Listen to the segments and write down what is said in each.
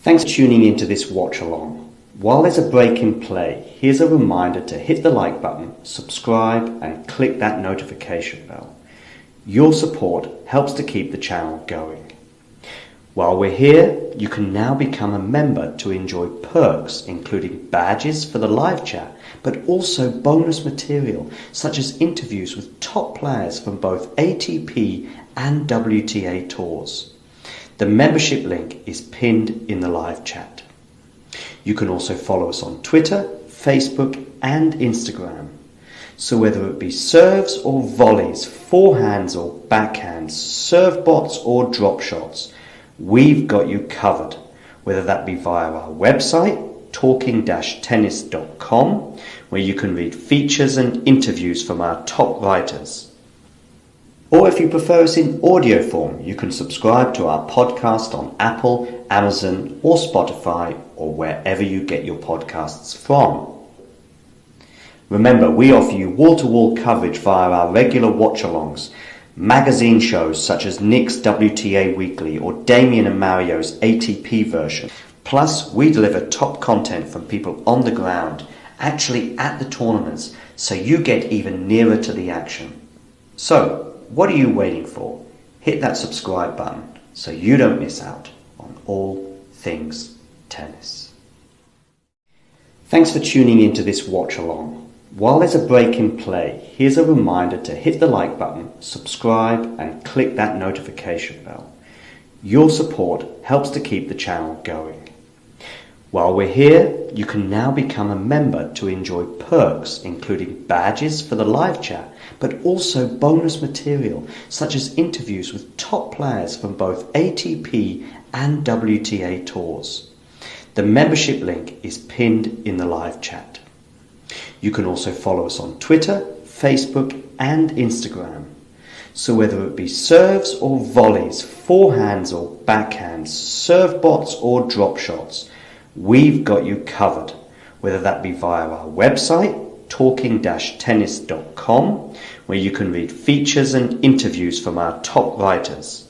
Thanks for tuning into this watch along. While there's a break in play, here's a reminder to hit the like button, subscribe and click that notification bell. Your support helps to keep the channel going. While we're here, you can now become a member to enjoy perks including badges for the live chat, but also bonus material such as interviews with top players from both ATP and WTA tours. The membership link is pinned in the live chat. You can also follow us on Twitter, Facebook and Instagram. So whether it be serves or volleys, forehands or backhands, serve bots or drop shots, we've got you covered, whether that be via our website, talking-tennis.com, where you can read features and interviews from our top writers. Or if you prefer us in audio form, you can subscribe to our podcast on Apple, Amazon or Spotify or wherever you get your podcasts from. Remember, we offer you wall-to-wall coverage via our regular watch-alongs, magazine shows such as Nick's WTA Weekly or Damien and Mario's ATP version. Plus, we deliver top content from people on the ground, actually at the tournaments, so you get even nearer to the action. So, what are you waiting for? Hit that subscribe button so you don't miss out on all things tennis. Thanks for tuning into this watch along. While there's a break in play, here's a reminder to hit the like button, subscribe and click that notification bell. Your support helps to keep the channel going. While we're here, you can now become a member to enjoy perks including badges for the live chat, but also bonus material such as interviews with top players from both ATP and WTA tours. The membership link is pinned in the live chat. You can also follow us on Twitter, Facebook and Instagram. So whether it be serves or volleys, forehands or backhands, serve bots or drop shots, we've got you covered, whether that be via our website, talking-tennis.com, where you can read features and interviews from our top writers.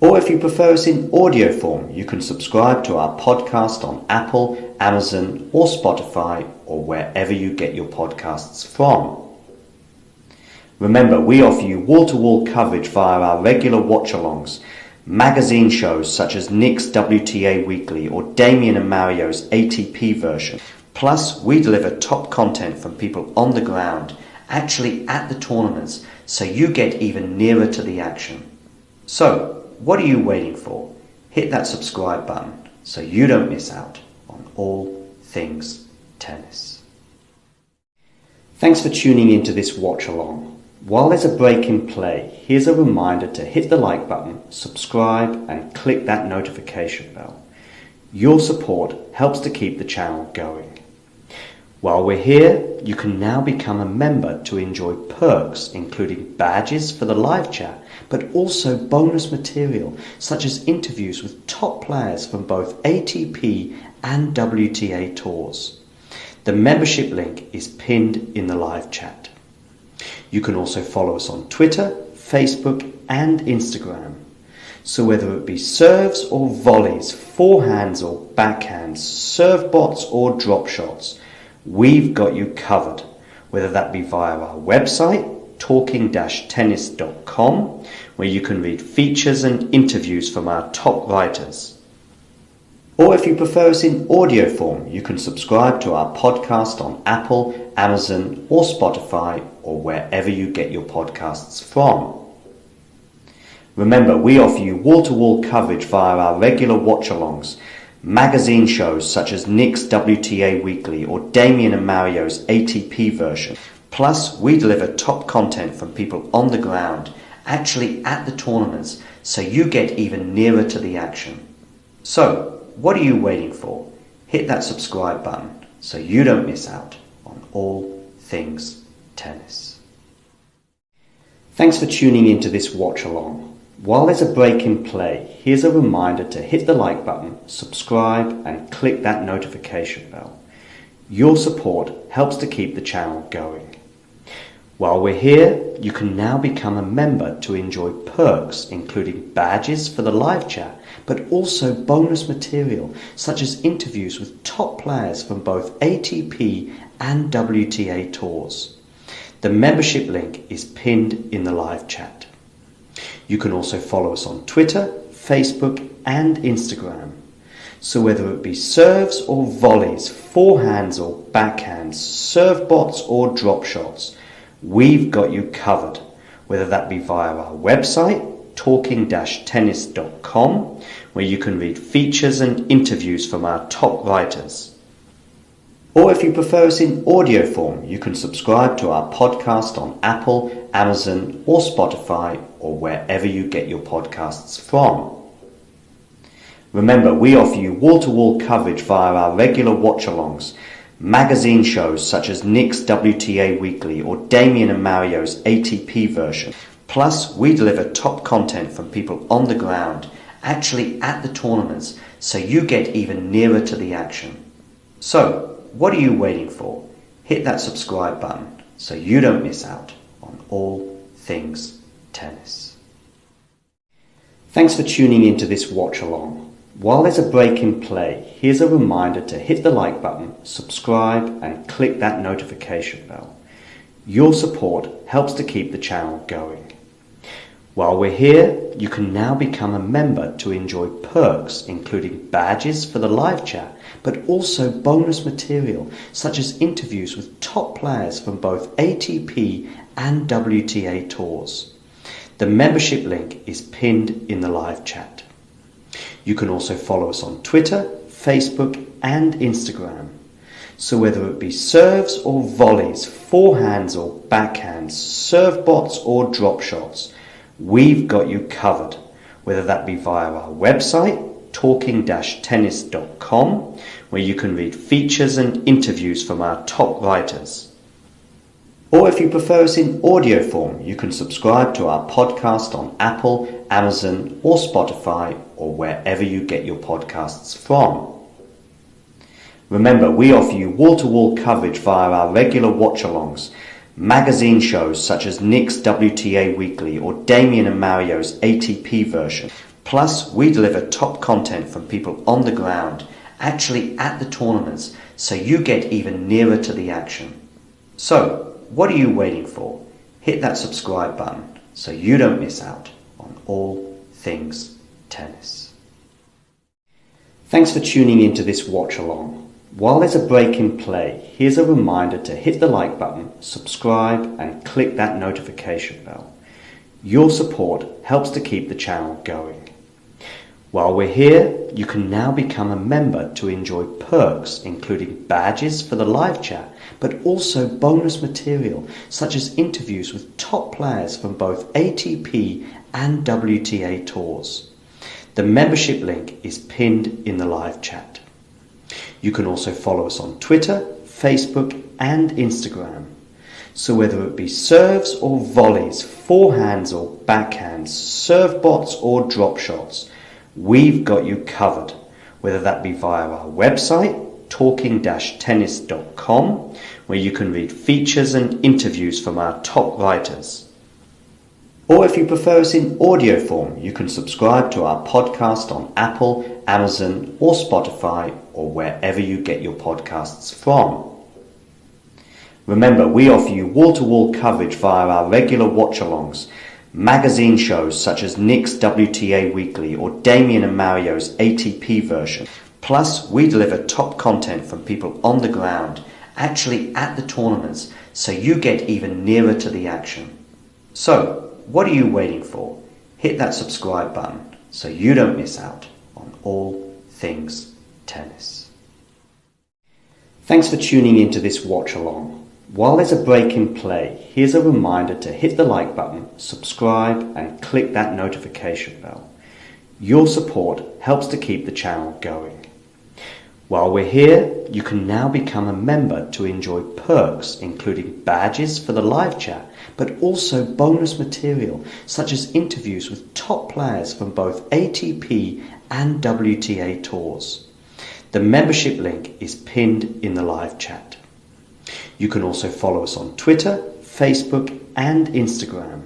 Or if you prefer us in audio form, you can subscribe to our podcast on Apple, Amazon or Spotify or wherever you get your podcasts from. Remember, we offer you wall-to-wall coverage via our regular watch-alongs, magazine shows such as Nick's WTA Weekly or Damien and Mario's ATP version. Plus, we deliver top content from people on the ground, actually at the tournaments, so you get even nearer to the action. So, what are you waiting for? Hit that subscribe button so you don't miss out on all things tennis. Thanks for tuning into this watch along. While there's a break in play, here's a reminder to hit the like button, subscribe and click that notification bell. Your support helps to keep the channel going. While we're here, you can now become a member to enjoy perks including badges for the live chat, but also bonus material such as interviews with top players from both ATP and WTA tours. The membership link is pinned in the live chat. You can also follow us on Twitter, Facebook and Instagram. So whether it be serves or volleys, forehands or backhands, serve bots or drop shots, we've got you covered, whether that be via our website, talking-tennis.com, where you can read features and interviews from our top writers. Or if you prefer us in audio form, you can subscribe to our podcast on Apple, Amazon or Spotify or wherever you get your podcasts from. Remember, we offer you wall-to-wall coverage via our regular watch-alongs, magazine shows such as Nick's WTA Weekly or Damien and Mario's ATP version. Plus, we deliver top content from people on the ground, actually at the tournaments, so you get even nearer to the action. So, what are you waiting for? Hit that subscribe button so you don't miss out on all things tennis. Thanks for tuning into this watch along. While there's a break in play, here's a reminder to hit the like button, subscribe and click that notification bell. Your support helps to keep the channel going. While we're here, you can now become a member to enjoy perks including badges for the live chat, but also bonus material such as interviews with top players from both ATP and WTA tours. The membership link is pinned in the live chat. You can also follow us on Twitter, Facebook and Instagram. So whether it be serves or volleys, forehands or backhands, serve bots or drop shots, we've got you covered, whether that be via our website, talking-tennis.com, where you can read features and interviews from our top writers. Or if you prefer us in audio form, you can subscribe to our podcast on Apple, Amazon or Spotify or wherever you get your podcasts from. Remember, we offer you wall-to-wall coverage via our regular watch-alongs, magazine shows such as Nick's WTA Weekly or Damien and Mario's ATP version. Plus, we deliver top content from people on the ground, actually at the tournaments, so you get even nearer to the action. So, what are you waiting for? Hit that subscribe button so you don't miss out on all things tennis. Thanks for tuning into this watch-along. While there's a break in play, here's a reminder to hit the like button, subscribe and click that notification bell. Your support helps to keep the channel going. While we're here, you can now become a member to enjoy perks including badges for the live chat, but also bonus material such as interviews with top players from both ATP and WTA tours. The membership link is pinned in the live chat. You can also follow us on Twitter, Facebook and Instagram. So whether it be serves or volleys, forehands or backhands, serve bots or drop shots, we've got you covered, whether that be via our website, talking-tennis.com, where you can read features and interviews from our top writers. Or if you prefer us in audio form, you can subscribe to our podcast on Apple, Amazon or Spotify or wherever you get your podcasts from. Remember, we offer you wall-to-wall coverage via our regular watch-alongs, magazine shows such as Nick's WTA Weekly or Damien and Mario's ATP version. Plus, we deliver top content from people on the ground, actually at the tournaments, so you get even nearer to the action. So, what are you waiting for? Hit that subscribe button so you don't miss out on all things tennis. Thanks for tuning into this watch-along. While there's a break in play, here's a reminder to hit the like button, subscribe and click that notification bell. Your support helps to keep the channel going. While we're here, you can now become a member to enjoy perks including badges for the live chat, but also bonus material such as interviews with top players from both ATP and WTA tours. The membership link is pinned in the live chat. You can also follow us on Twitter, Facebook and Instagram. So whether it be serves or volleys, forehands or backhands, serve bots or drop shots, we've got you covered, whether that be via our website, talking-tennis.com, where you can read features and interviews from our top writers. Or if you prefer us in audio form, you can subscribe to our podcast on Apple, Amazon or Spotify or wherever you get your podcasts from. Remember, we offer you wall-to-wall coverage via our regular watch-alongs, magazine shows such as Nick's WTA Weekly or Damien and Mario's ATP version. Plus, we deliver top content from people on the ground, actually at the tournaments, so you get even nearer to the action. So, what are you waiting for? Hit that subscribe button so you don't miss out on all things tennis. Thanks for tuning into this watch-along. While there's a break in play, here's a reminder to hit the like button, subscribe and click that notification bell. Your support helps to keep the channel going. While we're here, you can now become a member to enjoy perks including badges for the live chat, but also bonus material such as interviews with top players from both ATP and WTA tours. The membership link is pinned in the live chat. You can also follow us on Twitter, Facebook and Instagram.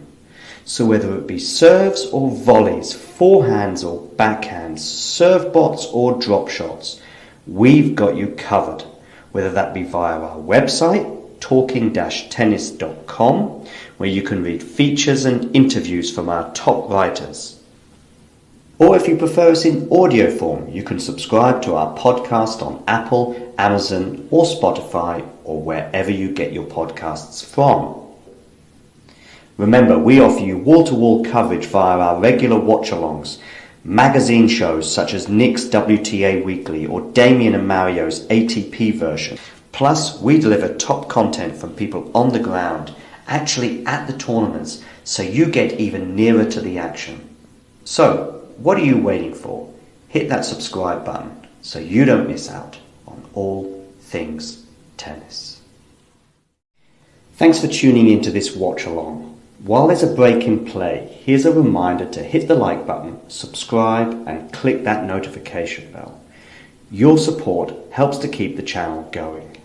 So whether it be serves or volleys, forehands or backhands, serve bots or drop shots, we've got you covered. Whether that be via our website, talking-tennis.com, where you can read features and interviews from our top writers. Or if you prefer us in audio form, you can subscribe to our podcast on Apple, Amazon or Spotify or wherever you get your podcasts from. Remember, we offer you wall-to-wall coverage via our regular watch-alongs, magazine shows such as Nick's WTA Weekly or Damien and Mario's ATP version. Plus, we deliver top content from people on the ground, actually at the tournaments, so you get even nearer to the action. So, what are you waiting for? Hit that subscribe button so you don't miss out on all things tennis. Thanks for tuning into this watch-along. While there's a break in play, here's a reminder to hit the like button, subscribe and click that notification bell. Your support helps to keep the channel going.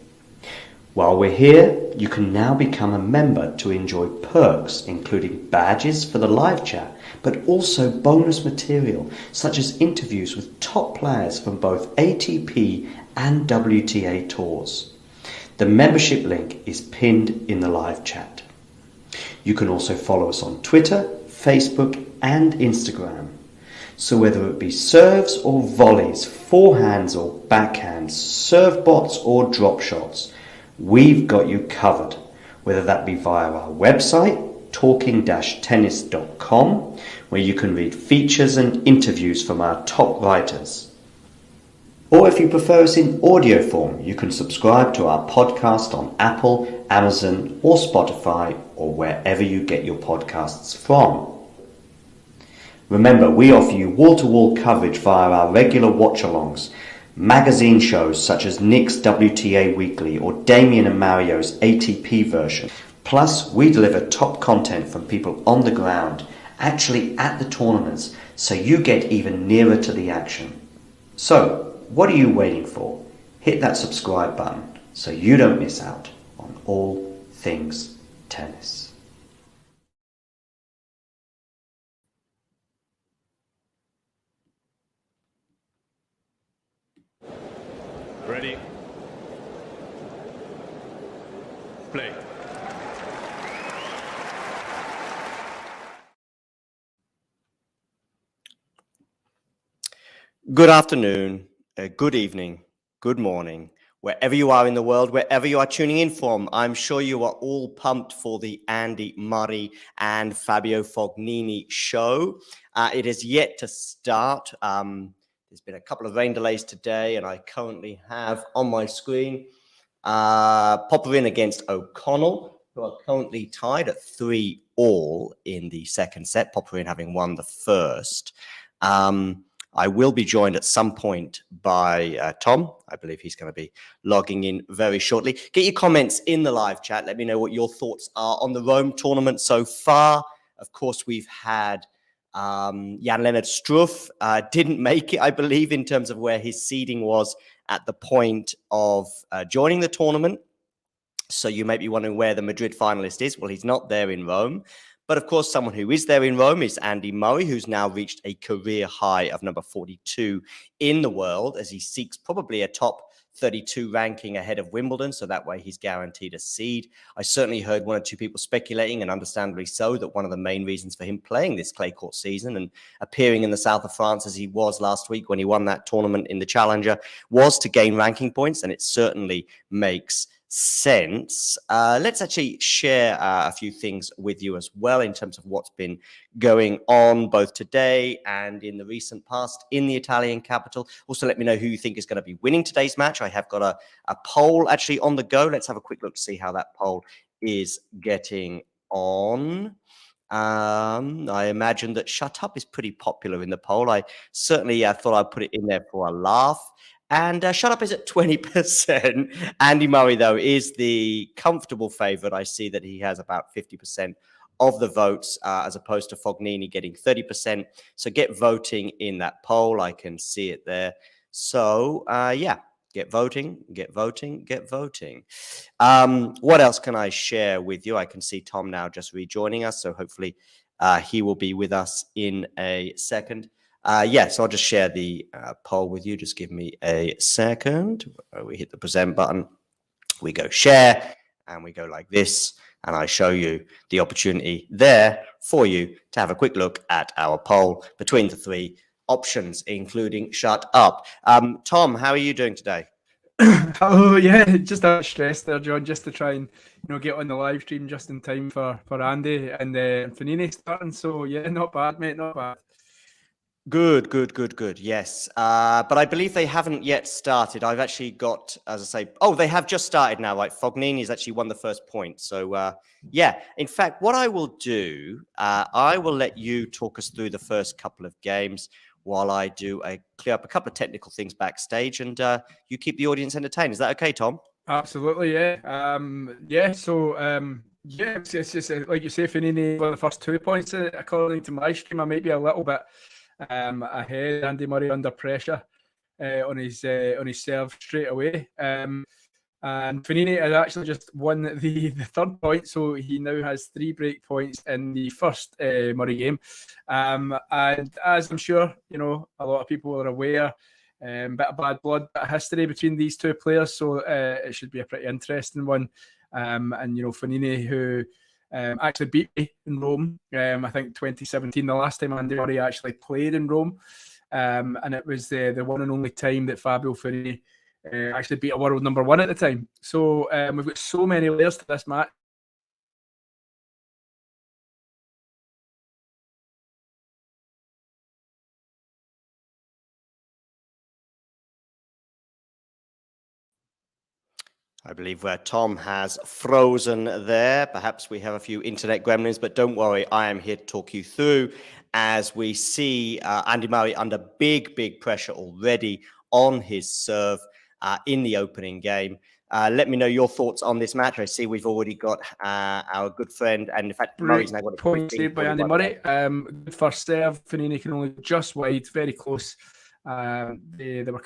While we're here, you can now become a member to enjoy perks including badges for the live chat, but also bonus material such as interviews with top players from both ATP and WTA tours. The membership link is pinned in the live chat. You can also follow us on Twitter, Facebook and Instagram. So whether it be serves or volleys, forehands or backhands, serve bots or drop shots, we've got you covered. Whether that be via our website, talking-tennis.com, where you can read features and interviews from our top writers. Or if you prefer us in audio form, you can subscribe to our podcast on Apple, Amazon or Spotify or wherever you get your podcasts from. Remember, we offer you wall-to-wall coverage via our regular watch-alongs, magazine shows such as Nick's WTA Weekly or Damien and Mario's ATP version. Plus, we deliver top content from people on the ground, actually at the tournaments, so you get even nearer to the action. So, what are you waiting for? Hit that subscribe button so you don't miss out on all things tennis. Ready? Play. Good afternoon, good evening, good morning, wherever you are in the world, wherever you are tuning in from. I'm sure you are all pumped for the Andy Murray and Fabio Fognini show. It is yet to start. There's been a couple of rain delays today, and I currently have on my screen Popperin against O'Connell, who are currently tied at 3-all in the second set, Popperin having won the first. I will be joined at some point by Tom. I believe he's going to be logging in very shortly. Get your comments in the live chat. Let me know what your thoughts are on the Rome tournament so far. Of course, we've had Jan-Lennard Struff. Didn't make it, I believe, in terms of where his seeding was at the point of joining the tournament. So you may be wondering where the Madrid finalist is. Well, he's not there in Rome. But of course, someone who is there in Rome is Andy Murray, who's now reached a career high of number 42 in the world as he seeks probably a top 32 ranking ahead of Wimbledon. So that way he's guaranteed a seed. I certainly heard one or two people speculating, and understandably so, that one of the main reasons for him playing this clay court season and appearing in the south of France as he was last week when he won that tournament in the Challenger was to gain ranking points. And it certainly makes sense. Let's actually share a few things with you as well in terms of what's been going on both today and in the recent past in the Italian capital. Also, let me know who you think is going to be winning today's match. I have got a poll actually on the go. Let's have a quick look to see how that poll is getting on. I imagine that Shut Up is pretty popular in the poll. I certainly thought I'd put it in there for a laugh. And Shut Up is at 20%. Andy Murray, though, is the comfortable favorite. I see that he has about 50% of the votes as opposed to Fognini getting 30%. So get voting in that poll. I can see it there. So, yeah, Get voting, get voting, get voting. What else can I share with you? I can see Tom now just rejoining us, so hopefully he will be with us in a second. So I'll just share the poll with you. Just give me a second. We hit the present button, we go share, and we go like this, and I show you the opportunity there for you to have a quick look at our poll between the three options, including shut up. Tom, how are you doing today? Oh yeah, just a bit stressed there, John, just to try and get on the live stream just in time for Andy and Fognini starting. So yeah, not bad, mate, not bad. Good. Yes, but I believe they haven't yet started. I've actually got, as I say, they have just started now. Right, Fognini's actually won the first point. So yeah, in fact, what I will do, I will let you talk us through the first couple of games while I do clear up a couple of technical things backstage, and you keep the audience entertained. Is that okay, Tom? Absolutely, yeah. Yeah, it's just like you say, Fognini won the first 2 points. According to my stream, I might be a little bit ahead. Andy Murray under pressure on his serve straight away. And Fognini has actually just won the third point, so he now has 3 break points in the first Murray game. And as I'm sure a lot of people are aware, bit of bad blood, bit of history between these two players, so it should be a pretty interesting one. And Fognini, who actually beat me in Rome, I think 2017, the last time Andy Murray actually played in Rome, and it was the one and only time that Fabio Fognini actually beat a world number one at the time. So we've got so many layers to this match. I believe where Tom has frozen there. Perhaps we have a few internet gremlins, but don't worry, I am here to talk you through as we see Andy Murray under big pressure already on his serve in the opening game. Let me know your thoughts on this match. I see we've already got our good friend, and in fact, Murray's now got a point saved by Andy Murray. Good first serve. Fognini can only just wide, very close. They were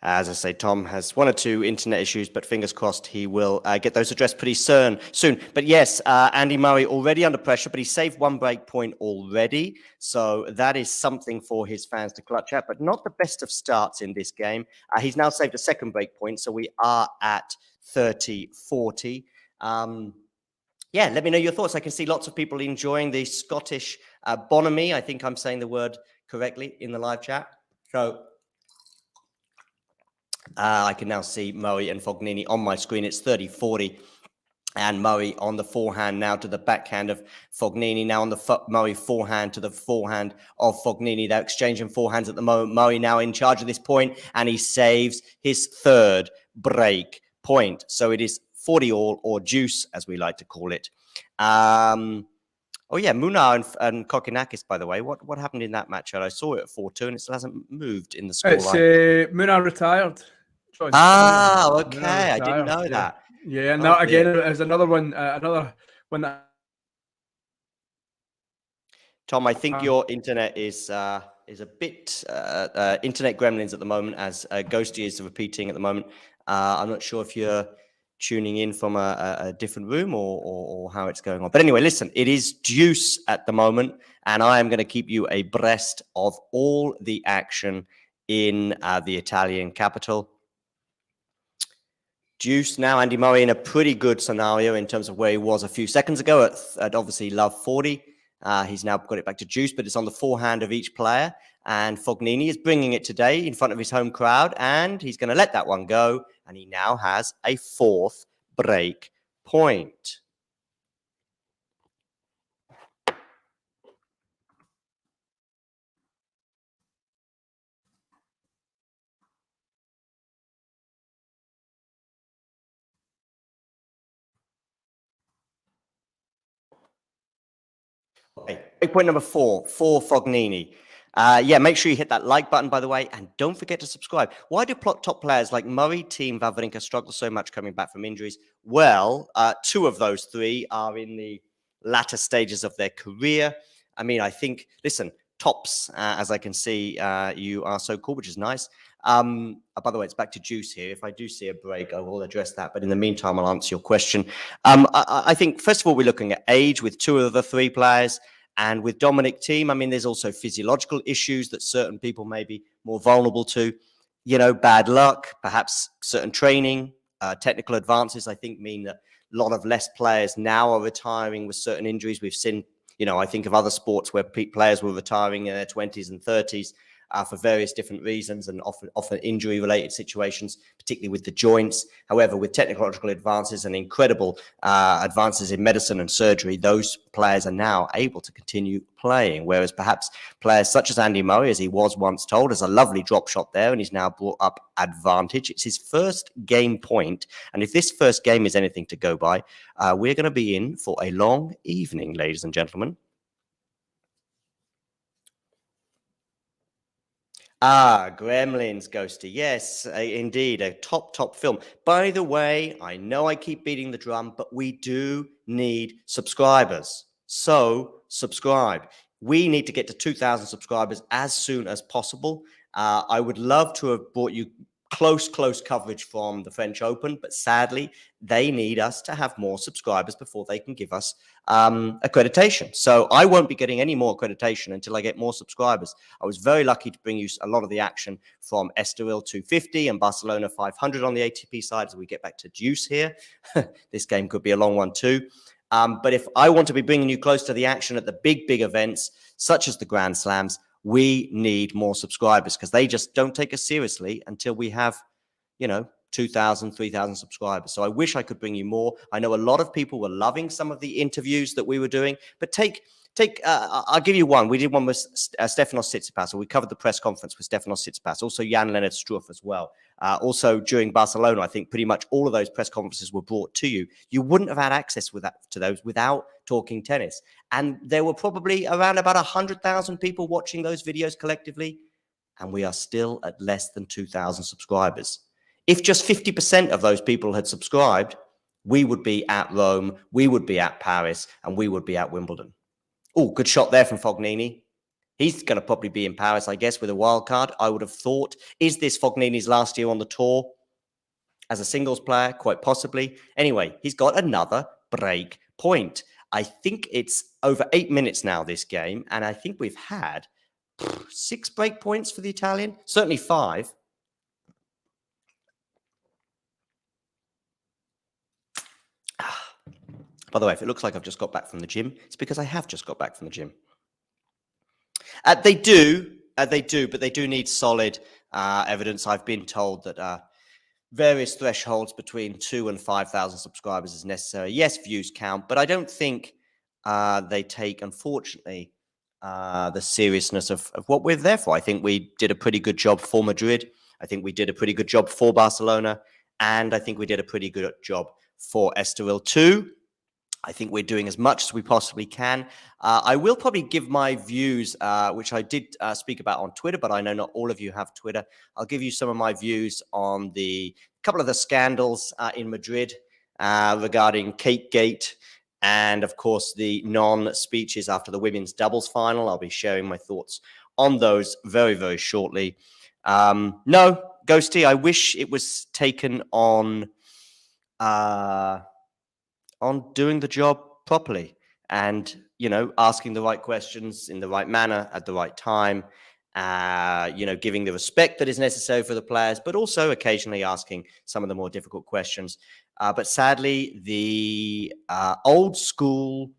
As I say, Tom has 1 or 2 internet issues, but fingers crossed he will get those addressed pretty soon. But yes, Andy Murray already under pressure, but he saved 1 break point already. So that is something for his fans to clutch at, but not the best of starts in this game. He's now saved a 2nd break point, so we are at 30-40. Yeah, let me know your thoughts. I can see lots of people enjoying the Scottish bonhomie. I think I'm saying the word correctly in the live chat. So I can now see Murray and Fognini on my screen. It's 30-40. And Murray on the forehand now to the backhand of Fognini. Now on the Murray forehand to the forehand of Fognini. They're exchanging forehands at the moment. Murray now in charge of this point, and he saves his 3rd break point. So it is 40 all, or juice, as we like to call it. Oh yeah, Munar and Kokinakis, by the way. What happened in that match? I saw it at 4-2, and it still hasn't moved in the scoreline. Munar retired. Okay. I didn't know that. Yeah, and that again is another one. Another one that. Tom, I think your internet is a bit internet gremlins at the moment, as Ghosty is repeating at the moment. I'm not sure if you're tuning in from a different room or how it's going on. But anyway, listen, it is juice at the moment, and I am going to keep you abreast of all the action in the Italian capital. Juice now, Andy Murray in a pretty good scenario in terms of where he was a few seconds ago at obviously love 40. He's now got it back to juice, but it's on the forehand of each player. And Fognini is bringing it today in front of his home crowd, and he's going to let that one go. And he now has a 4th break point. Okay, break point number 4 for Fognini. Yeah, make sure you hit that like button, by the way, and don't forget to subscribe. Why do top players like Murray, Thiem, Wawrinka struggle so much coming back from injuries? Well, 2 of those 3 are in the latter stages of their career. I mean, I think, listen, tops, as I can see, you are so cool, which is nice. By the way, it's back to Juice here. If I do see a break, I will address that. But in the meantime, I'll answer your question. I think, first of all, we're looking at age with 2 of the 3 players. And with Dominic Thiem, I mean, there's also physiological issues that certain people may be more vulnerable to. You know, bad luck, perhaps certain training, technical advances, I think, mean that a lot of less players now are retiring with certain injuries. We've seen, you know, I think of other sports where players were retiring in their 20s and 30s for various different reasons and often injury-related situations, particularly with the joints. However, with technological advances and incredible advances in medicine and surgery, those players are now able to continue playing, whereas perhaps players such as Andy Murray, as he was once told, has a lovely drop shot there, and he's now brought up advantage. It's his first game point, and if this first game is anything to go by, we're going to be in for a long evening, ladies and gentlemen. Gremlins, Ghosty. Yes, indeed, a top film. By the way, I know I keep beating the drum, but we do need subscribers. So subscribe. We need to get to 2,000 subscribers as soon as possible. I would love to have brought you close coverage from the French Open, but sadly, they need us to have more subscribers before they can give us accreditation. So I won't be getting any more accreditation until I get more subscribers. I was very lucky to bring you a lot of the action from Estoril 250 and Barcelona 500 on the ATP side as we get back to Juice here. This game could be a long one too. But if I want to be bringing you close to the action at the big events, such as the Grand Slams, we need more subscribers because they just don't take us seriously until we have, you know, 2,000, 3,000 subscribers. So I wish I could bring you more. I know a lot of people were loving some of the interviews that we were doing, but I'll give you one. We did one with Stefanos Tsitsipas, or we covered the press conference with Stefanos Tsitsipas, also Jan-Lennard Struff as well. Also during Barcelona, I think pretty much all of those press conferences were brought to you. You wouldn't have had access to those without talking tennis. And there were probably around about 100,000 people watching those videos collectively, and we are still at less than 2,000 subscribers. If just 50% of those people had subscribed, we would be at Rome, we would be at Paris, and we would be at Wimbledon. Oh, good shot there from Fognini. He's going to probably be in Paris, I guess, with a wild card, I would have thought. Is this Fognini's last year on the tour as a singles player? Quite possibly. Anyway, he's got another break point. I think it's over 8 minutes now, this game, and I think we've had 6 break points for the Italian. Certainly 5. By the way, if it looks like I've just got back from the gym, it's because I have just got back from the gym. They do, but they do need solid evidence. I've been told that various thresholds between 2,000 and 5,000 subscribers is necessary. Yes, views count, but I don't think they take, unfortunately, the seriousness of what we're there for. I think we did a pretty good job for Madrid. I think we did a pretty good job for Barcelona. And I think we did a pretty good job for Estoril too. I think we're doing as much as we possibly can. I will probably give my views, which I did speak about on Twitter, but I know not all of you have Twitter. I'll give you some of my views on the couple of the scandals in Madrid regarding Cake Gate and, of course, the non-speeches after the women's doubles final. I'll be sharing my thoughts on those very, very shortly. No, Ghosty, I wish it was taken on doing the job properly and, you know, asking the right questions in the right manner at the right time, you know, giving the respect that is necessary for the players, but also occasionally asking some of the more difficult questions. But sadly, the old school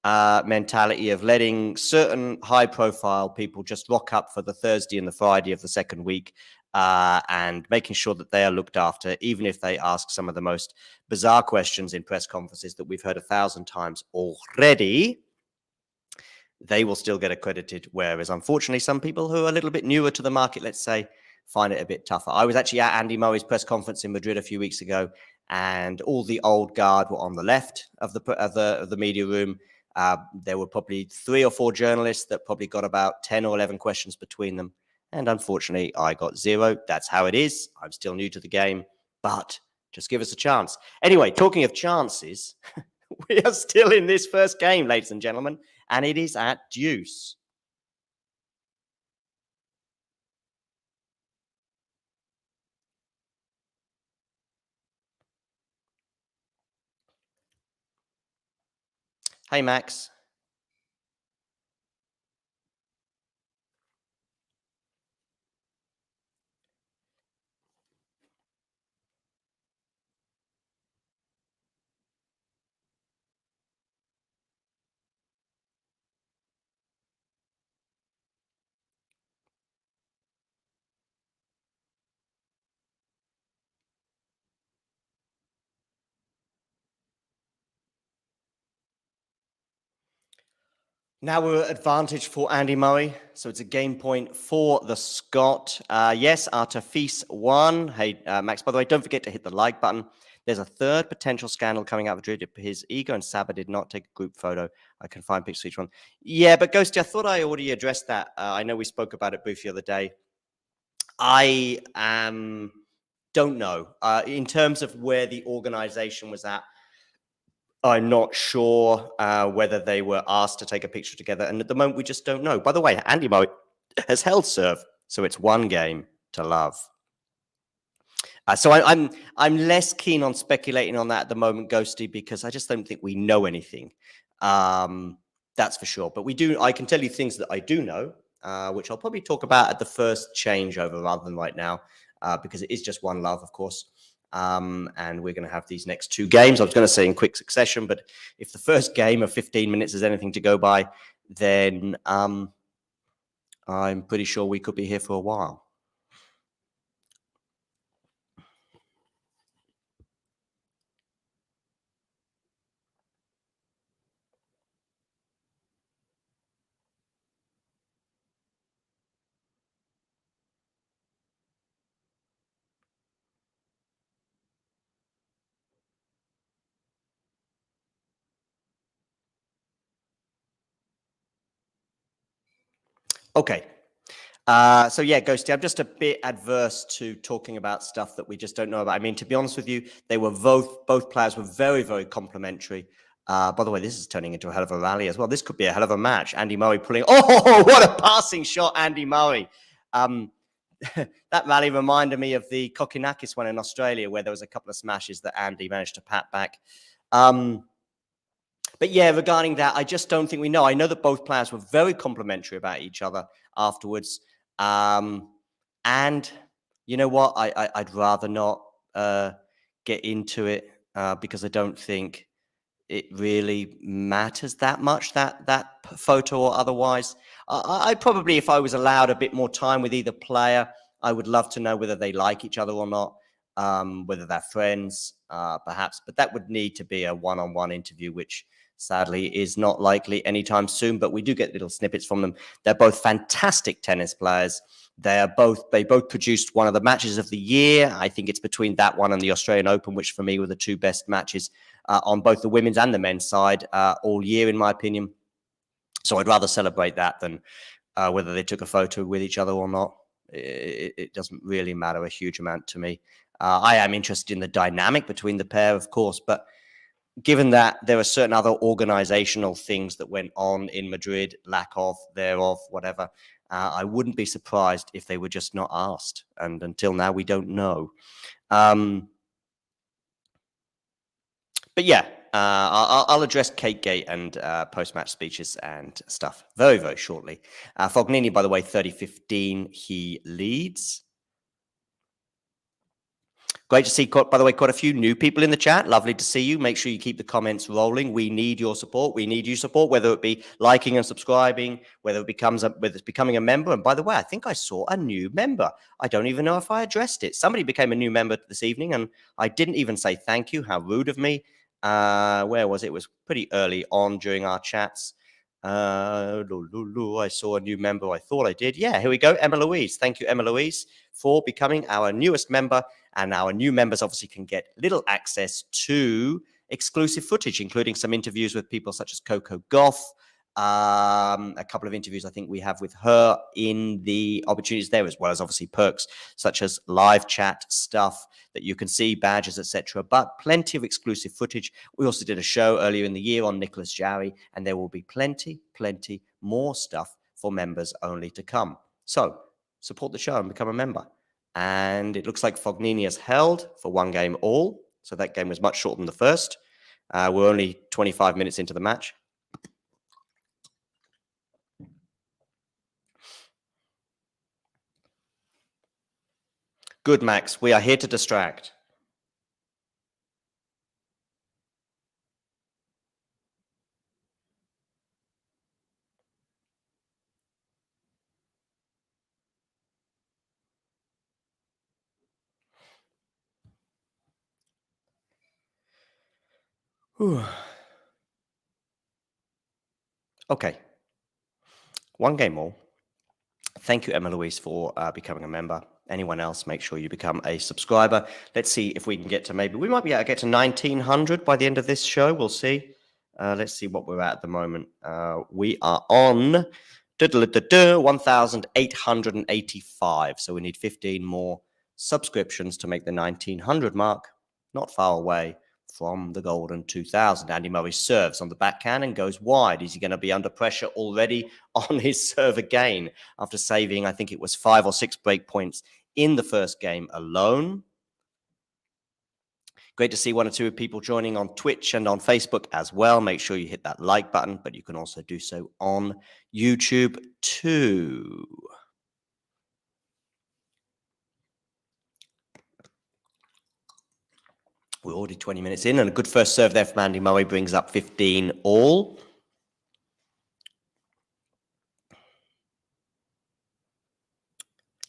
mentality of letting certain high-profile people just rock up for the Thursday and the Friday of the second week and making sure that they are looked after, even if they ask some of the most bizarre questions in press conferences that we've heard 1,000 times already, they will still get accredited. Whereas, unfortunately, some people who are a little bit newer to the market, let's say, find it a bit tougher. I was actually at Andy Murray's press conference in Madrid a few weeks ago, and all the old guard were on the left of the media room. There were probably 3 or 4 journalists that probably got about 10 or 11 questions between them. And unfortunately, I got 0. That's how it is. I'm still new to the game, but just give us a chance. Anyway, talking of chances, we are still in this first game, ladies and gentlemen, and it is at deuce. Hey, Max. Now we're at advantage for Andy Murray, so it's a game point for the Scot. Yes, Artifice won. Hey, Max, by the way, don't forget to hit the like button. There's a third potential scandal coming out of Madrid. His ego and Saba did not take a group photo. I can find pictures of each one. Yeah, but Ghosty, I thought I already addressed that. I know we spoke about it briefly the other day. I don't know. In terms of where the organization was at, I'm not sure whether they were asked to take a picture together. And at the moment, we just don't know. By the way, Andy Murray has held serve, so it's 1 game to love. So I'm less keen on speculating on that at the moment, Ghosty, because I just don't think we know anything. That's for sure. But I can tell you things that I do know, which I'll probably talk about at the first changeover rather than right now, because it is just one love, of course. And we're going to have these next 2 games. I was going to say in quick succession, but if the first game of 15 minutes is anything to go by, then I'm pretty sure we could be here for a while. Okay. So yeah, Ghosty, I'm just a bit adverse to talking about stuff that we just don't know about. I mean, to be honest with you, they were both players were very, very complimentary. By the way, this is turning into a hell of a rally as well. This could be a hell of a match. Andy Murray pulling. Oh, what a passing shot, Andy Murray. That rally reminded me of the Kokinakis one in Australia, where there was a couple of smashes that Andy managed to pat back. But yeah, regarding that, I just don't think we know. I know that both players were very complimentary about each other afterwards. And you know what? I'd rather not get into it because I don't think it really matters that much, that photo or otherwise. I probably, if I was allowed a bit more time with either player, I would love to know whether they like each other or not, whether they're friends, perhaps. But that would need to be a one-on-one interview, which sadly is not likely anytime soon. But we do get little snippets from them. They're both fantastic tennis players. They both produced one of the matches of the year. I think it's between that one and the Australian Open, which for me were the 2 best matches on both the women's and the men's side all year, in my opinion. So I'd rather celebrate that than whether they took a photo with each other or not. It doesn't really matter a huge amount to me. I am interested in the dynamic between the pair, of course, but given that there are certain other organizational things that went on in Madrid, lack of, thereof, whatever, I wouldn't be surprised if they were just not asked. And until now, we don't know. But yeah, I'll address Kate Gate and post-match speeches and stuff very, very shortly. Fognini, by the way, 30-15, he leads. Great to see, by the way, quite a few new people in the chat. Lovely to see you. Make sure you keep the comments rolling. We need your support. We need your support, whether it be liking and subscribing, whether it's becoming a member. And by the way, I think I saw a new member. I don't even know if I addressed it. Somebody became a new member this evening, and I didn't even say thank you. How rude of me. Where was it? It was pretty early on during our chats. I saw a new member. I thought I did. Yeah, here we go. Emma Louise. Thank you, Emma Louise, for becoming our newest member. And our new members obviously can get little access to exclusive footage, including some interviews with people such as Coco Gauff, a couple of interviews I think we have with her in the opportunities there, as well as obviously perks such as live chat stuff that you can see, badges, etc. But plenty of exclusive footage. We also did a show earlier in the year on Nicholas Jarry, and there will be plenty more stuff for members only to come. So support the show and become a member. And it looks like Fognini has held for 1 game all. So that game was much shorter than the first. We're only 25 minutes into the match. Good, Max. We are here to distract. Whew. Okay. 1 game all. Thank you, Emma Louise, for becoming a member. Anyone else, make sure you become a subscriber. Let's see if we can get to we might be able to get to 1,900 by the end of this show. We'll see. Let's see what we're at the moment. We are on 1,885. So we need 15 more subscriptions to make the 1,900 mark. Not far away from the golden 2,000. Andy Murray serves on the backhand and goes wide. Is he going to be under pressure already on his serve again after saving, I think it was 5 or 6 break points in the first game alone? Great to see 1 or 2 people joining on Twitch and on Facebook as well. Make sure you hit that like button, but you can also do so on YouTube too. We're already 20 minutes in, and a good first serve there from Andy Murray brings up 15 all.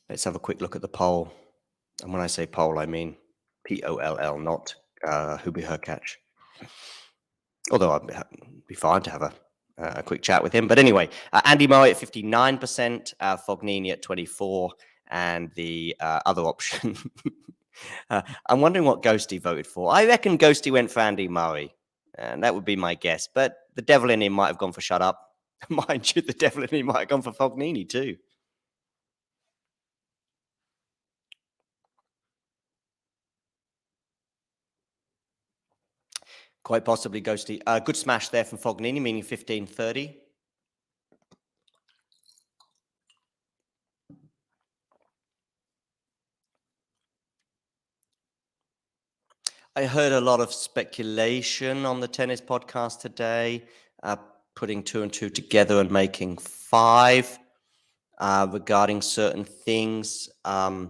Let's have a quick look at the poll. And when I say poll, I mean P-O-L-L, not who be her catch. Although I'd be fine to have a quick chat with him. But anyway, Andy Murray at 59%, Fognini at 24%, and the other option... I'm wondering what Ghosty voted for. I reckon Ghosty went for Andy Murray, and that would be my guess. But the devil in him might have gone for shut up. Mind you, the devil in him might have gone for Fognini too. Quite possibly Ghosty. Good smash there from Fognini, meaning 15-30. I heard a lot of speculation on the tennis podcast today, putting 2 and 2 together and making 5 regarding certain things. I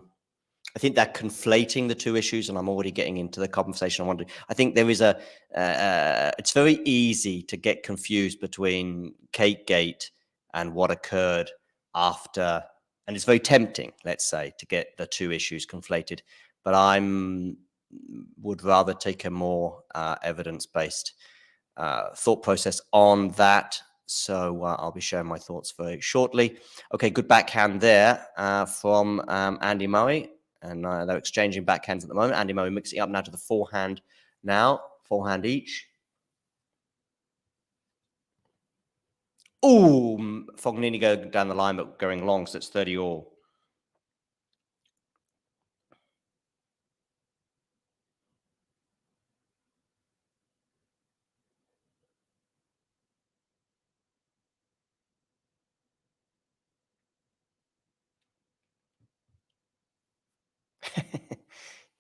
think they're conflating the 2 issues, and I'm already getting into the conversation. I think there is it's very easy to get confused between Categate and what occurred after, and it's very tempting, let's say, to get the 2 issues conflated. But would rather take a more evidence-based thought process on that. So I'll be sharing my thoughts very shortly. Okay, good backhand there from Andy Murray. And they're exchanging backhands at the moment. Andy Murray mixing up now to the forehand now. Forehand each. Ooh, Fognini going down the line, but going long, so it's 30 all.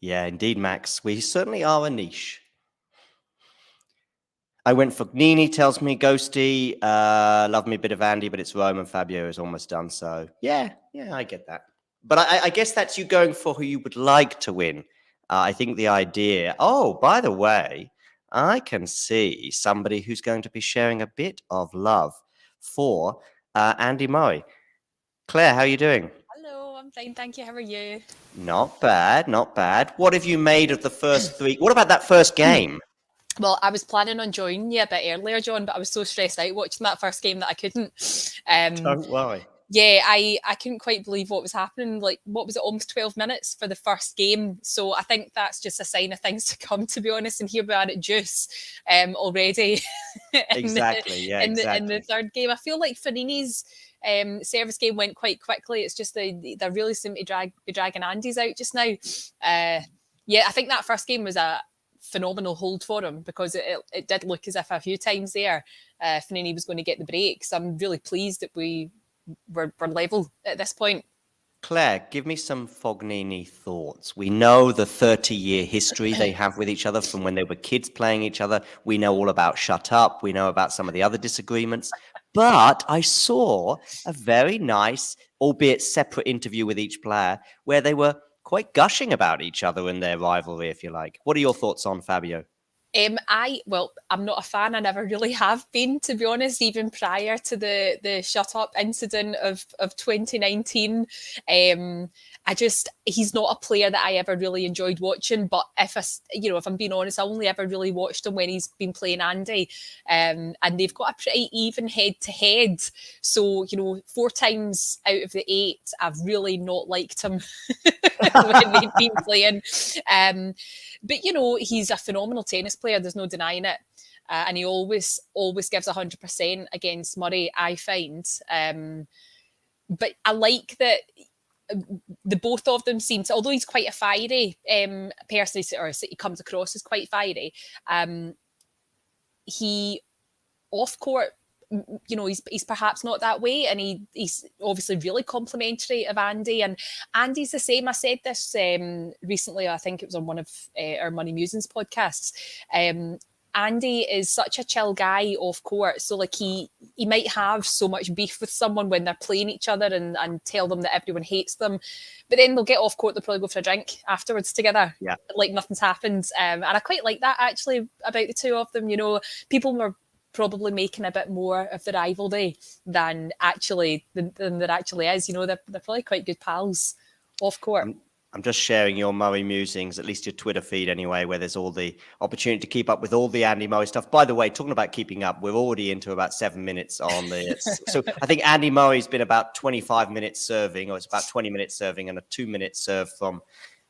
Yeah, indeed, Max. We certainly are a niche. I went Fognini, tells me Ghosty. Love me a bit of Andy, but it's Rome, and Fabio is almost done. So yeah, I get that. But I guess that's you going for who you would like to win. I think the idea... Oh, by the way, I can see somebody who's going to be sharing a bit of love for Andy Murray. Claire, how are you doing? Hello, I'm fine, thank you. How are you? Not bad, not bad. What have you made of the first 3? What about that first game? Well, I was planning on joining you a bit earlier, John, but I was so stressed out watching that first game that I couldn't. Don't worry. Yeah, I couldn't quite believe what was happening. Like, what was it, almost 12 minutes for the first game? So I think that's just a sign of things to come, to be honest. And here we are at Juice already Exactly. Yeah, in the exactly. third game. I feel like Fognini's service game went quite quickly. It's just they really seem to be dragging Andy's out just now. Yeah, I think that first game was a phenomenal hold for him, because it did look as if a few times there Fognini was going to get the break. So I'm really pleased that we're level at this point. Claire, give me some Fognini thoughts. We know the 30-year history they have with each other from when they were kids playing each other. We know all about Shut Up. We know about some of the other disagreements. But I saw a very nice, albeit separate interview with each player where they were quite gushing about each other in their rivalry, if you like. What are your thoughts on Fabio? I'm not a fan. I never really have been, to be honest, even prior to the Shut Up incident of 2019. He's not a player that I ever really enjoyed watching. But if I'm being honest, I only ever really watched him when he's been playing Andy. And they've got a pretty even head to head. So, 4 times out of the 8, I've really not liked him when they've been playing. But, he's a phenomenal tennis player. There's no denying it. And he always gives 100% against Murray, I find. But I like that the both of them seem to, although he's quite a fiery person, or he comes across as quite fiery, he off court, he's perhaps not that way, and he's obviously really complimentary of Andy, and Andy's the same. I said this recently, I think it was on one of our Money Musings podcasts. Andy is such a chill guy off court, so like he might have so much beef with someone when they're playing each other and tell them that everyone hates them, but then they'll get off court, they'll probably go for a drink afterwards together, like nothing's happened. And I quite like that actually about the two of them. People were probably making a bit more of the rivalry than there actually is. They're probably quite good pals off court. I'm just sharing your Murray musings, at least your Twitter feed anyway, where there's all the opportunity to keep up with all the Andy Murray stuff. By the way, talking about keeping up, we're already into about 7 minutes on this. So I think Andy Murray's been about 25 minutes serving, or it's about 20 minutes serving and a 2-minute serve from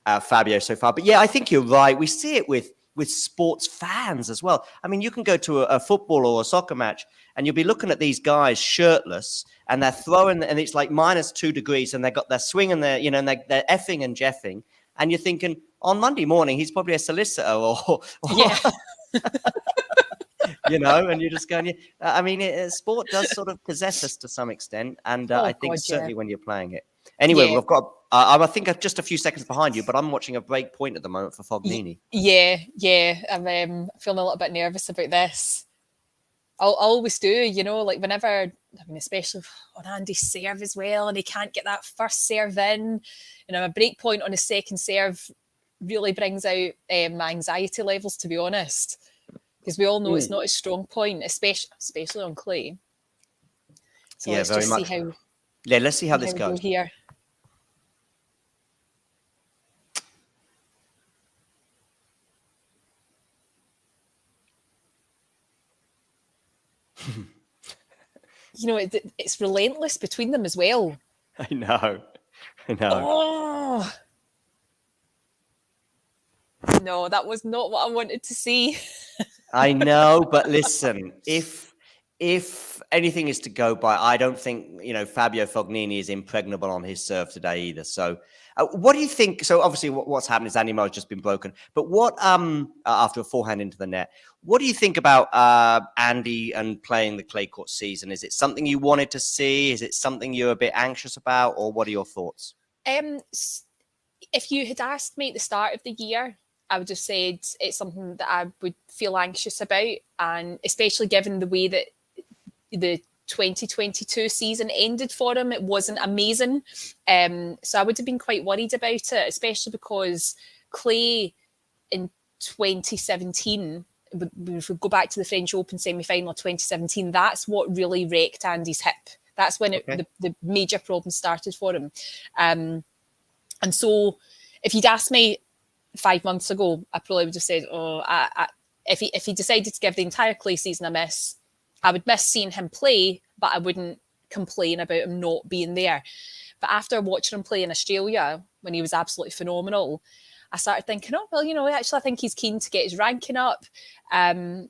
Fabio so far. But yeah, I think you're right. We see it with sports fans as well. I mean, you can go to a football or a soccer match and you'll be looking at these guys shirtless and they're throwing, and it's like -2 degrees, and they've got their swing and and they're effing and jeffing. And you're thinking, on Monday morning, he's probably a solicitor or yeah. And you're just going, I mean, sport does sort of possess us to some extent. And I think certainly when you're playing it. Anyway, we've got, I think I'm just a few seconds behind you, but I'm watching a break point at the moment for Fognini. Yeah. I'm feeling a little bit nervous about this. I always do, like whenever, especially on Andy's serve as well, and he can't get that first serve in. A break point on his second serve really brings out my anxiety levels, to be honest, because we all know it's not a strong point, especially on clay. So let's very just much. Let's see how this goes here. It's relentless between them as well. I know. Oh no, that was not what I wanted to see. I know, but listen, if anything is to go by, I don't think Fabio Fognini is impregnable on his serve today either. So what do you think? So obviously what's happened is Andy Murray's just been broken, but what after a forehand into the net, what do you think about Andy and playing the clay court season? Is it something you wanted to see? Is it something you're a bit anxious about, or what are your thoughts? If you had asked me at the start of the year, I would have said it's something that I would feel anxious about, and especially given the way that the 2022 season ended for him, it wasn't amazing. So I would have been quite worried about it, especially because clay in 2017, if we go back to the French Open semi-final 2017, that's what really wrecked Andy's hip. That's when the major problem started for him. And so if you'd asked me 5 months ago, I probably would have said, if he decided to give the entire clay season a miss, I would miss seeing him play, but I wouldn't complain about him not being there. But after watching him play in Australia, when he was absolutely phenomenal, I started thinking, oh, well, actually, I think he's keen to get his ranking up. And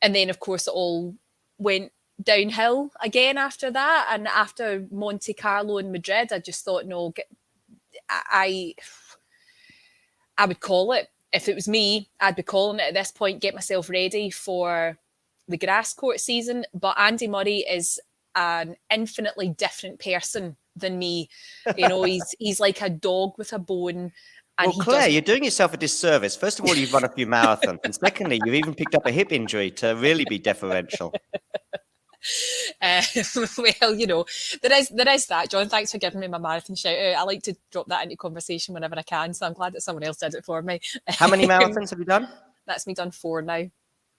then, of course, it all went downhill again after that. And after Monte Carlo and Madrid, I just thought, no, I would call it. If it was me, I'd be calling it at this point, get myself ready for the grass court season. But Andy Murray is an infinitely different person than me. He's like a dog with a bone. And well, Claire, you're doing yourself a disservice. First of all, you've run a few marathons. And secondly, you've even picked up a hip injury to really be deferential. Well, there is that. John, thanks for giving me my marathon shout out. I like to drop that into conversation whenever I can, so I'm glad that someone else did it for me. How many marathons have you done? That's me done 4 now.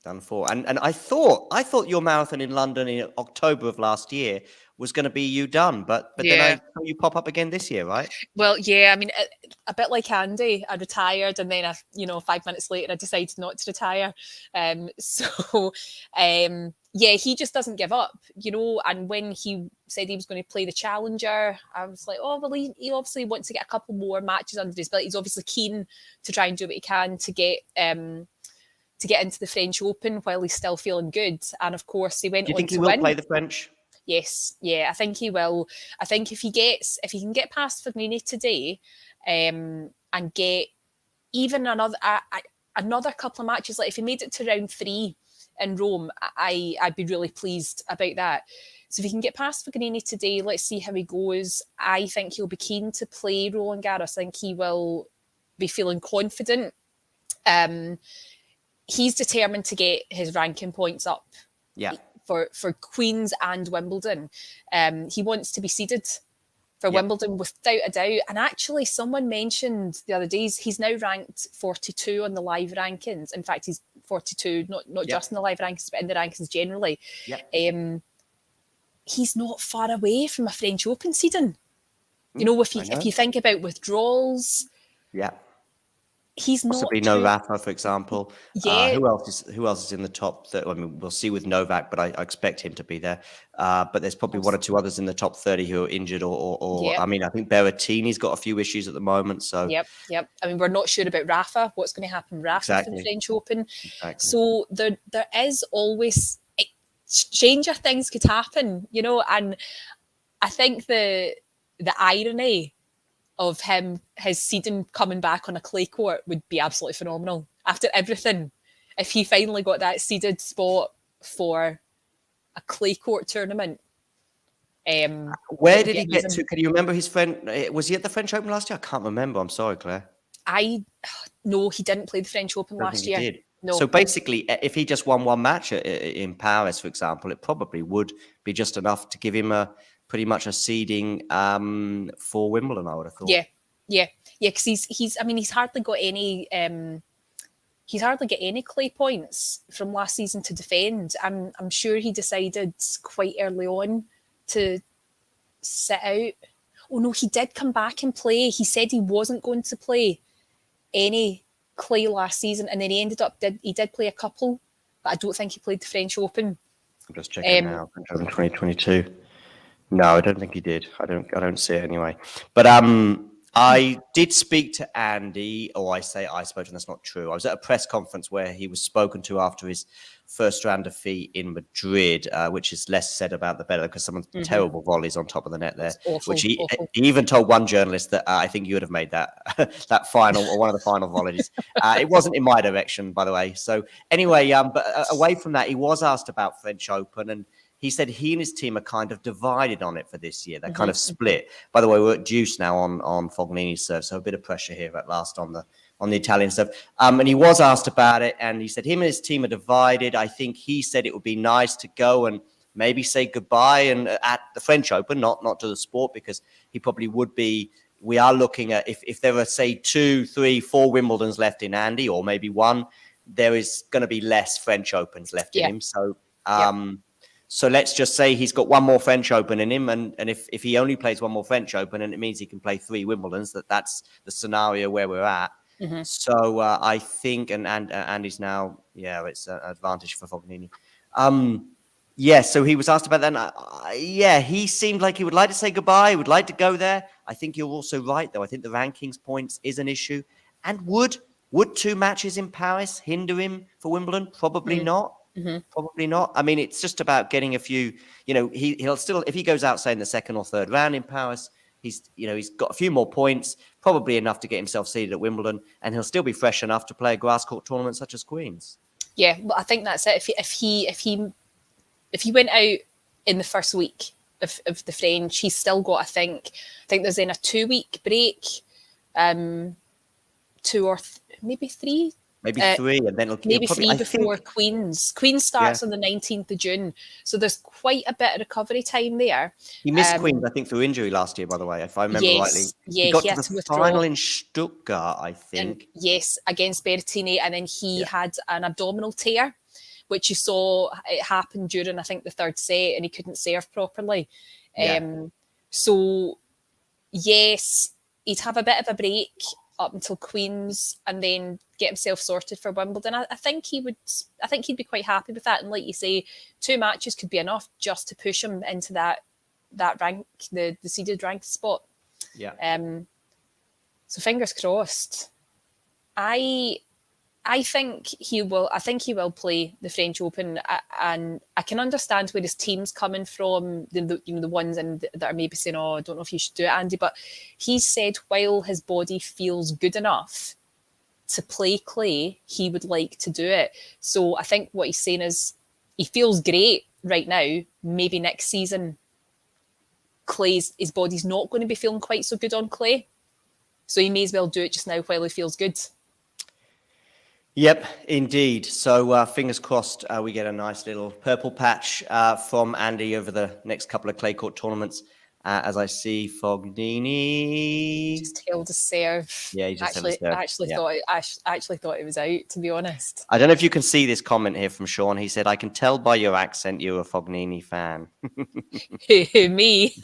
Done 4. And I thought your marathon in London in October of last year was going to be you done, but then I saw you pop up again this year, right? Well, yeah, I mean, a bit like Andy, I retired, and then 5 minutes later, I decided not to retire. Yeah, he just doesn't give up, and when he said he was going to play the Challenger, I was like, oh, well, he obviously wants to get a couple more matches under his belt. He's obviously keen to try and do what he can to get into the French Open while he's still feeling good. And of course, he went on to win. Do you think he will play the French? Yes, yeah, I think he will. I think if he can get past Fognini today, and get even another couple of matches, like if he made it to round 3 in Rome, I'd be really pleased about that. So if he can get past Fognini today, let's see how he goes. I think he'll be keen to play Roland Garros. I think he will be feeling confident. He's determined to get his ranking points up. Yeah. For Queen's and Wimbledon. He wants to be seeded for Wimbledon without a doubt. And actually, someone mentioned the other days, he's now ranked 42 on the live rankings. In fact, he's 42, not just in the live rankings, but in the rankings generally. Yeah. He's not far away from a French Open seeding. If you think about withdrawals. Yeah. He's possibly not no Rafa, for example. Yeah. Who else is in the top? I mean, we'll see with Novak, but I expect him to be there. But there's probably one or two others in the top 30 who are injured, or I mean, I think Berrettini's got a few issues at the moment. So Yep. I mean, we're not sure about Rafa. What's going to happen with Rafa for the French Open? Exactly. So there is always stranger things could happen, and I think the irony of his seeding coming back on a clay court would be absolutely phenomenal. After everything, if he finally got that seeded spot for a clay court tournament. Where did he get to? Can you remember his friend? Was he at the French Open last year? I can't remember. I'm sorry, Claire. No, he didn't play the French Open last year. He did. No. So basically, if he just won one match in Paris, for example, it probably would be just enough to give him pretty much a seeding for Wimbledon, I would have thought. Yeah. Because he's hardly got any. He's hardly got any clay points from last season to defend. I'm sure he decided quite early on to sit out. Oh no, he did come back and play. He said he wasn't going to play any clay last season, and then he ended up did play a couple, but I don't think he played the French Open. I'm just checking now. French Open 2022. No, I don't think he did. I don't see it anyway. But I did speak to Andy, or I spoke to him, that's not true. I was at a press conference where he was spoken to after his first round defeat in Madrid, which is less said about the better, because some terrible volleys on top of the net there. Awful, which he even told one journalist that I think you would have made that final, or one of the final volleys. It wasn't in my direction, by the way. So anyway, but away from that, he was asked about French Open, and he said he and his team are kind of divided on it for this year. They're kind of split. By the way, we're at deuce now on Fognini's serve, so a bit of pressure here at last on the Italian stuff. And he was asked about it, and he said him and his team are divided. I think he said it would be nice to go and maybe say goodbye and at the French Open, not to the sport, because he probably would be. We are looking at if there are, say, 2, 3, 4 Wimbledons left in Andy, or maybe one, there is going to be less French Opens left in him. So. So let's just say he's got one more French Open in him, and if he only plays one more French Open, and it means he can play 3 Wimbledons, that's the scenario where we're at. So I think, and Andy's now, it's an advantage for Fognini. Yeah, so he was asked about that. And yeah, he seemed like he would like to say goodbye, would like to go there. I think you're also right, though. I think the rankings points is an issue. And would 2 matches in Paris hinder him for Wimbledon? Probably not. Probably not. I mean, it's just about getting a few, he'll still, if he goes out, say, in the second or third round in Paris, he's got a few more points, probably enough to get himself seeded at Wimbledon, and he'll still be fresh enough to play a grass court tournament such as Queen's. Yeah, well, I think that's it. If he went out in the first week of the French, he's still got, I think there's then a 2-week break, 2 or maybe 3. Maybe 3, and then maybe 3 before Queen's. Queen's starts on the 19th of June, so there's quite a bit of recovery time there. He missed Queen's, I think, through injury last year, by the way, if I remember rightly. Yeah, he got had to the final in Stuttgart, I think. Yes, against Berrettini, and then he had an abdominal tear, which you saw it happen during, I think, the third set, and he couldn't serve properly. So, yes, he'd have a bit of a break up until Queen's, and then get himself sorted for Wimbledon. I think he'd be quite happy with that. And like you say, 2 matches could be enough just to push him into that rank, the seeded ranked spot. Yeah. So fingers crossed. I think he will. I think he will play the French Open, and I can understand where his team's coming from. The ones that are maybe saying, "Oh, I don't know if you should do it, Andy." But he said while his body feels good enough to play clay, he would like to do it. So I think what he's saying is he feels great right now. Maybe next season, his body's not going to be feeling quite so good on clay, so he may as well do it just now while he feels good. Yep, indeed. So fingers crossed we get a nice little purple patch from Andy over the next couple of clay court tournaments. As I see Fognini just held a serve. Yeah, he just held a serve. I actually thought it was out, to be honest. I don't know if you can see this comment here from Sean. He said, "I can tell by your accent you're a Fognini fan." Me?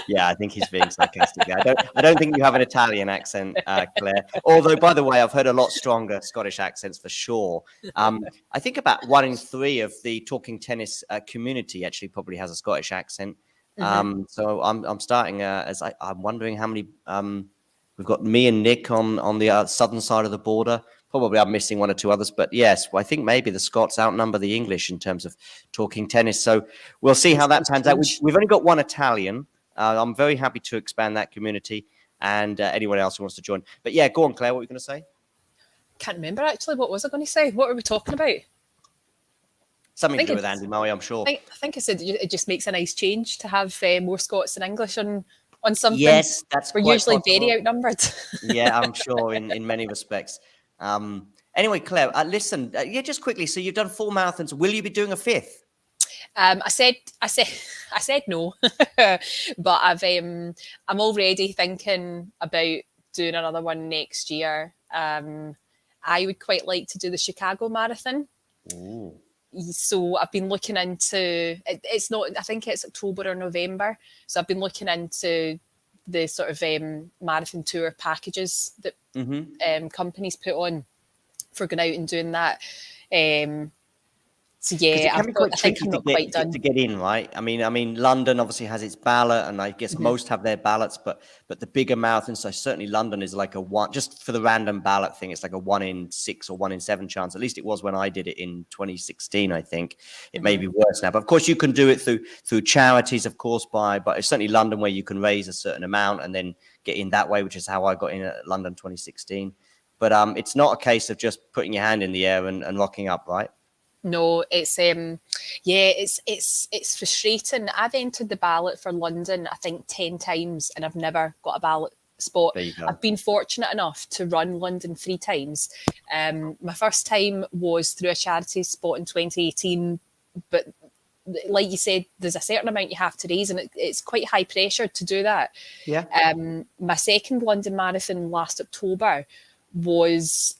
Yeah, I think he's being sarcastic. I don't think you have an Italian accent, Claire. Although, by the way, I've heard a lot stronger Scottish accents for sure. I think about 1 in 3 of the talking tennis community actually probably has a Scottish accent. So I'm starting as I'm wondering how many we've got. Me and Nick on the southern side of the border. Probably I'm missing 1 or 2 others, but yes, I think maybe the Scots outnumber the English in terms of talking tennis. So we'll see how that pans out. We've only got 1 Italian. I'm very happy to expand that community, and anyone else who wants to join. But yeah, go on, Claire. What were you going to say? Can't remember actually. What was I going to say? What were we talking about? Something to do with Andy Murray, I'm sure. I think I said it just makes a nice change to have more Scots than English on something. Yes, that's we're usually very outnumbered. Yeah, I'm sure in many respects. Anyway, Claire, listen, just quickly. So you've done 4 marathons. Will you be doing a 5th? I said no, but I'm already thinking about doing another one next year. I would quite like to do the Chicago Marathon. Ooh. So I've been looking into it's not. I think it's October or November. So I've been looking into the sort of marathon tour packages that companies put on for going out and doing that. So yeah, I think I'm not quite done to get in, right? I mean, London obviously has its ballot, and I guess most have their ballots, but the bigger marathons, so certainly London is like a 1, just for the random ballot thing, it's like a 1 in 6 or 1 in 7 chance. At least it was when I did it in 2016, I think. It may be worse now, but of course you can do it through charities, of course, but it's certainly London where you can raise a certain amount and then get in that way, which is how I got in at London 2016. But it's not a case of just putting your hand in the air and rocking up, right? No, it's it's frustrating. I've entered the ballot for London, I think 10 times, and I've never got a ballot spot. There you go. I've been fortunate enough to run London 3 times. My first time was through a charity spot in 2018, but like you said, there's a certain amount you have to raise, and it's quite high pressure to do that. Yeah. My second London Marathon last October was.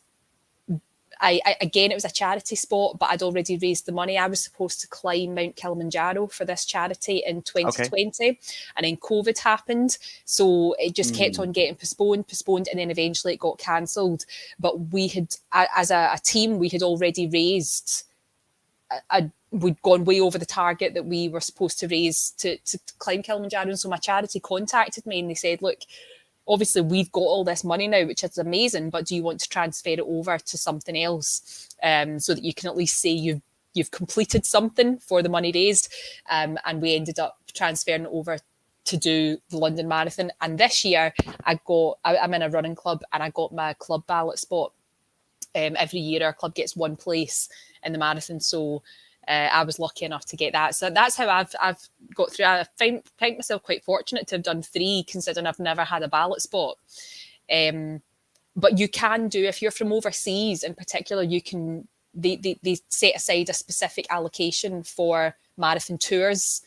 Again, it was a charity spot, but I'd already raised the money. I was supposed to climb Mount Kilimanjaro for this charity in 2020, and then COVID happened. So it just kept on getting postponed, and then eventually it got cancelled. But we had, as a team, we had already raised we'd gone way over the target that we were supposed to raise to climb Kilimanjaro. And so my charity contacted me and they said, look, obviously we've got all this money now, which is amazing, but do you want to transfer it over to something else, so that you can at least say you've completed something for the money raised? And we ended up transferring it over to do the London Marathon. And this year I'm in a running club and I got my club ballot spot. Every year our club gets one place in the marathon, so I was lucky enough to get that. So that's how I've got through. I find myself quite fortunate to have done 3, considering I've never had a ballot spot. But you can do, if you're from overseas in particular, you can, they set aside a specific allocation for marathon tours,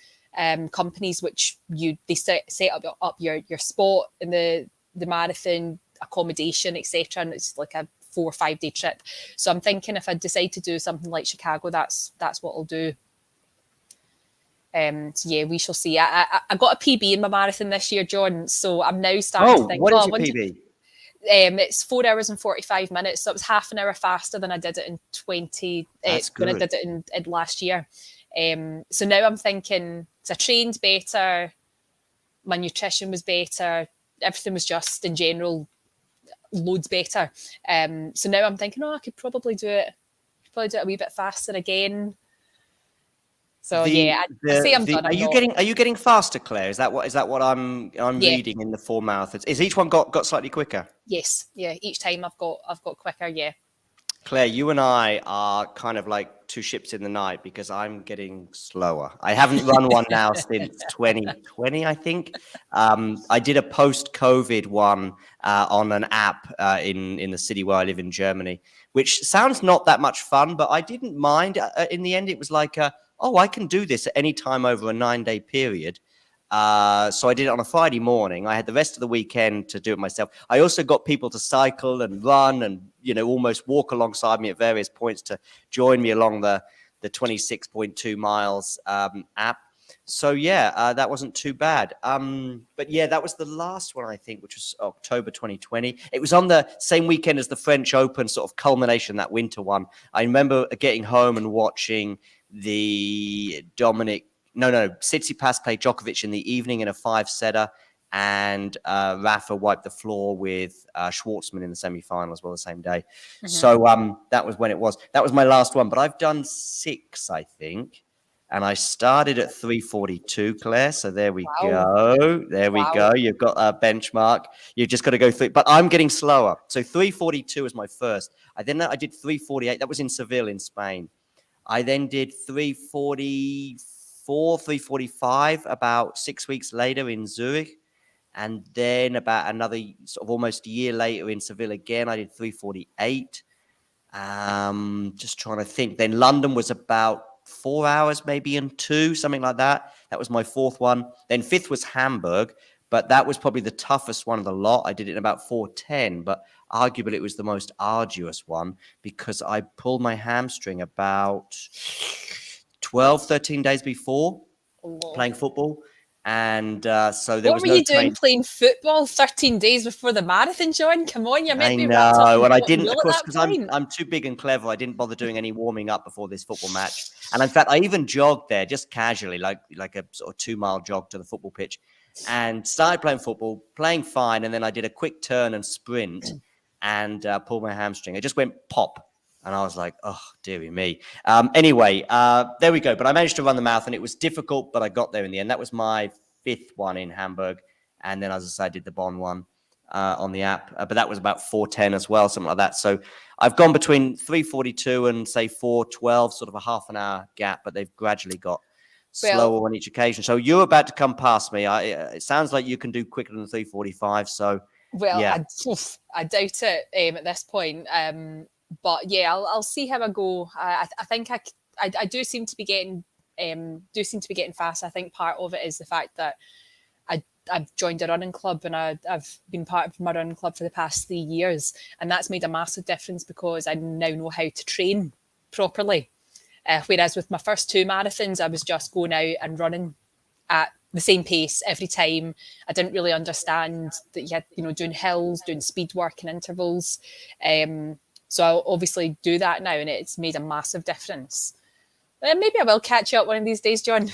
companies which they set up your spot in the marathon, accommodation, etc. And it's like a 4 or 5 day trip. So I'm thinking if I decide to do something like Chicago, that's what I'll do. So yeah, we shall see. I got a PB in my marathon this year, John. So I'm now starting to think. What is your PB? It's 4 hours and 45 minutes. So it was half an hour faster than I did it in when I did it in last year. So now I'm thinking, I trained better, my nutrition was better, everything was just in general loads better. So now I'm thinking, I could probably do it a wee bit faster again. So I say I'm done. Are you getting faster, Claire? Is that what I'm reading in the 4 marathons? Is each one got slightly quicker? Yes, yeah. Each time I've got quicker. Yeah. Claire, you and I are kind of like 2 ships in the night because I'm getting slower. I haven't run one now since 2020, I think. I did a post-COVID one on an app in the city where I live in Germany, which sounds not that much fun, but I didn't mind. In the end, it was like, I can do this at any time over a 9-day period. So I did it on a Friday morning. I had the rest of the weekend to do it myself. I also got people to cycle and run and, almost walk alongside me at various points to join me along the 26.2 miles app. So yeah, that wasn't too bad. But yeah, that was the last one, I think, which was October 2020. It was on the same weekend as the French Open, sort of culmination, that winter one. I remember getting home and watching the Tsitsipas play Djokovic in the evening in a 5-setter, and Rafa wiped the floor with Schwartzman in the semi-final as well the same day. Mm-hmm. So that was when it was. That was my last one, but I've done 6, I think, and I started at 3:42, Claire. So there we go. There we go. You've got a benchmark. You've just got to go through. But I'm getting slower. So 3:42 was my first. I did 3:48. That was in Seville in Spain. I then did 3:44, 3:45 about 6 weeks later in Zurich. And then about another sort of almost a year later in Seville again, I did 3:48. Just trying to think. Then London was about 4 hours, maybe, and 2, something like that. That was my 4th one. Then 5th was Hamburg, but that was probably the toughest one of the lot. I did it in about 4:10, but arguably it was the most arduous one because I pulled my hamstring about 12, 13 days before playing football. And so there was no What were you doing playing football 13 days before the marathon, John? Come on, you're meant to be wrapped up. And I didn't, of course, because I'm too big and clever. I didn't bother doing any warming up before this football match. And in fact, I even jogged there just casually, like a sort of 2-mile jog to the football pitch, and started playing football, playing fine. And then I did a quick turn and sprint and pulled my hamstring. It just went pop. And I was like, oh, dearie me. Anyway, there we go. But I managed to run the marathon. It was difficult, but I got there in the end. That was my 5th one in Hamburg. And then, as I said, I did the Bonn one on the app. But that was about 4:10 as well, something like that. So I've gone between 3:42 and, say, 4:12, sort of a half an hour gap. But they've gradually got slower on each occasion. So you're about to come past me. It sounds like you can do quicker than 3:45. So, yeah. I doubt it at this point. But yeah, I'll see how I go. I think I do seem to be getting fast. I think part of it is the fact that I've joined a running club and I've been part of my running club for the past 3 years, and that's made a massive difference because I now know how to train properly. Whereas with my first 2 marathons, I was just going out and running at the same pace every time. I didn't really understand that you had, doing hills, doing speed work and intervals. So I'll obviously do that now, and it's made a massive difference. Maybe I will catch up one of these days, John.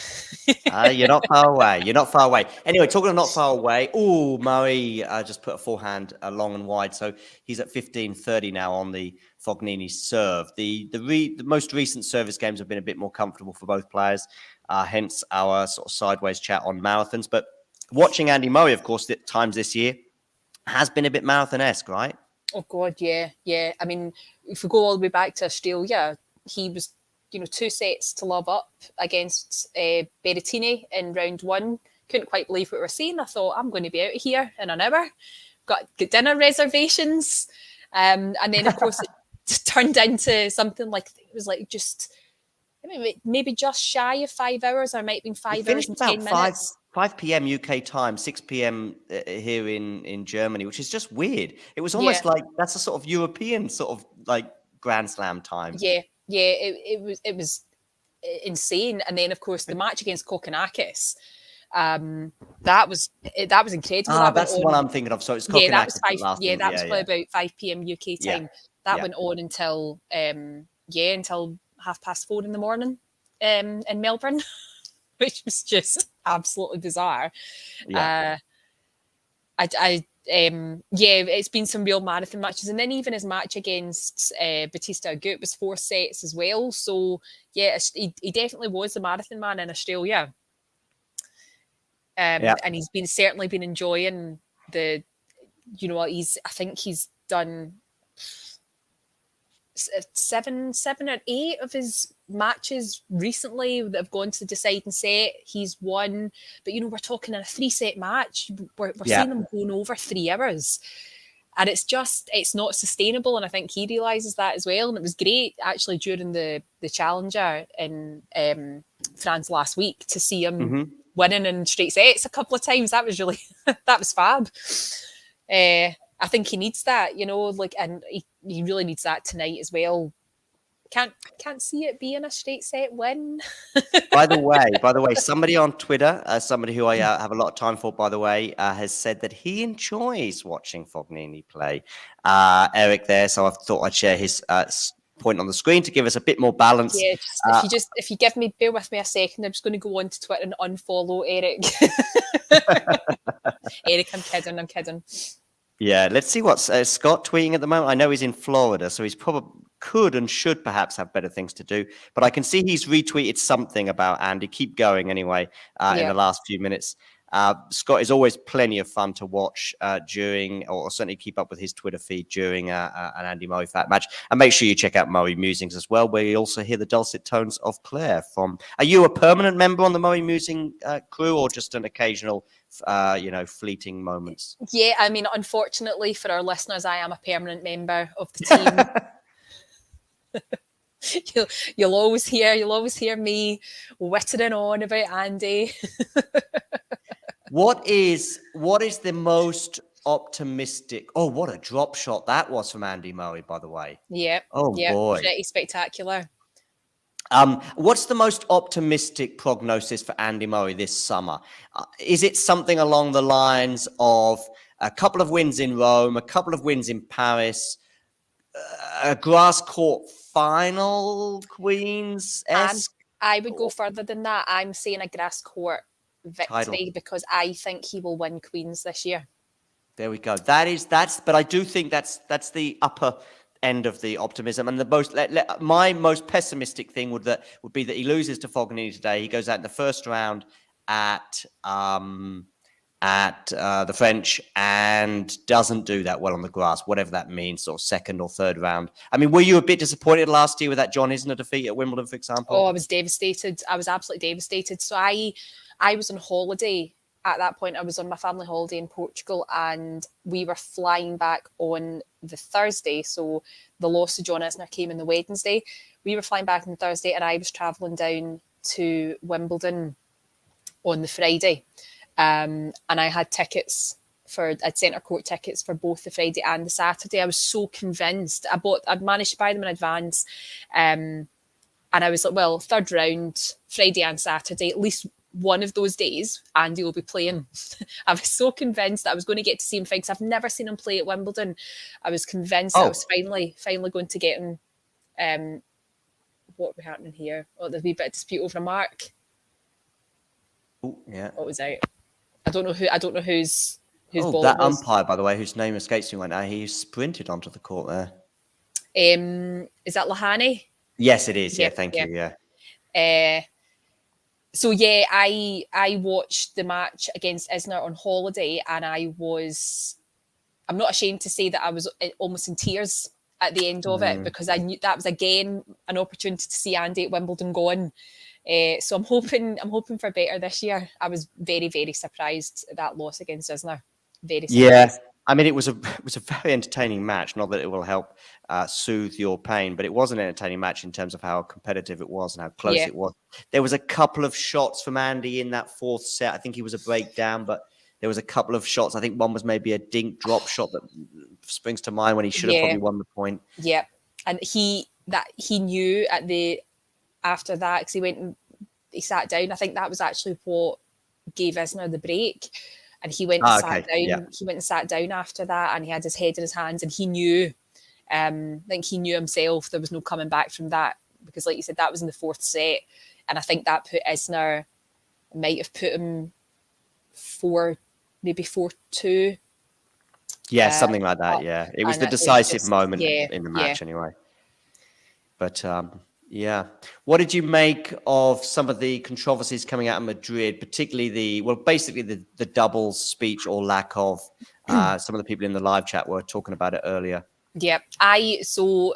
You're not far away. You're not far away. Anyway, talking of not far away. Oh, Murray just put a forehand long and wide, so he's at 15-30 now on the Fognini serve. The most recent service games have been a bit more comfortable for both players, hence our sort of sideways chat on marathons. But watching Andy Murray, of course, at times this year has been a bit marathon-esque, right? Oh God, yeah. I mean, if we go all the way back to Australia, he was 2 sets to love up against Berrettini in round 1. Couldn't quite believe what we were seeing. I thought, I'm going to be out of here in an hour. Got dinner reservations. And then, of course, it turned into something like, it was like just, maybe just shy of 5 hours, or it might have been 5 hours and 10 minutes. 5 p.m. UK time, 6 p.m. Here in Germany, which is just weird. It was almost like that's a sort of European sort of like Grand Slam time. Yeah, it was insane. And then, of course, the match against Kokkinakis, that was incredible. That's the one I'm thinking of. So it's Kokkinakis. That was probably about 5 p.m. UK time. That went on until until 4:30 in the morning in Melbourne, which was just absolutely bizarre. It's been some real marathon matches, and then even his match against Batista Agut was 4 sets as well. So he definitely was the marathon man in Australia, and he's certainly been enjoying the. I think he's done 7 or 8 of his matches recently that have gone to the deciding set. He's won, but we're talking in a 3-set match. We're seeing them going over 3 hours, and it's not sustainable. And I think he realizes that as well. And it was great actually during the Challenger in France last week to see him winning in straight sets a couple of times. That was really that was fab. I think he needs that, and he really needs that tonight as well. Can't see it being a straight set win. By the way, somebody on Twitter, somebody who I have a lot of time for, by the way, has said that he enjoys watching Fognini play. Eric there, so I thought I'd share his point on the screen to give us a bit more balance. Yeah, if you bear with me a second, I'm just going to go on to Twitter and unfollow Eric. Eric, I'm kidding. Yeah, let's see what's Scott tweeting at the moment. I know he's in Florida, so he's probably could and should perhaps have better things to do. But I can see he's retweeted something about Andy. Keep going anyway in the last few minutes. Scott is always plenty of fun to watch during, or certainly keep up with his Twitter feed during an Andy Murray Fat match. And make sure you check out Murray Musings as well, where you also hear the dulcet tones of Claire from. Are you a permanent member on the Murray Musing crew, or just an occasional, fleeting moments? Yeah, I mean, unfortunately for our listeners, I am a permanent member of the team. You'll always hear me whittering on about Andy. What is the most optimistic? Oh, what a drop shot that was from Andy Murray, by the way. Yeah. Oh boy, pretty spectacular. What's the most optimistic prognosis for Andy Murray this summer? Is it something along the lines of a couple of wins in Rome, a couple of wins in Paris, a grass court final, Queens-esque? I would go further than that. I'm saying a grass court victory Title. Because I think he will win Queens this year. There we go. But I do think that's the upper end of the optimism. And the most my most pessimistic thing would be that he loses to Fognini today. He goes out in the first round at the French and doesn't do that well on the grass, whatever that means, sort of second or third round. I mean, were you a bit disappointed last year with that John Isner defeat at Wimbledon, for example? Oh, I was devastated. I was absolutely devastated. So I was on holiday at that point. I was on my family holiday in Portugal, and we were flying back on the Thursday. So the loss to John Isner came in the Wednesday. We were flying back on Thursday, and I was travelling down to Wimbledon on the Friday. And I had I'd centre court tickets for both the Friday and the Saturday. I was so convinced. I'd managed to buy them in advance. And I was like, well, third round, Friday and Saturday, at least one of those days, Andy will be playing. I was so convinced that I was going to get to see him fight, because I've never seen him play at Wimbledon. I was convinced that I was finally going to get him what we happening here? Oh, there's a wee bit of dispute over a mark. Oh, yeah. What was out? I don't know who's ball that it was. umpire, by the way, whose name escapes me right now, he sprinted onto the court there. Is that Lahani? Yes, it is. Yeah, thank you. Yeah. So yeah, I watched the match against Isner on holiday, and I'm not ashamed to say that I was almost in tears at the end of it, because I knew that was again an opportunity to see Andy at Wimbledon gone. So I'm hoping for better this year. I was very, very surprised at that loss against Isner. Very surprised. Yeah. I mean, it was a very entertaining match. Not that it will help soothe your pain, but it was an entertaining match in terms of how competitive it was and how close it was. There was a couple of shots from Andy in that fourth set. I think he was a breakdown, but there was a couple of shots. I think one was maybe a dink drop shot that springs to mind when he should have probably won the point. Yeah, and he knew after that, because he went and he sat down. I think that was actually what gave Isner the break. And he went and sat down. Yeah. He went and sat down after that, and he had his head in his hands, and he knew. I think he knew himself there was no coming back from that, because, like you said, that was in the fourth set, and I think that put Isner, might have put him 4-2. Yeah, something like that. Yeah, it was the decisive moment in the match, anyway. But yeah. What did you make of some of the controversies coming out of Madrid, particularly basically the doubles speech or lack of? Some of the people in the live chat were talking about it earlier. Yeah. Full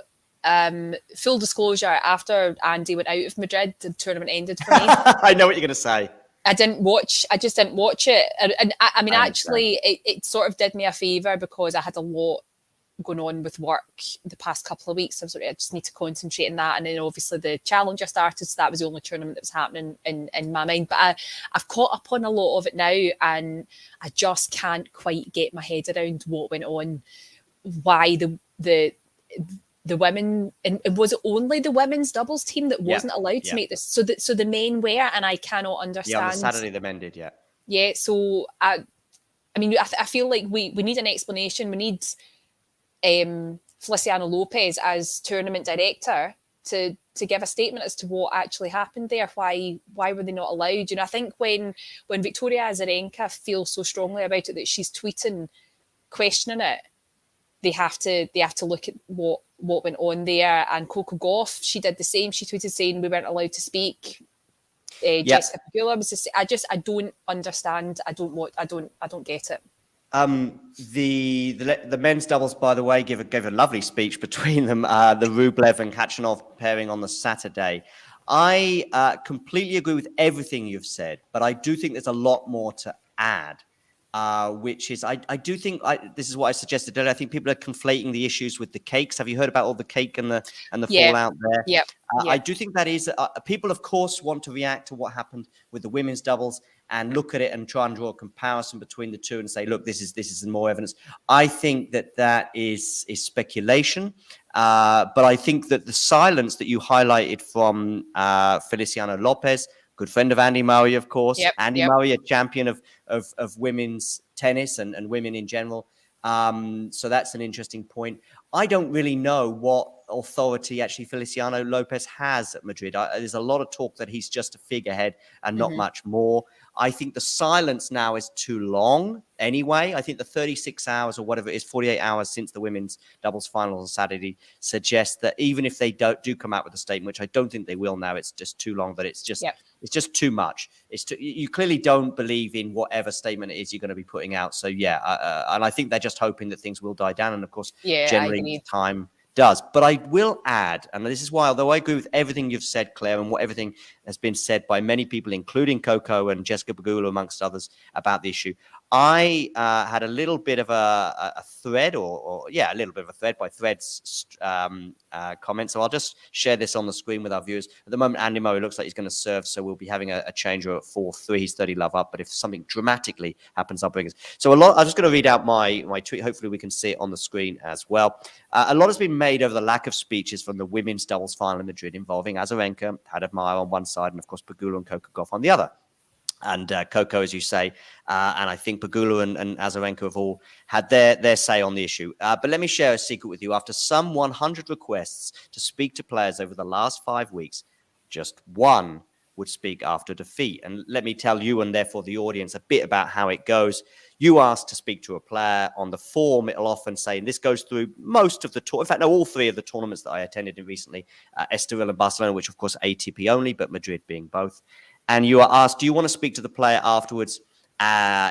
disclosure, after Andy went out of Madrid, the tournament ended for me. I know what you're going to say. I just didn't watch it. And I mean, actually, it sort of did me a favour, because I had a lot going on with work the past couple of weeks. I just need to concentrate on that. And then obviously the Challenger started, so that was the only tournament that was happening in my mind. But I've caught up on a lot of it now, and I just can't quite get my head around what went on, why the women, and was it only the women's doubles team that wasn't allowed to make this? So the men were, and I cannot understand. Yeah, on the Saturday the men did, yeah. Yeah, so I mean, I feel like we need an explanation. We need Feliciano Lopez as tournament director to give a statement as to what actually happened there. Why were they not allowed? You know, I think when Victoria Azarenka feels so strongly about it that she's tweeting, questioning it, they have to look at what went on there. And Coco Gauff, she did the same. She tweeted saying we weren't allowed to speak. Jessica Pegula was the same. I don't understand. I don't get it. The men's doubles, by the way, gave a lovely speech between them. The Rublev and Khachanov pairing on the Saturday. I completely agree with everything you've said, but I do think there's a lot more to add. Which is, I do think this is what I suggested earlier. I think people are conflating the issues with the cakes. Have you heard about all the cake and the fallout there? Yeah. I do think that is people, of course, want to react to what happened with the women's doubles and look at it and try and draw a comparison between the two and say, look, this is more evidence. I think that is speculation, but I think that the silence that you highlighted from Feliciano Lopez, good friend of Andy Murray, of course. Andy Murray, a champion of women's tennis and women in general. So that's an interesting point. I don't really know what authority actually Feliciano Lopez has at Madrid. There's a lot of talk that he's just a figurehead and not much more. I think the silence now is too long anyway. I think the 36 hours or whatever it is, 48 hours since the women's doubles final on Saturday suggests that even if they do come out with a statement, which I don't think they will now, it's just too long, that it's just too much. You clearly don't believe in whatever statement it is you're going to be putting out. So and I think they're just hoping that things will die down. And of course, generally time does. But I will add, and this is why, although I agree with everything you've said, Claire, and what everything has been said by many people, including Coco and Jessica Pegula, amongst others, about the issue, I had a little bit of a thread, a little bit of a thread by Thread's comment. So I'll just share this on the screen with our viewers. At the moment, Andy Murray looks like he's going to serve, so we'll be having a changer at 4-3. He's 30 love up, but if something dramatically happens, I'll bring us. So I'm just going to read out my tweet. Hopefully we can see it on the screen as well. A lot has been made over the lack of speeches from the women's doubles final in Madrid involving Azarenka, Hadad Maia on one side, and of course Pegula and Coco Gauff on the other. and Coco, as you say, and I think Pegula and Azarenka have all had their say on the issue. But let me share a secret with you. After some 100 requests to speak to players over the last 5 weeks, just one would speak after defeat. And let me tell you, and therefore the audience, a bit about how it goes. You ask to speak to a player on the form, it'll often say, and this goes through most of the tour. In fact, no, all three of the tournaments that I attended in recently, Estoril and Barcelona, which of course ATP only, but Madrid being both. And you are asked, do you want to speak to the player afterwards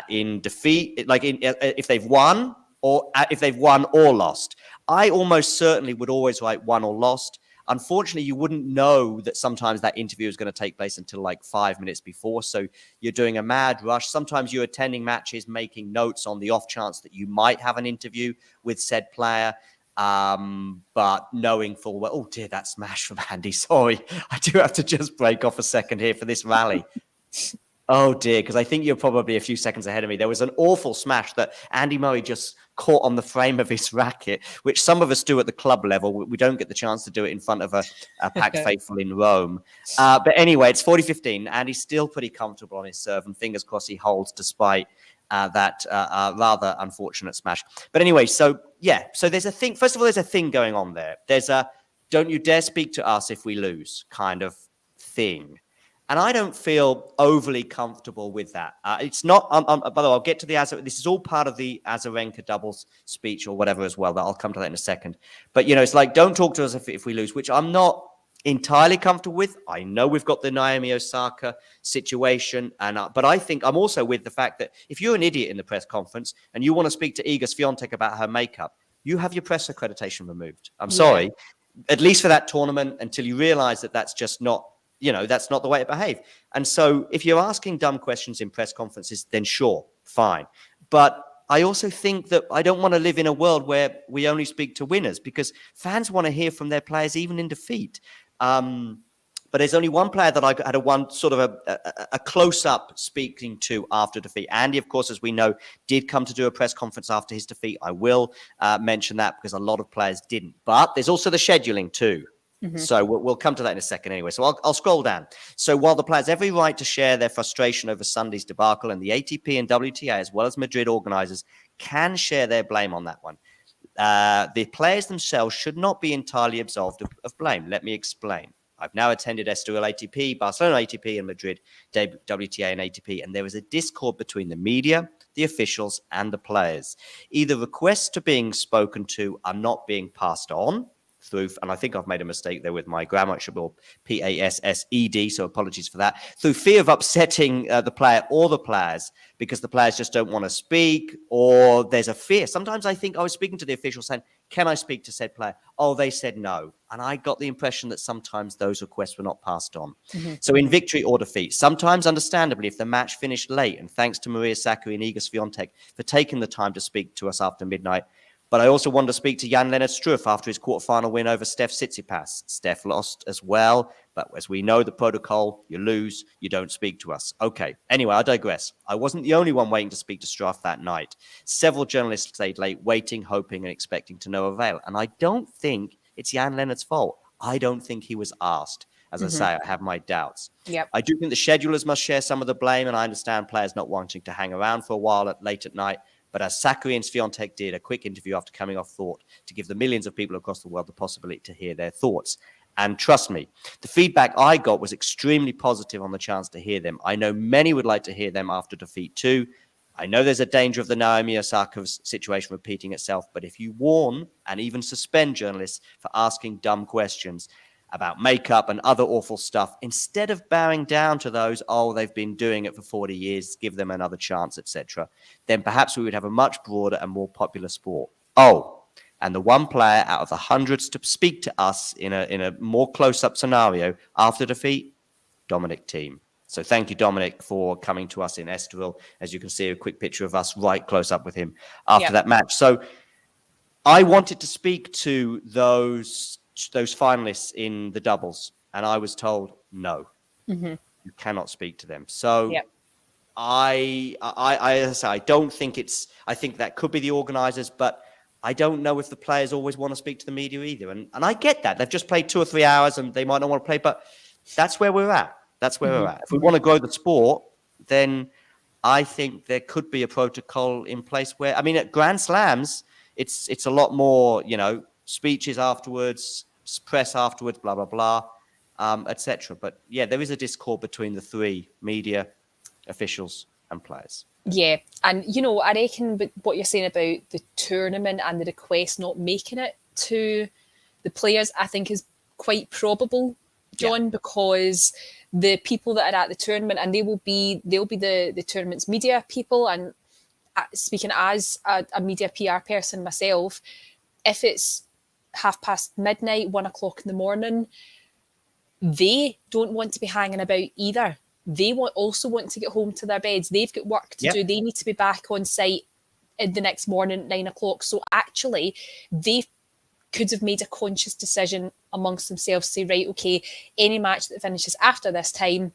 in defeat, like if they've won or if they've won or lost? I almost certainly would always write won or lost. Unfortunately, you wouldn't know that sometimes that interview is going to take place until like 5 minutes before. So you're doing a mad rush. Sometimes you're attending matches, making notes on the off chance that you might have an interview with said player. But knowing full well, oh dear, that smash from Andy. Sorry, I do have to just break off a second here for this rally. Oh dear, because I think you're probably a few seconds ahead of me. There was an awful smash that Andy Murray just caught on the frame of his racket, which some of us do at the club level. We don't get the chance to do it in front of a packed faithful in Rome. But anyway, it's 40-15. Andy's still pretty comfortable on his serve, and fingers crossed he holds despite that rather unfortunate smash. But anyway, so there's a thing. First of all, there's a thing going on there. There's a don't you dare speak to us if we lose kind of thing. And I don't feel overly comfortable with that. It's not, by the way, I'll get to this is all part of the Azarenka doubles speech or whatever as well, but I'll come to that in a second. But, it's like, don't talk to us if we lose, which I'm not entirely comfortable with. I know we've got the Naomi Osaka situation, but I think I'm also with the fact that if you're an idiot in the press conference and you want to speak to Iga Swiatek about her makeup, you have your press accreditation removed. I'm sorry, at least for that tournament, until you realize that that's just not, that's not the way to behave. And so if you're asking dumb questions in press conferences, then sure, fine. But I also think that I don't want to live in a world where we only speak to winners, because fans want to hear from their players even in defeat. But there's only one player that I had a close-up speaking to after defeat. Andy, of course, as we know, did come to do a press conference after his defeat. I will mention that because a lot of players didn't. But there's also the scheduling too. Mm-hmm. So we'll come to that in a second anyway. So I'll scroll down. So while the players have every right to share their frustration over Sunday's debacle, and the ATP and WTA, as well as Madrid organisers, can share their blame on that one, the players themselves should not be entirely absolved of blame. Let me explain. I've now attended Estoril ATP, Barcelona ATP, and Madrid WTA and ATP, and there is a discord between the media, the officials, and the players. Either requests to being spoken to are not being passed on through, and I think I've made a mistake there with my grammar. It should be PASSED, so apologies for that. Through fear of upsetting the player or the players, because the players just don't want to speak, or there's a fear. Sometimes I think I was speaking to the officials saying, can I speak to said player? Oh, they said no. And I got the impression that sometimes those requests were not passed on. Mm-hmm. So in victory or defeat, sometimes understandably, if the match finished late, and thanks to Maria Sakkari and Iga Swiatek for taking the time to speak to us after midnight. But I also wanted to speak to Jan-Lennard Struff after his quarterfinal win over Steph Tsitsipas. Steph lost as well, but as we know the protocol, you lose, you don't speak to us. Okay, anyway, I digress. I wasn't the only one waiting to speak to Struff that night. Several journalists stayed late, waiting, hoping, and expecting to no avail. And I don't think it's Jan-Lennard's fault. I don't think he was asked. As I say, I have my doubts. Yep. I do think the schedulers must share some of the blame, and I understand players not wanting to hang around for a while late at night. But as Sakkari and Swiatek did, a quick interview after coming off thought to give the millions of people across the world the possibility to hear their thoughts. And trust me, the feedback I got was extremely positive on the chance to hear them. I know many would like to hear them after defeat too. I know there's a danger of the Naomi Osaka situation repeating itself, but if you warn and even suspend journalists for asking dumb questions about makeup and other awful stuff, instead of bowing down to those, they've been doing it for 40 years, give them another chance, etc., then perhaps we would have a much broader and more popular sport. And the one player out of the hundreds to speak to us in a more close-up scenario after defeat, Dominic Thiem. So thank you, Dominic, for coming to us in Estoril. As you can see, a quick picture of us right close up with him after that match. So I wanted to speak to those finalists in the doubles, and I was told no, you cannot speak to them. So I don't think I think that could be the organisers, but I don't know if the players always want to speak to the media either. And I get that. They've just played 2 or 3 hours and they might not want to play, but that's where we're at. That's where we're at. If we want to grow the sport, then I think there could be a protocol in place where, I mean, at Grand Slams, it's a lot more, speeches afterwards, press afterwards, blah, blah, blah, etc. But yeah, there is a discord between the three: media, officials, and players. Yeah, and I reckon what you're saying about the tournament and the request not making it to the players, I think is quite probable, John, because the people that are at the tournament, and they'll be the tournament's media people. And speaking as a media PR person myself, if it's midnight, 1 o'clock in the morning, they don't want to be hanging about either. They also want to get home to their beds. They've got work to do. They need to be back on site the next morning at 9 o'clock. So actually, they could have made a conscious decision amongst themselves to say, right, okay, any match that finishes after this time,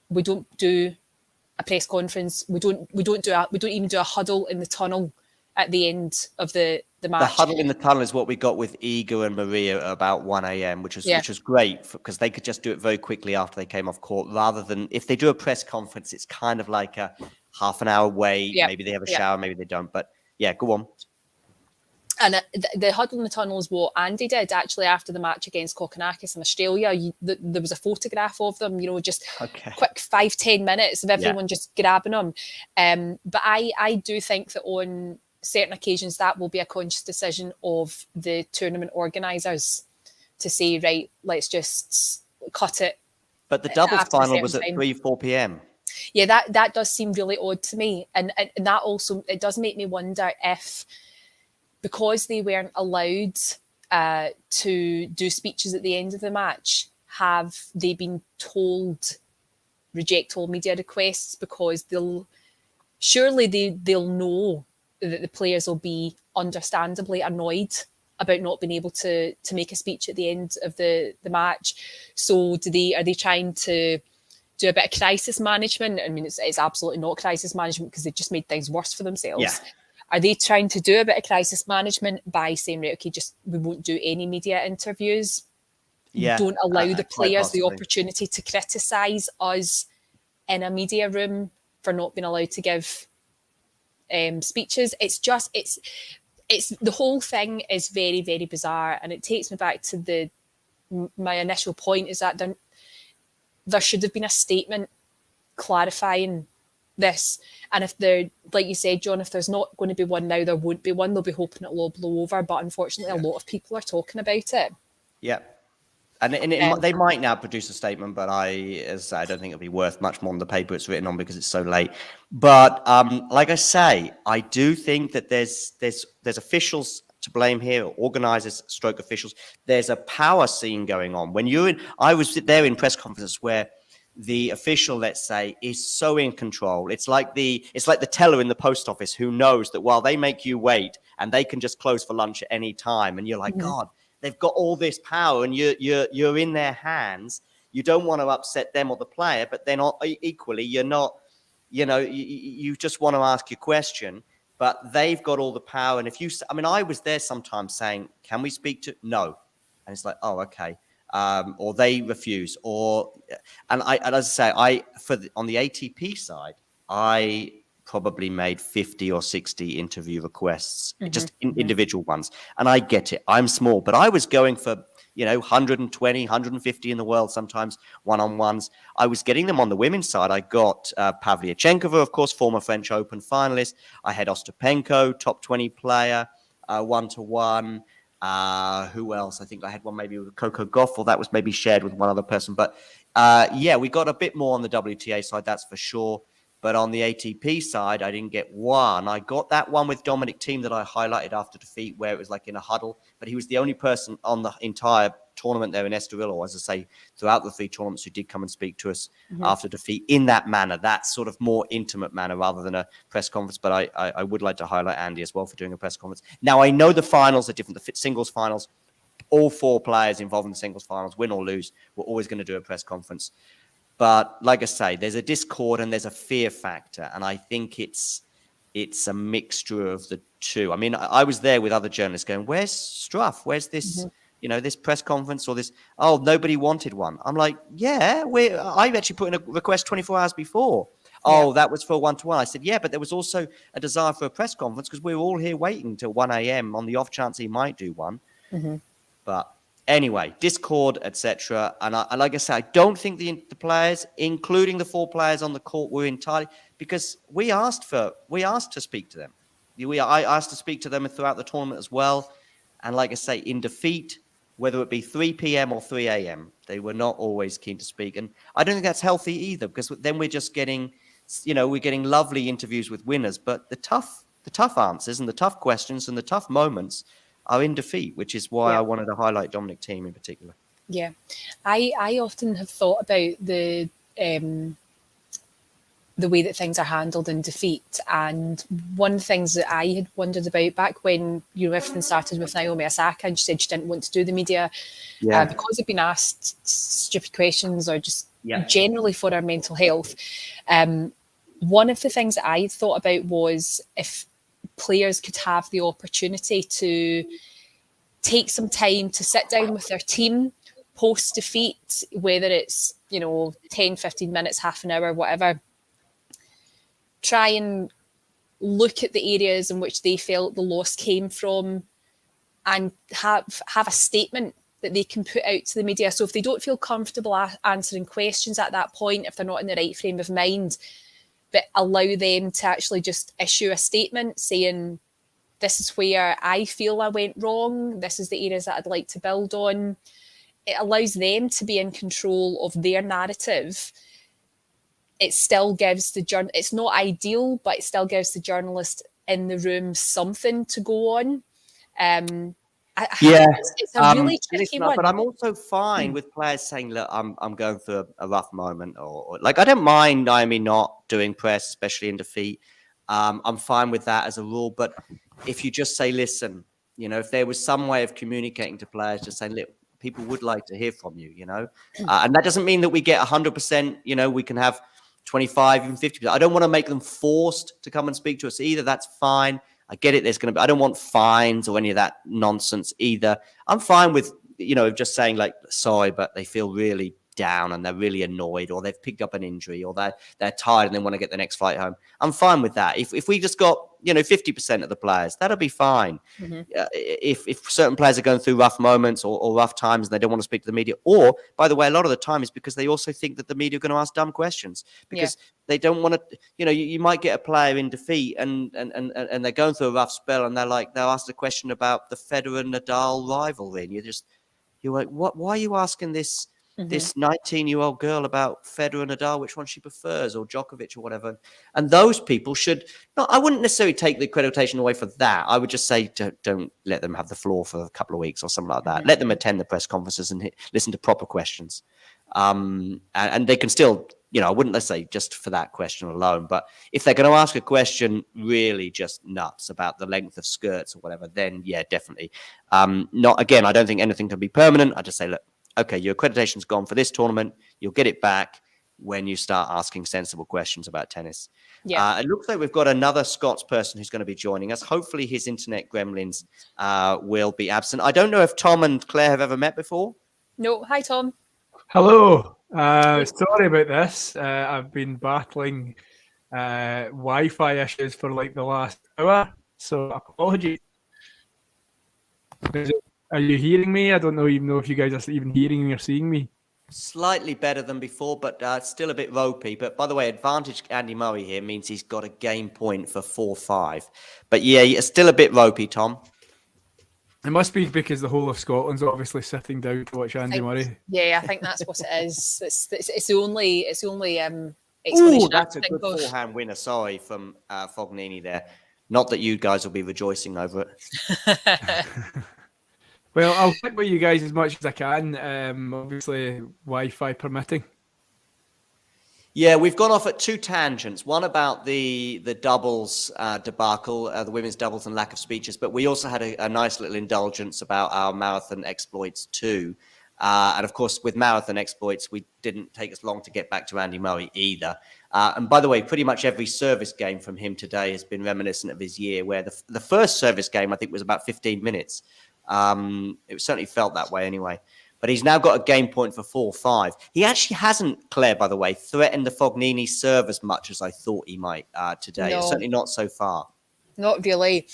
we don't do a press conference. We don't even do a huddle in the tunnel at the end of the match. The huddle in the tunnel is what we got with Iga and Maria at about 1 a.m., which was great because they could just do it very quickly after they came off court, rather than if they do a press conference, it's kind of like a half an hour wait. Maybe they have a shower, maybe they don't. But yeah, go on. And the huddle in the tunnel is what Andy did actually after the match against Kokkinakis in Australia. There was a photograph of them, just quick 5-10 minutes of everyone just grabbing them. But I do think that on certain occasions that will be a conscious decision of the tournament organisers to say, right, let's just cut it. But the doubles final was at 3-4 p.m. Yeah, that does seem really odd to me. And that also, it does make me wonder if, because they weren't allowed to do speeches at the end of the match, have they been told reject all media requests, because they'll know that the players will be understandably annoyed about not being able to make a speech at the end of the match. So are they trying to do a bit of crisis management? I mean, it's absolutely not crisis management because they've just made things worse for themselves. Yeah. Are they trying to do a bit of crisis management by saying, right, okay, we won't do any media interviews? Yeah. Don't allow the players the opportunity to criticise us in a media room for not being allowed to give speeches. It's the whole thing is very, very bizarre, and it takes me back to my initial point is that there should have been a statement clarifying this. And if like you said, John, if there's not going to be one now, there won't be one. They'll be hoping it'll all blow over, but unfortunately, a lot of people are talking about it. Yeah. And they might now produce a statement, but I don't think it'll be worth much more on the paper it's written on because it's so late. But like I say, I do think that there's officials to blame here, organisers, stroke officials. There's a power scene going on. I was there in press conferences where the official, let's say, is so in control. It's like the teller in the post office who knows that while they make you wait and they can just close for lunch at any time, and you're like, God, they've got all this power, and you're in their hands. You don't want to upset them or the player, but then equally, you're not. You just want to ask your question, but they've got all the power. And I was there sometimes saying, "Can we speak to?" No, and it's like, "Oh, okay." Or they refuse, and as I say, on the ATP side, I probably made 50 or 60 interview requests, just individual ones. And I get it. I'm small, but I was going for, 120, 150 in the world, sometimes one-on-ones. I was getting them on the women's side. I got Pavlyuchenkova, of course, former French Open finalist. I had Ostapenko, top 20 player, 1-to-1. Who else? I think I had one maybe with Coco Gauff, or that was maybe shared with one other person. But we got a bit more on the WTA side, that's for sure. But on the ATP side, I didn't get one. I got that one with Dominic Thiem that I highlighted after defeat, where it was like in a huddle. But he was the only person on the entire tournament there in Estoril, or as I say, throughout the three tournaments, who did come and speak to us after defeat in that manner, that sort of more intimate manner rather than a press conference. But I would like to highlight Andy as well for doing a press conference. Now, I know the finals are different. The singles finals, all four players involved in the singles finals, win or lose, we're always going to do a press conference. But like I say, there's a discord and there's a fear factor. And I think it's a mixture of the two. I mean, I was there with other journalists going, where's Struff? Where's this, this press conference or this? Oh, nobody wanted one. I'm like, yeah, I actually put in a request 24 hours before. oh, that was for a one-to-one. I said, yeah, but there was also a desire for a press conference because we were all here waiting till 1 a.m. on the off chance he might do one. But anyway, Discord, etc. And like I said, I don't think the players, including the 4 players on the court, were entirely, because we asked to speak to them. I asked to speak to them throughout the tournament as well. And like I say, in defeat, whether it be 3 p.m. or 3 a.m., they were not always keen to speak. And I don't think that's healthy either, because then we're just getting, we're getting lovely interviews with winners, but the tough answers and the tough questions and the tough moments are in defeat, which is why I wanted to highlight Dominic Thiem in particular. Yeah, I often have thought about the way that things are handled in defeat. And one of the things that I had wondered about back when everything started with Naomi Osaka, and she said she didn't want to do the media because of being asked stupid questions or just generally for her mental health. One of the things that I thought about was if players could have the opportunity to take some time to sit down with their team post defeat, whether it's 10, 15 minutes, half an hour, whatever, try and look at the areas in which they felt the loss came from and have a statement that they can put out to the media. So if they don't feel comfortable answering questions at that point, if they're not in the right frame of mind, but allow them to actually just issue a statement saying, this is where I feel I went wrong, this is the areas that I'd like to build on. It allows them to be in control of their narrative. It still gives it's not ideal, but it still gives the journalist in the room something to go on. It's a really tricky one. But I'm also fine with players saying, look, I'm going through a rough moment, or like, I don't mind Naomi not doing press, especially in defeat. I'm fine with that as a rule. But if you just say, listen, if there was some way of communicating to players, just saying, look, people would like to hear from you, and that doesn't mean that we get 100%, we can have 25, even 50%. I don't want to make them forced to come and speak to us either. That's fine. I get it. I don't want fines or any of that nonsense either. I'm fine with, just saying like, sorry, but they feel really down and they're really annoyed, or they've picked up an injury, or they're tired and they want to get the next flight home. I'm fine with that. If we just got 50% of the players, that'll be fine. If certain players are going through rough moments or rough times and they don't want to speak to the media, or by the way, a lot of the time is because they also think that the media are going to ask dumb questions because they don't want to. You might get a player in defeat and they're going through a rough spell and they'll ask a question about the Federer Nadal rivalry, and you're like, what? Why are you asking this 19-year-old girl about Federer and Nadal, which one she prefers, or Djokovic or whatever? And those people should not. I wouldn't necessarily take the accreditation away for that. I would just say don't let them have the floor for a couple of weeks or something like that. Let them attend the press conferences and listen to proper questions. And they can still, I wouldn't, let's say, just for that question alone. But if they're going to ask a question really just nuts about the length of skirts or whatever, then yeah, definitely. Again, I don't think anything can be permanent. I just say, look, okay, your accreditation's gone for this tournament. You'll get it back when you start asking sensible questions about tennis. Yeah. It looks like we've got another Scots person who's going to be joining us. Hopefully his internet gremlins will be absent. I don't know if Tom and Claire have ever met before. No. Hi, Tom. Hello. Sorry about this. I've been battling Wi-Fi issues for like the last hour, so apologies. Are you hearing me? I don't even know if you guys are even hearing me or seeing me. Slightly better than before, but still a bit ropey. But by the way, advantage Andy Murray here means he's got a game point for 4-5. But yeah, it's still a bit ropey, Tom. It must be because the whole of Scotland's obviously sitting down to watch Andy Murray. Yeah, I think that's what it is. It's the only explanation. Ooh, that's a good forehand winner. Sorry, from Fognini there. Not that you guys will be rejoicing over it. Well, I'll stick with you guys as much as I can. Obviously, Wi-Fi permitting. Yeah, we've gone off at two tangents. One about the doubles debacle, the women's doubles and lack of speeches, but we also had a nice little indulgence about our marathon exploits too. And of course, with marathon exploits, we didn't take us long to get back to Andy Murray either. And by the way, pretty much every service game from him today has been reminiscent of his year, where the first service game, I think, was about 15 minutes. It certainly felt that way anyway. but he's now got a game point for 4-5. He actually hasn't, Claire, by the way, threatened the Fognini serve as much as I thought he might today. No. Certainly not so far. Not really.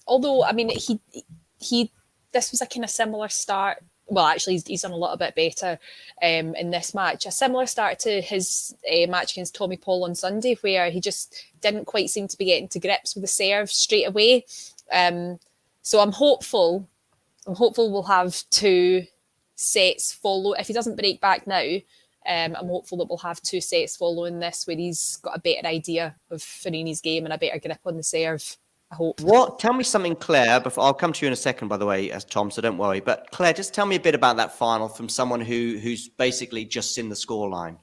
Although, I mean, he this was a kind of similar start. Well, actually, he's done a little bit better in this match. A similar start to his match against Tommy Paul on Sunday, where he just didn't quite seem to be getting to grips with the serve straight away. So I'm hopeful. We'll have 2 sets follow. If he doesn't break back now, I'm hopeful that we'll have 2 sets following this where he's got a better idea of Fognini's game and a better grip on the serve. I hope. Tell me something, Claire, before I'll come to you in a second, by the way, as Tom, so don't worry. But Claire, just tell me a bit about that final from someone who's basically just seen the scoreline.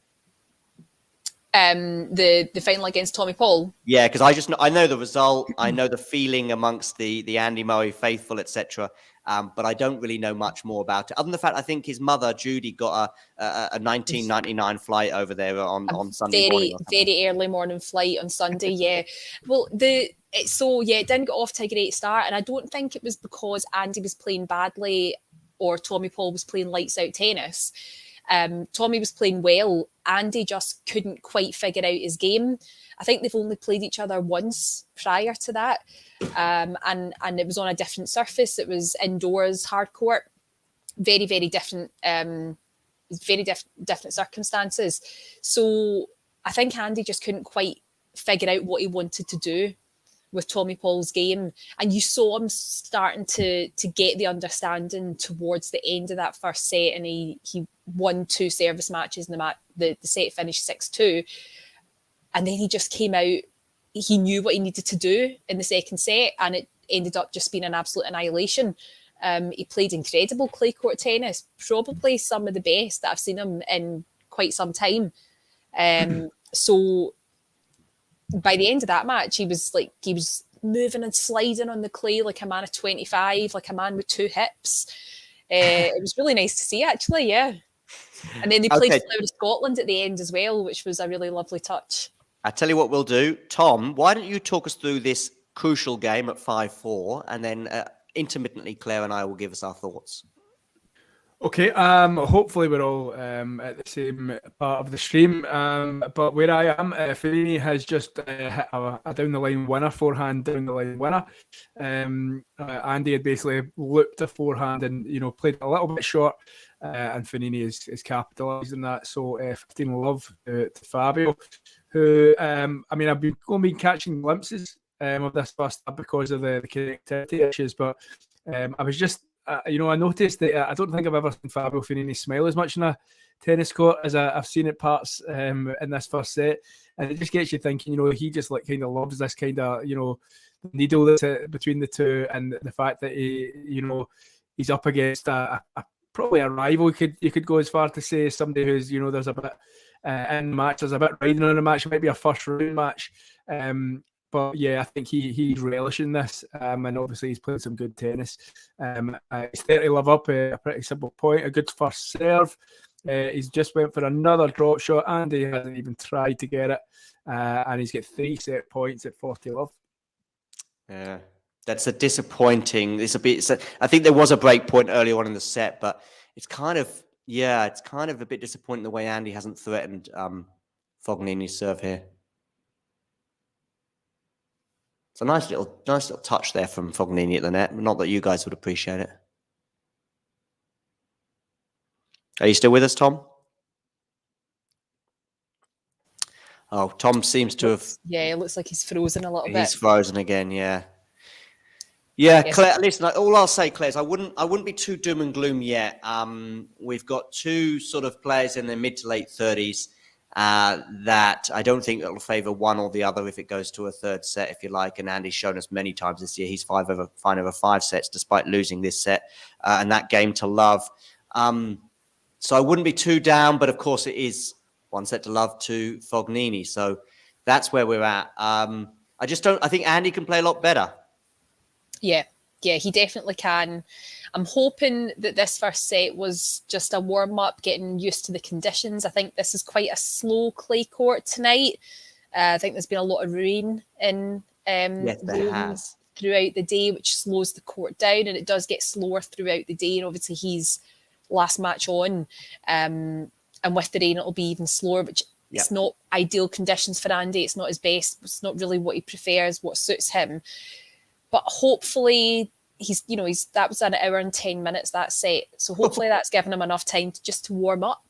The final against Tommy Paul. Yeah, because I know the result, I know the feeling amongst the Andy Murray faithful, etc. But I don't really know much more about it. Other than the fact, I think his mother Judy got a 1999 flight over there on Sunday morning. Very early morning flight on Sunday. Yeah, well, it didn't get off to a great start, and I don't think it was because Andy was playing badly or Tommy Paul was playing lights out tennis. Tommy was playing well. Andy just couldn't quite figure out his game. I think they've only played each other once prior to that. And it was on a different surface. It was indoors, hard court. Very, very different, different circumstances. So I think Andy just couldn't quite figure out what he wanted to do with Tommy Paul's game. And you saw him starting to get the understanding towards the end of that first set. And he won 2 service matches and the set finished 6-2. And then he just came out. He knew what he needed to do in the second set, and it ended up just being an absolute annihilation. He played incredible clay court tennis, probably some of the best that I've seen him in quite some time. So by the end of that match, he was moving and sliding on the clay like a man of 25, like a man with 2 hips. It was really nice to see, actually, yeah. And then they played Flower of Scotland at the end as well, which was a really lovely touch. I tell you what we'll do. Tom, why don't you talk us through this crucial game at 5-4, and then intermittently Claire and I will give us our thoughts. Okay, hopefully we're all at the same part of the stream, but where I am, Fognini has just hit a down-the-line winner, forehand down-the-line winner. Andy had basically looked a forehand and, played a little bit short, and Fognini is capitalised on that. So 15-love to Fabio, who, I've been catching glimpses of this first up because of the connectivity issues, but I was just, I noticed that I don't think I've ever seen Fabio Fognini smile as much in a tennis court as I've seen at parts in this first set, and it just gets you thinking. He just kind of loves this kind of needle that's between the two, and the fact that he's up against probably a rival. You could go as far to say somebody who's there's a bit in the match, there's a bit riding on the match. It might be a first round match. But yeah, I think he's relishing this, and obviously he's played some good tennis. He's 30-love up, a pretty simple point, a good first serve. He's just went for another drop shot, and he hasn't even tried to get it. And he's got 3 set points at 40-love. Yeah, that's a disappointing. I think there was a break point early on in the set, but it's kind of a bit disappointing the way Andy hasn't threatened Fognini's serve here. It's a nice little touch there from Fognini at the net. Not that you guys would appreciate it. Are you still with us, Tom? Oh, Tom seems to have... Yeah, it looks like he's frozen a little bit. He's frozen again, yeah. Yeah, yes. Claire, listen, all I'll say, Claire, is I wouldn't be too doom and gloom yet. We've got 2 sort of players in their mid to late 30s that I don't think it'll favour one or the other if it goes to a third set, if you like. And Andy's shown us many times this year he's 5 over 5 sets despite losing this set and that game to love. So I wouldn't be too down, but of course it is 1 set to love to Fognini. So that's where we're at. I think Andy can play a lot better. Yeah, he definitely can. I'm hoping that this first set was just a warm-up, getting used to the conditions. I think this is quite a slow clay court tonight. I think there's been a lot of rain in yes, there has. Throughout the day, which slows the court down, and it does get slower throughout the day. And obviously he's last match on. And with the rain, it'll be even slower, which it's not ideal conditions for Andy. It's not his best. It's not really what he prefers, what suits him. But hopefully that was an hour and 10 minutes, that set. So hopefully that's given him enough time to warm up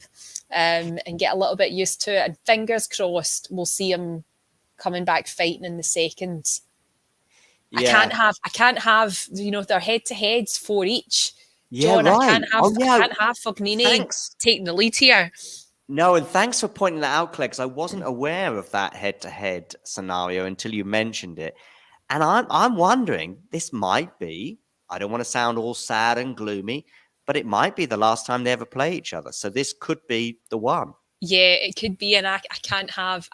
and get a little bit used to it. And fingers crossed, we'll see him coming back fighting in the second. Yeah. I can't have their head-to-heads 4 each. Yeah, John, right. I can't have Fognini taking the lead here. No, and thanks for pointing that out, Claire, because I wasn't aware of that head-to-head scenario until you mentioned it. And I'm wondering, this might be, I don't want to sound all sad and gloomy, but it might be the last time they ever play each other. So this could be the one. Yeah, it could be, and I can't have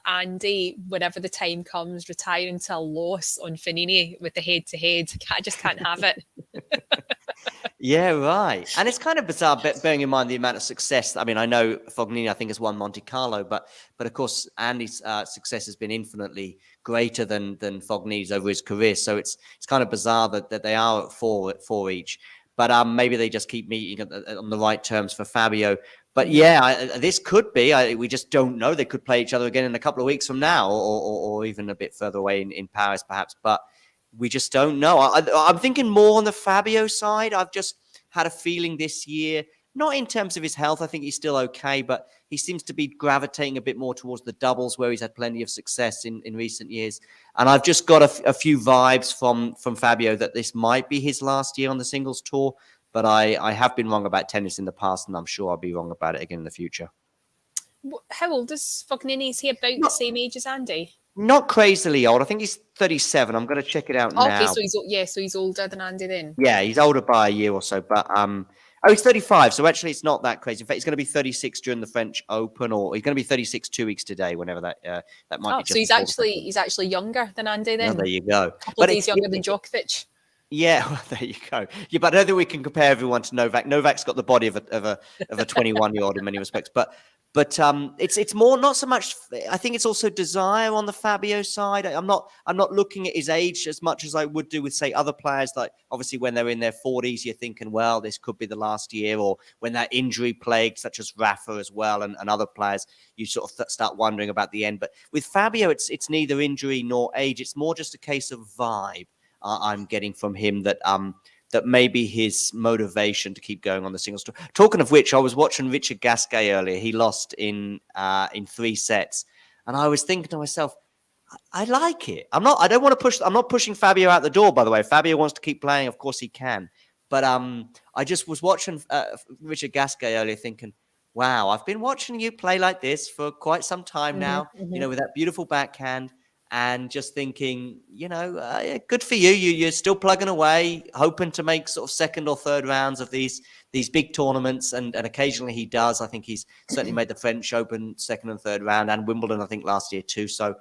Andy, whenever the time comes, retiring to a loss on Fognini with the head-to-head. I just can't have it. Yeah, right. And it's kind of bizarre, bearing in mind the amount of success. I mean, I know Fognini, I think, has won Monte Carlo, but of course, Andy's success has been infinitely greater than Fognini's over his career. So it's kind of bizarre that they are at four each. But maybe they just keep meeting on the right terms for Fabio. But this could be. We just don't know. They could play each other again in a couple of weeks from now, or even a bit further away in Paris, perhaps. But we just don't know. I'm thinking more on the Fabio side. I've just had a feeling this year, not in terms of his health, I think he's still okay, but he seems to be gravitating a bit more towards the doubles where he's had plenty of success in recent years. And I've just got a few vibes from Fabio that this might be his last year on the singles tour. But I have been wrong about tennis in the past, and I'm sure I'll be wrong about it again in the future. How old is Fognini? Is he about the same age as Andy? Not crazily old. I think he's 37. I'm going to check it out now. Okay, so he's older than Andy then. Yeah, he's older by a year or so. But he's 35. So actually, it's not that crazy. In fact, he's going to be 36 during the French Open, or he's going to be 36 2 weeks today, whenever that might be. Just so he's actually younger than Andy then. Oh, there you go. A couple of days younger than Djokovic. Yeah, well, there you go. Yeah, but I don't think we can compare everyone to Novak. Novak's got the body of a 21-year-old in many respects. But it's more, not so much. I think it's also desire on the Fabio side. I'm not looking at his age as much as I would do with, say, other players. Like obviously when they're in their 40s, you're thinking, well, this could be the last year. Or when they're injury plagued, such as Rafa as well, and other players, you sort of start wondering about the end. But with Fabio, it's neither injury nor age. It's more just a case of vibe. I'm getting from him that maybe his motivation to keep going on the singles tour. Talking of which, I was watching Richard Gasquet earlier. He lost in 3 sets, and I was thinking to myself, I like it. I'm not pushing Fabio out the door. By the way, if Fabio wants to keep playing, of course he can. But I just was watching Richard Gasquet earlier, thinking, wow, I've been watching you play like this for quite some time now. Mm-hmm. With that beautiful backhand. And just thinking, good for you. You're still plugging away, hoping to make sort of second or third rounds of these big tournaments. And occasionally he does. I think he's certainly made the French Open second and third round, and Wimbledon, I think, last year too. So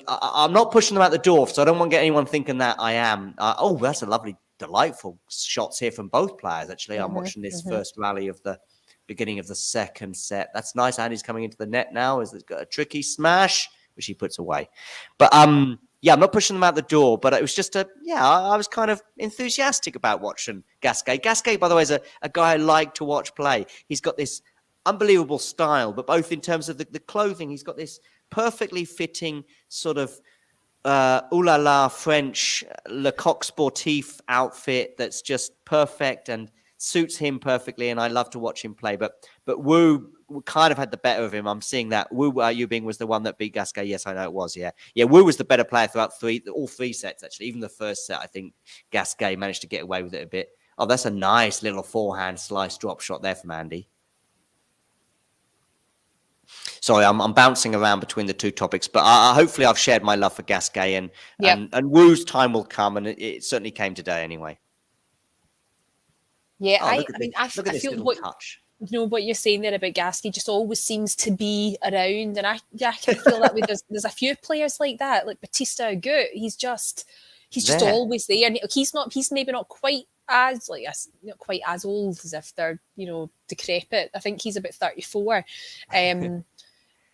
I'm not pushing them out the door. So I don't want to get anyone thinking that I am. That's a lovely, delightful shots here from both players, actually. I'm watching this first rally of the beginning of the second set. That's nice. Andy's coming into the net now. It's got a tricky smash, which he puts away. But I'm not pushing them out the door, but it was just I was kind of enthusiastic about watching Gasquet. Gasquet, by the way, is a guy I like to watch play. He's got this unbelievable style, but both in terms of the clothing, he's got this perfectly fitting sort of ooh la la French Le Coq Sportif outfit that's just perfect and suits him perfectly, and I love to watch him play. But Wu kind of had the better of him. I'm seeing that. Wu Yubing was the one that beat Gasquet. Yes, I know it was. Yeah. Wu was the better player throughout all 3 sets, actually. Even the first set, I think Gasquet managed to get away with it a bit. Oh, that's a nice little forehand slice drop shot there from Andy. Sorry, I'm bouncing around between the two topics, but hopefully I've shared my love for Gasquet, and Wu's time will come, and it certainly came today anyway. Yeah, I feel touch. What you're saying there about Gasquet just always seems to be around, and I kind of feel that way. There's a few players like that, like Batista Agut. He's just always there, and he's maybe not quite as old as if they're decrepit. I think he's about 34, but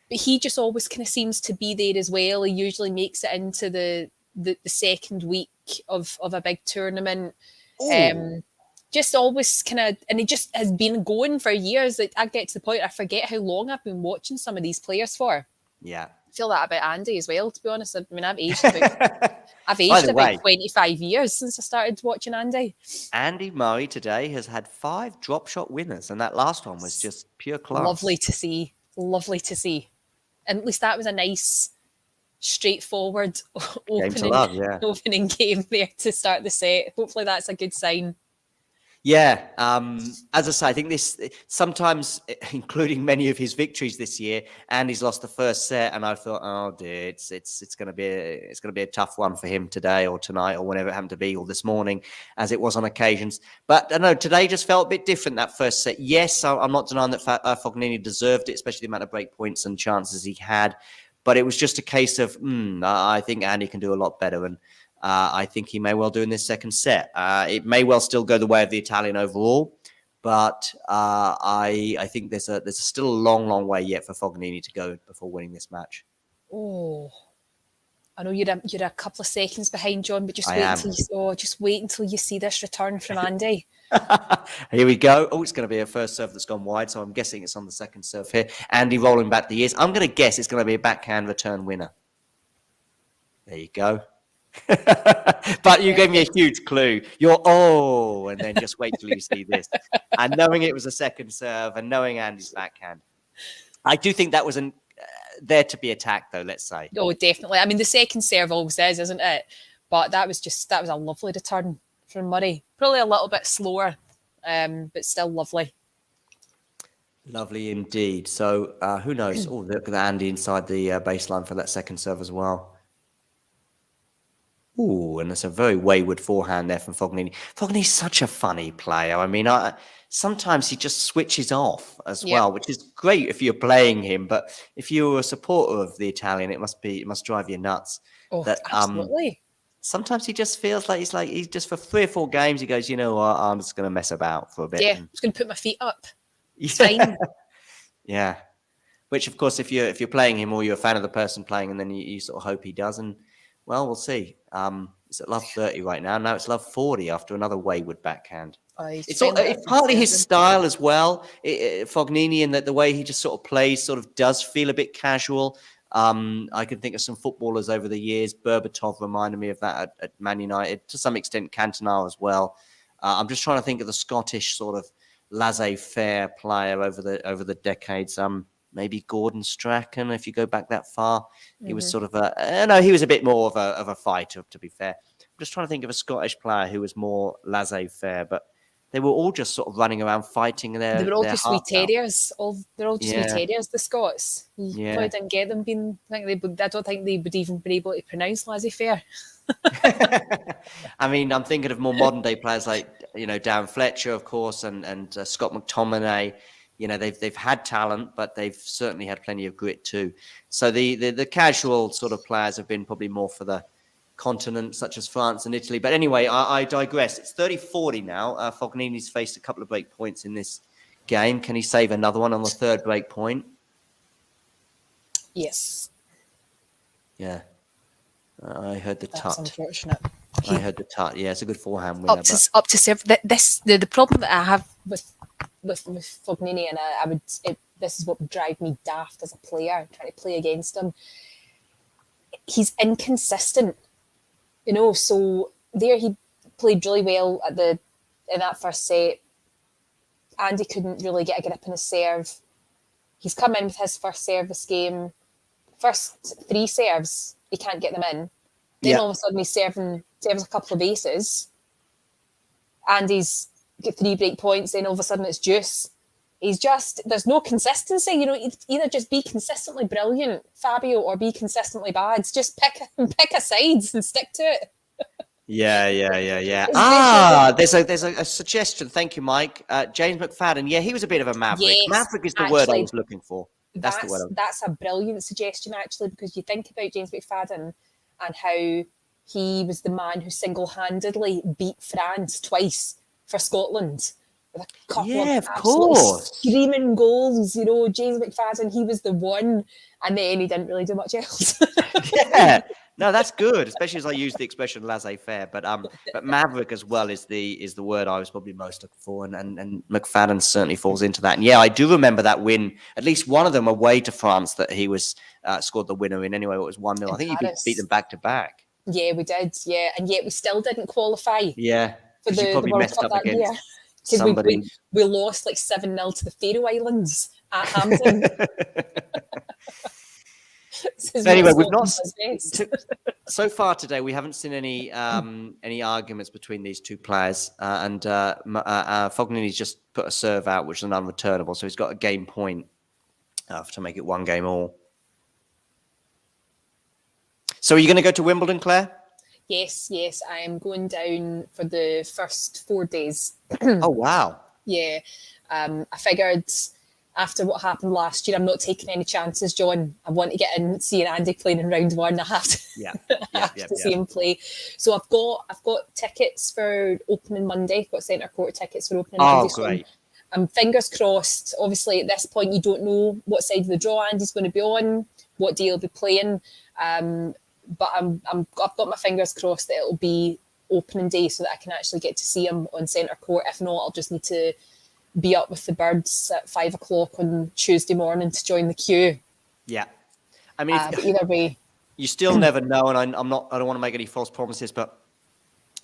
he just always kind of seems to be there as well. He usually makes it into the second week of a big tournament. just always kind of, and he just has been going for years. Like, I get to the point I forget how long I've been watching some of these players for. Yeah. I feel that about Andy as well, to be honest. I mean, I've aged about 25 years since I started watching Andy. Andy Murray today has had 5 drop shot winners, and that last one was just pure class. Lovely to see. Lovely to see. And at least that was a nice, straightforward opening game there to start the set. Hopefully that's a good sign. Yeah, as I say, I think this sometimes, including many of his victories this year, Andy's lost the first set, and I thought, oh dear, it's going to be a tough one for him today or tonight or whenever it happened to be, or this morning, as it was on occasions. But I don't know, today just felt a bit different, that first set. Yes, I'm not denying that Fognini deserved it, especially the amount of break points and chances he had. But it was just a case of, I think Andy can do a lot better, and I think he may well do in this second set. It may well still go the way of the Italian overall, but I think there's still a long way yet for Fognini to go before winning this match. Oh, I know you're a couple of seconds behind, John, but just wait until you see this return from Andy. Here we go. Oh, it's going to be a first serve that's gone wide, so I'm guessing it's on the second serve here. Andy rolling back the ears. I'm going to guess it's going to be a backhand return winner. There you go. But you gave me a huge clue. And then just wait till you see this. And knowing it was a second serve and knowing Andy's backhand, I do think that was there to be attacked, though, let's say. Oh, definitely. I mean, the second serve always is, isn't it? But that was a lovely return from Murray. Probably a little bit slower, but still lovely. Lovely indeed. So who knows? Oh, look at Andy inside the baseline for that second serve as well. Ooh, and it's a very wayward forehand there from Fognini. Fognini's such a funny player. I mean, sometimes he just switches off as well, which is great if you're playing him. But if you're a supporter of the Italian, it must drive you nuts. Oh, absolutely. Sometimes he just feels like he's just for 3 or 4 games. He goes, you know what? I'm just going to mess about for a bit. Yeah, I'm just going to put my feet up. It's fine. Yeah. Which, of course, if you're playing him or you're a fan of the person playing, and then you sort of hope he does, and well, we'll see. It's at love 30 right now. Now it's love 40 after another wayward backhand. It's partly his style as well. Fognini, and that the way he just sort of plays sort of does feel a bit casual. I can think of some footballers over the years. Berbatov reminded me of that at Man United. To some extent, Cantona as well. I'm just trying to think of the Scottish sort of laissez-faire player over the decades. Maybe Gordon Strachan, if you go back that far. He was sort of he was a bit more of a fighter, to be fair. I'm just trying to think of a Scottish player who was more laissez-faire, but they were all just sort of running around fighting their. They were all just wee terriers. They're all just wee terriers, the Scots. You probably didn't get them being. I don't think they would even be able to pronounce laissez-faire. I mean, I'm thinking of more modern day players like Darren Fletcher, of course, and Scott McTominay. They've had talent, but they've certainly had plenty of grit too. So the casual sort of players have been probably more for the continent, such as France and Italy. But anyway, I digress. It's 30-40 now. Fognini's faced a couple of break points in this game. Can he save another one on the third break point? Yes. Yeah. I heard the That's tut. Unfortunate. I heard the tut. Yeah, it's a good forehand winner. Up to serve. The problem that I have with Fognini, and this is what would drive me daft as a player trying to play against him. He's inconsistent, So there he played really well in that first set. Andy couldn't really get a grip on his serve. He's come in with his first service game. First 3 serves, he can't get them in. Then all of a sudden he's serves a couple of aces. Andy's got 3 break points, then all of a sudden it's juice. There's no consistency. Either just be consistently brilliant, Fabio, or be consistently bad. Just pick a sides and stick to it. Yeah. There's a suggestion. Thank you, Mike. James McFadden. Yeah, he was a bit of a maverick. Yes, maverick is the word I was looking for. That's the word. That's a brilliant suggestion, actually, because you think about James McFadden and how he was the man who single-handedly beat France twice for Scotland with a couple of absolutely screaming goals. James McFadden, he was the one, and then he didn't really do much else. Yeah. No, that's good, especially as I use the expression laissez-faire. But maverick as well is the word I was probably most looking for, and McFadden certainly falls into that. And yeah, I do remember that win, at least one of them away to France that he was scored the winner in. Anyway, it was 1-0. I think he beat them back to back. Yeah, we did. Yeah, and yet we still didn't qualify. Yeah, for because you probably World messed Cup up that against year. somebody. We lost like 7-0 to the Faroe Islands at Hampton. Anyway, we've not so far today. We haven't seen any arguments between these two players, and Fognini's just put a serve out, which is an unreturnable, so he's got a game point to make it 1 game all. So, are you going to go to Wimbledon, Claire? Yes, I am going down for the first 4 days. Oh wow! Yeah, I figured. After what happened last year, I'm not taking any chances, John. I want to get in, seeing Andy playing in round 1. I have to see him play. So I've got tickets for opening Monday. I've got centre court tickets for opening Monday. Great. So I'm fingers crossed. Obviously, at this point, you don't know what side of the draw Andy's going to be on, what day he'll be playing. But I've got my fingers crossed that it'll be opening day so that I can actually get to see him on centre court. If not, I'll just need to be up with the birds at 5 o'clock on Tuesday morning to join the queue. Yeah, I mean, but either way, you still never know, and I don't want to make any false promises, but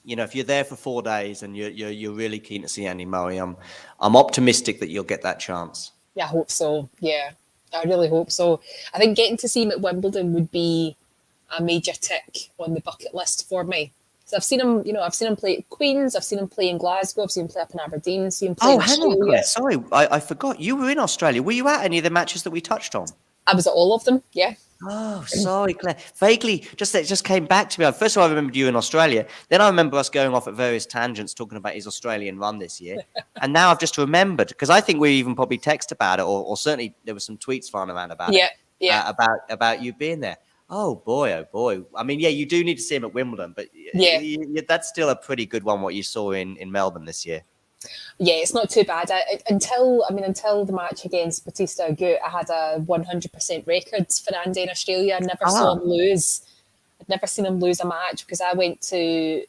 you know, if you're there for 4 days and you're really keen to see Andy Murray, I'm optimistic that you'll get that chance. Yeah, I hope so. Yeah, I really hope so. I think getting to see him at Wimbledon would be a major tick on the bucket list for me. So I've seen him play at Queen's, I've seen him play in Glasgow, I've seen him play up in Aberdeen, seen him play in hang on, Claire. Sorry, I forgot. You were in Australia. Were you at any of the matches that we touched on? I was at all of them, yeah. Oh, sorry, Claire. Vaguely, it just came back to me. First of all, I remembered you in Australia. Then I remember us going off at various tangents talking about his Australian run this year. And now I've just remembered, because I think we even probably text about it, or certainly there were some tweets flying around about it. Yeah. About you being there. Oh boy. I mean, yeah, you do need to see him at Wimbledon, but that's still a pretty good one, what you saw in Melbourne this year. Yeah, it's not too bad. Until the match against Bautista Agut, I had a 100% record for Andy in Australia. I never saw him lose. I'd never seen him lose a match, because I went to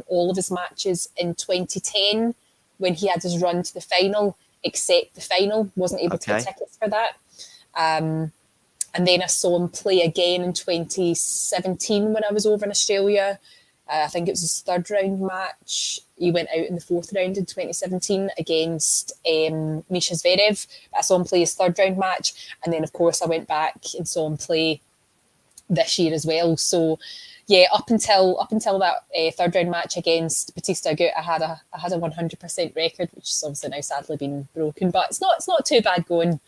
all of his matches in 2010 when he had his run to the final, except the final. Wasn't able to get tickets for that. And then I saw him play again in 2017 when I was over in Australia. I think it was his 3rd round match. He went out in the 4th round in 2017 against Misha Zverev. I saw him play his 3rd round match. And then, of course, I went back and saw him play this year as well. So, yeah, up until that 3rd round match against Bautista Agut, I had a 100% record, which has obviously now sadly been broken. But it's not too bad going.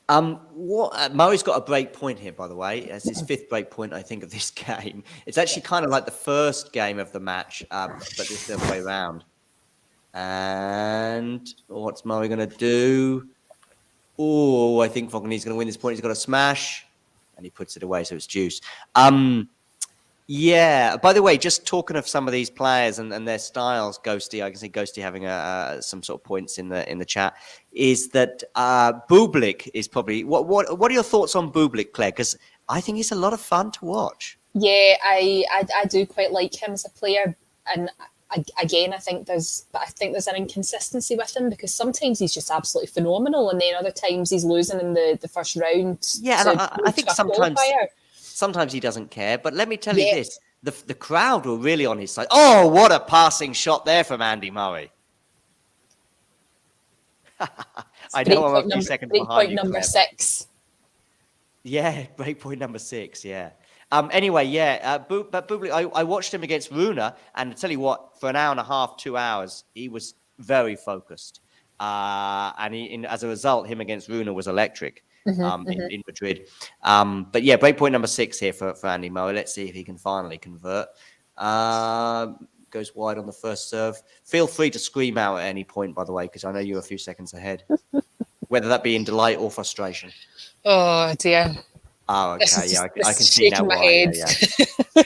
Murray's got a break point here, by the way. It's his 5th break point, I think, of this game. It's actually kind of like the first game of the match, but this the other way around. And what's Murray going to do? Oh, I think Fognini's going to win this point. He's got a smash, and he puts it away, so it's deuce. Yeah. By the way, just talking of some of these players and their styles, Ghosty, I can see Ghosty having some sort of points in the chat. Is that Bublik is probably what are your thoughts on Bublik, Claire? Because I think he's a lot of fun to watch. Yeah, I do quite like him as a player, and again, I think there's an inconsistency with him, because sometimes he's just absolutely phenomenal, and then other times he's losing in the first round. Yeah, and I think sometimes he doesn't care. But let me tell you this: the crowd were really on his side. Oh, what a passing shot there from Andy Murray! I know I'm a few seconds behind you. Number 6. Yeah, breakpoint number 6. Yeah. Anyway, yeah. But Bublik, I watched him against Rune, and I tell you what, for an hour and a half, 2 hours, he was very focused. And as a result, him against Rune was electric. In Madrid. But yeah, breakpoint number 6 here for Andy Murray. Let's see if he can finally convert. Goes wide on the first serve. Feel free to scream out at any point, by the way, because I know you're a few seconds ahead. Whether that be in delight or frustration. Oh dear. Oh, okay. Yeah, I can see now why.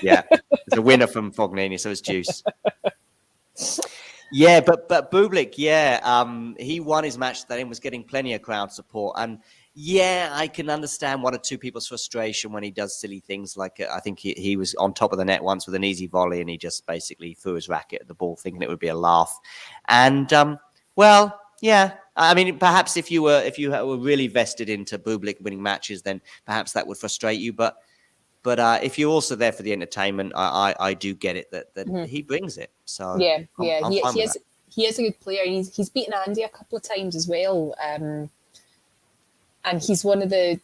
Yeah. It's a winner from Fognini, so it's juice. Yeah, but Bublik, he won his match that and was getting plenty of crowd support. And Yeah, I can understand one or two people's frustration when he does silly things like I think he was on top of the net once with an easy volley and he just basically threw his racket at the ball thinking it would be a laugh. And well, yeah, I mean, perhaps if you were really vested into Bublik winning matches, then perhaps that would frustrate you. But if you're also there for the entertainment, I do get it that he brings it. So Yeah, I'm fine with that. He is a good player. He's beaten Andy a couple of times as well. And he's one of the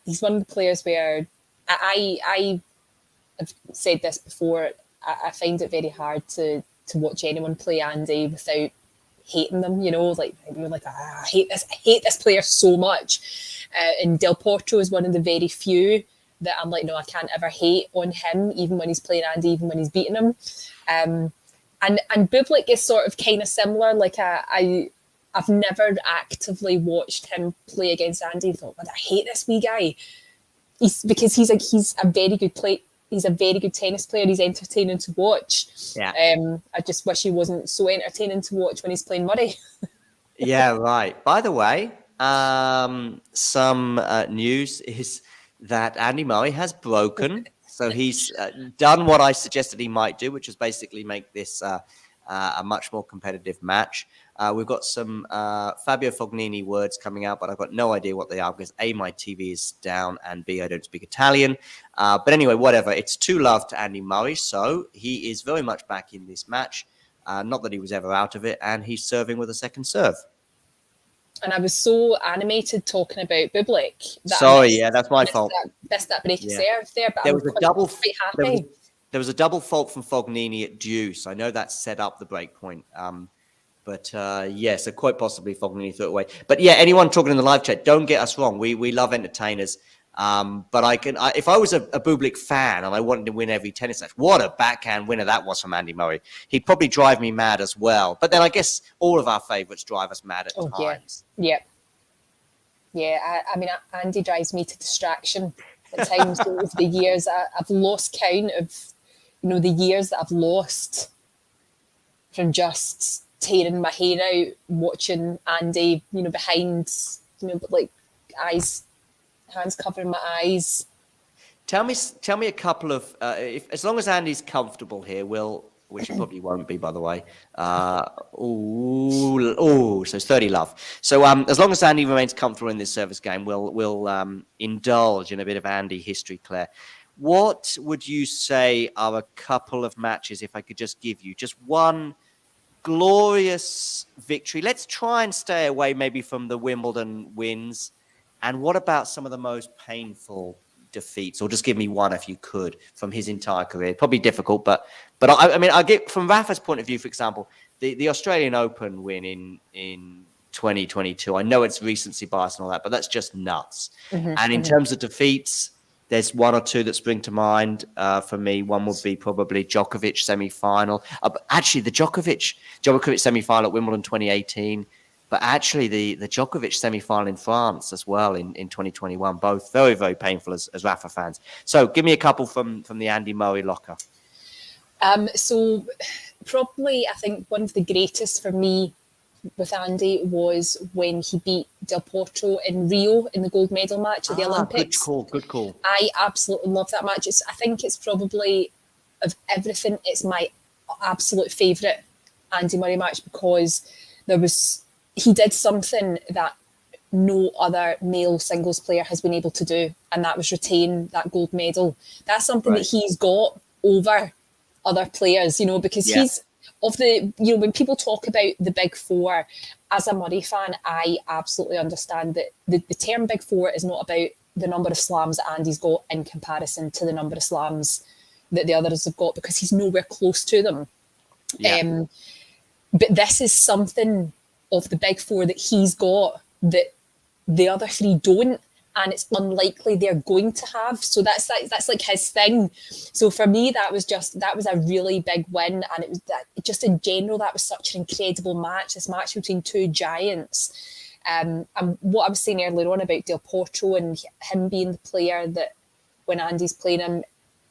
players where I have said this before. I find it very hard to watch anyone play Andy without hating them. You know, like you're like, I hate this player so much. And Del Potro is one of the very few that I'm like, no, I can't ever hate on him, even when he's playing Andy, even when he's beating him. And Bublik is sort of kind of similar. Like I've never actively watched him play against Andy and thought, but I hate this wee guy. He's a very good He's a very good tennis player. He's entertaining to watch. Yeah. I just wish he wasn't so entertaining to watch when he's playing Murray. Yeah, right. By the way, some news is that Andy Murray has broken. So he's done what I suggested he might do, which is basically make this a much more competitive match. We've got some Fabio Fognini words coming out, but I've got no idea what they are because A, my TV is down, and B, I don't speak Italian. But anyway, whatever. It's 2-love to Andy Murray, so he is very much back in this match. Not that he was ever out of it, and he's serving with a second serve. And I was so animated talking about Bublik. Sorry, that's my fault. Missed that break of serve there, but there was a double. There was a double fault from Fognini at deuce. I know that set up the break point. But so quite possibly Fognini threw it away. But yeah, anyone talking in the live chat, don't get us wrong. We love entertainers. But if I was a Bublik fan and I wanted to win every tennis match, what a backhand winner that was from Andy Murray. He'd probably drive me mad as well. But then I guess all of our favourites drive us mad at times. Yeah. I mean, Andy drives me to distraction at times. Over the years, I've lost count of, the years that I've lost from just tearing my hair out watching Andy, behind, like hands covering my eyes. Tell me a couple of as long as Andy's comfortable here, which he probably won't be, by the way. So it's 30-love. So as long as Andy remains comfortable in this service game, we'll indulge in a bit of Andy history, Claire. What would you say are a couple of matches, if I could just give you just one glorious victory? Let's try and stay away maybe from the Wimbledon wins. And what about some of the most painful defeats? Or just give me one if you could from his entire career. Probably difficult, but I mean, I get from Rafa's point of view, for example, the Australian Open win in 2022. I know it's recency bias and all that, but that's just nuts. And in terms of defeats, there's one or two that spring to mind for me. One would be probably Djokovic semi-final. Actually, the Djokovic semi-final at Wimbledon 2018. But actually, the Djokovic semi-final in France as well in 2021, both very, very painful as Rafa fans. So give me a couple from the Andy Murray locker. So probably, I think one of the greatest for me with Andy was when he beat Del Potro in Rio in the gold medal match at the Olympics. Good call. I absolutely love that match. I think it's probably, of everything, it's my absolute favourite Andy Murray match because he did something that no other male singles player has been able to do, and that was retain that gold medal. That's something that he's got over other players, because he's of the, when people talk about the big four, as a Murray fan, I absolutely understand that the term big four is not about the number of slams that Andy's got in comparison to the number of slams that the others have got, because he's nowhere close to them. Yeah. But this is something of the big four that he's got that the other three don't, and it's unlikely they're going to have. So that's like his thing. So for me, that was a really big win, and it was that just in general, that was such an incredible match. This match between two giants, and what I was saying earlier on about Del Potro and him being the player that when Andy's playing him,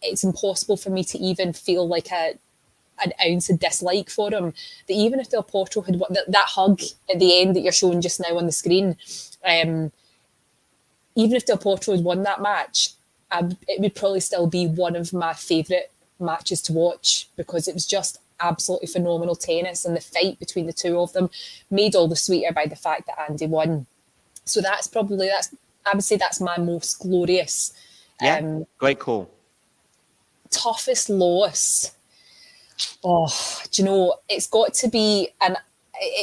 it's impossible for me to even feel like an ounce of dislike for him. That even if Del Potro had won, that hug at the end that you're showing just now on the screen, even if Del Potro had won that match, it would probably still be one of my favourite matches to watch, because it was just absolutely phenomenal tennis, and the fight between the two of them made all the sweeter by the fact that Andy won. So I would say that's my most glorious. Great call. Toughest loss. Oh, do you know, it's got to be, and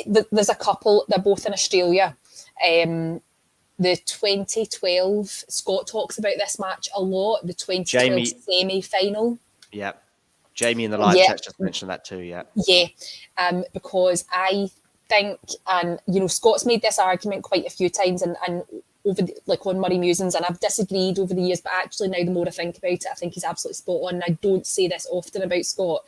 there's a couple, they're both in Australia. The 2012, Scott talks about this match a lot, the 2012 semi-final. Yeah. Jamie in the live chat just mentioned that too, yeah. Yeah, because I think, and you know, Scott's made this argument quite a few times, and over on Murray Musings, and I've disagreed over the years, but actually now the more I think about it, I think he's absolutely spot on. And I don't say this often about Scott,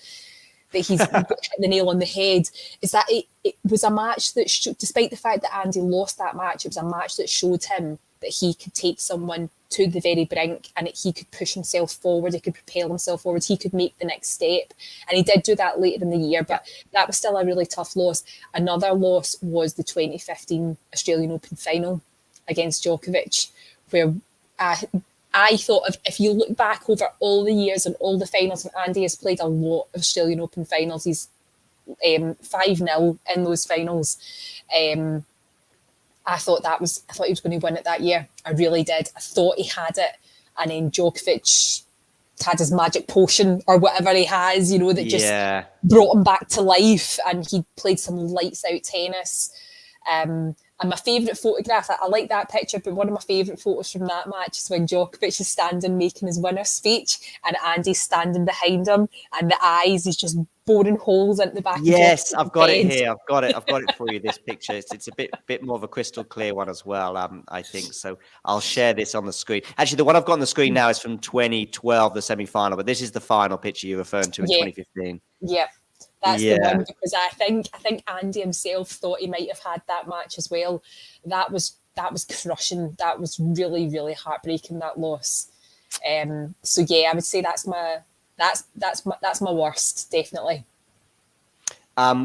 that he's hit the nail on the head, is that it was a match that, despite the fact that Andy lost that match, it was a match that showed him that he could take someone to the very brink, and that he could push himself forward, he could propel himself forward, he could make the next step. And he did do that later in the year, but that was still a really tough loss. Another loss was the 2015 Australian Open final against Djokovic, where I thought, if you look back over all the years and all the finals, and Andy has played a lot of Australian Open finals, he's 5-0 in those finals. I thought he was going to win it that year. I really did. I thought he had it, and then Djokovic had his magic potion or whatever he has, you know, that just brought him back to life, and he played some lights out tennis. And my favourite photograph, I like that picture, but one of my favourite photos from that match is when Djokovic is standing making his winner's speech, and Andy's standing behind him, and the eyes is just boring holes into the back of Yes, Djokovic's I've got head. it here. I've got it for you, this picture. It's a bit more of a crystal clear one as well, I think. So I'll share this on the screen. Actually, the one I've got on the screen now is from 2012, the semi-final, but this is the final picture you're referring to in 2015. Yeah. That's the one, because I think Andy himself thought he might have had that match as well. That was crushing. That was really, really heartbreaking, that loss. So yeah, I would say that's my worst, definitely.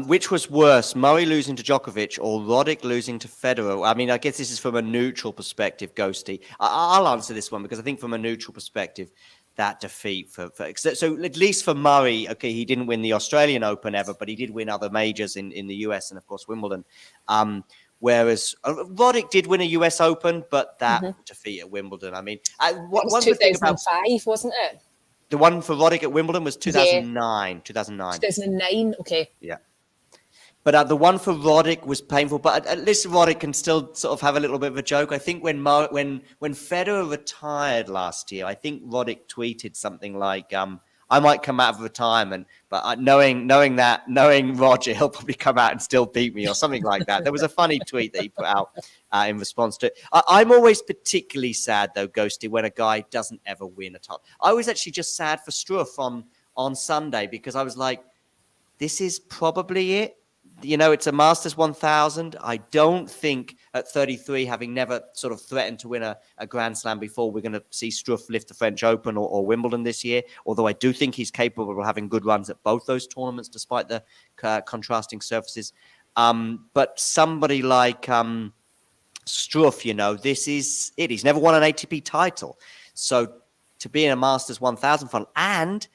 Which was worse, Murray losing to Djokovic or Roddick losing to Federer? I mean, I guess this is from a neutral perspective, Ghosty. I'll answer this one, because I think from a neutral perspective, that defeat so at least for Murray, okay, he didn't win the Australian Open ever, but he did win other majors in the US and of course Wimbledon. Whereas Roddick did win a US Open, but that defeat at Wimbledon, I mean, one 2005, wasn't it? The one for Roddick at Wimbledon was 2009. 2009, okay. Yeah. But the one for Roddick was painful. But at least Roddick can still sort of have a little bit of a joke. I think when Federer retired last year, I think Roddick tweeted something like, "I might come out of retirement, but knowing Roger, he'll probably come out and still beat me," or something like that. There was a funny tweet that he put out in response to it. I'm always particularly sad though, Ghosty, when a guy doesn't ever win a title. I was actually just sad for Struff on Sunday, because I was like, this is probably it. You know, it's a Masters 1000. I don't think at 33, having never sort of threatened to win a Grand Slam before, we're going to see Struff lift the French Open or Wimbledon this year. Although I do think he's capable of having good runs at both those tournaments, despite the contrasting surfaces. But somebody like Struff, you know, this is it. He's never won an ATP title. So to be in a Masters 1000 final and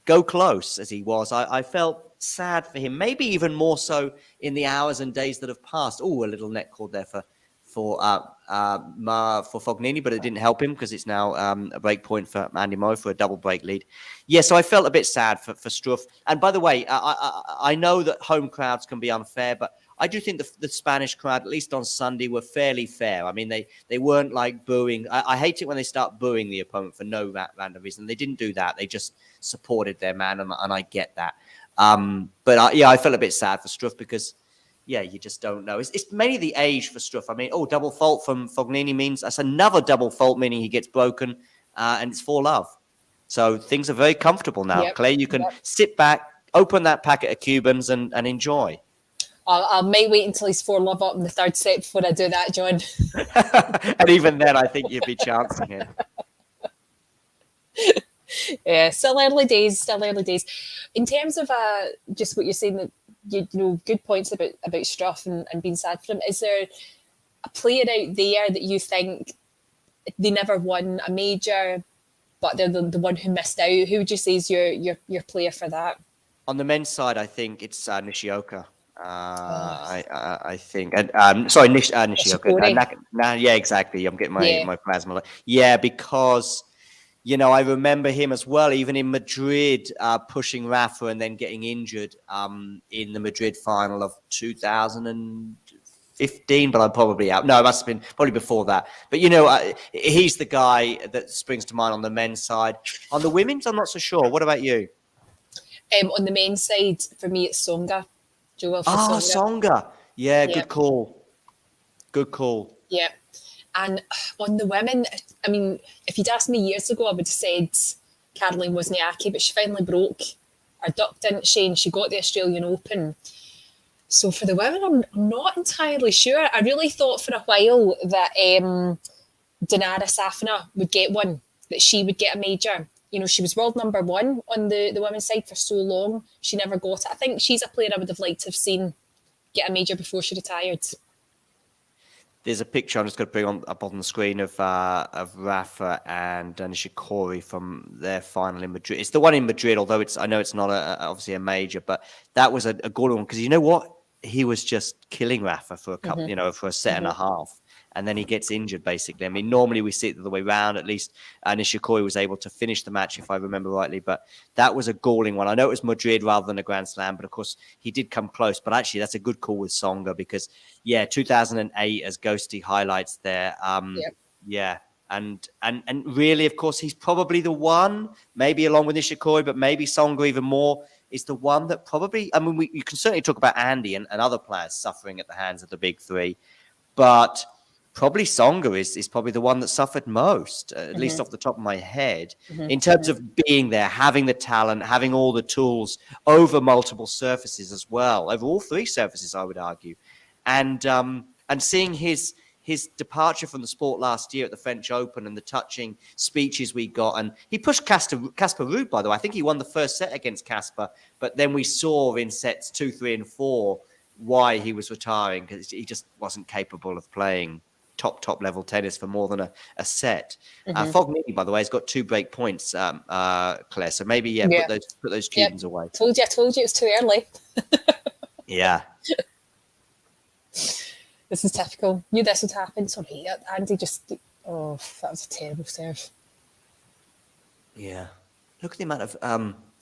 go close as he was, I felt sad for him, maybe even more so in the hours and days that have passed. Oh, a little net cord there for Fognini, but it didn't help him, because it's now a break point for Andy Murray for a double break lead. Yeah, so I felt a bit sad for Struff. And by the way, I know that home crowds can be unfair, but I do think the Spanish crowd, at least on Sunday, were fairly fair. I mean, they weren't like booing. I hate it when they start booing the opponent for no random reason. They didn't do that. They just supported their man, and I get that. But I felt a bit sad for Struff, because, you just don't know. It's mainly the age for Struff. I mean, double fault from Fognini means that's another double fault, meaning he gets broken, and it's 4 love. So things are very comfortable now. Yep. Clay, you can sit back, open that packet of Cubans and enjoy. I might wait until he's 4 love up in the third set before I do that, John. And even then, I think you'd be chancing it. Yeah, still early days. In terms of just what you're saying, that you know, good points about Struff and being sad for him. Is there a player out there that you think they never won a major, but they're the one who missed out. Who would you say is your player for that? On the men's side, I think it's Nishioka. Oh. I think, and sorry, Nishioka. Nishikori. Yeah, exactly. I'm getting Yeah. my plasma. Yeah, because I remember him as well, even in Madrid, pushing Rafa and then getting injured in the Madrid final of 2015. But I'm probably out. No, it must have been probably before that. But he's the guy that springs to mind on the men's side. On the women's, I'm not so sure. What about you? On the men's side, for me, it's Songa. Songa. Yeah, good call. Good call. Yeah. And on the women, I mean, if you'd asked me years ago, I would have said Caroline Wozniacki, but she finally broke her duck, didn't she? And she got the Australian Open. So for the women, I'm not entirely sure. I really thought for a while that Dinara Safina would get one, that she would get a major. She was world number one on the women's side for so long. She never got it. I think she's a player I would have liked to have seen get a major before she retired. There's a picture I'm just going to bring up on the screen of Rafa and Nishikori from their final in Madrid. It's the one in Madrid, although I know it's not obviously a major, but that was a good one because you know what? He was just killing Rafa for a couple, for a set and a half. And then he gets injured, basically. I mean, normally we see it the other way around. At least Nishikori was able to finish the match, if I remember rightly. But that was a galling one. I know it was Madrid rather than a Grand Slam, but of course he did come close. But actually, that's a good call with Songa because, 2008 as Ghosty highlights there. Yeah. And really, of course, he's probably the one, maybe along with Nishikori, but maybe Songa even more, is the one that probably, I mean, you can certainly talk about Andy and other players suffering at the hands of the big three. But probably Songa is probably the one that suffered most, at least off the top of my head, in terms of being there, having the talent, having all the tools over multiple surfaces as well, over all three surfaces, I would argue. And seeing his departure from the sport last year at the French Open and the touching speeches we got. And he pushed Casper Ruud, by the way. I think he won the first set against Casper, but then we saw in sets 2, 3, and 4 why he was retiring because he just wasn't capable of playing top level tennis for more than a set. Fognini, by the way, has got 2 break points, Claire. So maybe put those Cubans away. I told you it was too early. Yeah. This is typical. Knew this would happen. Sorry, Andy just. Oh, that was a terrible serve. Yeah. Look at the amount of.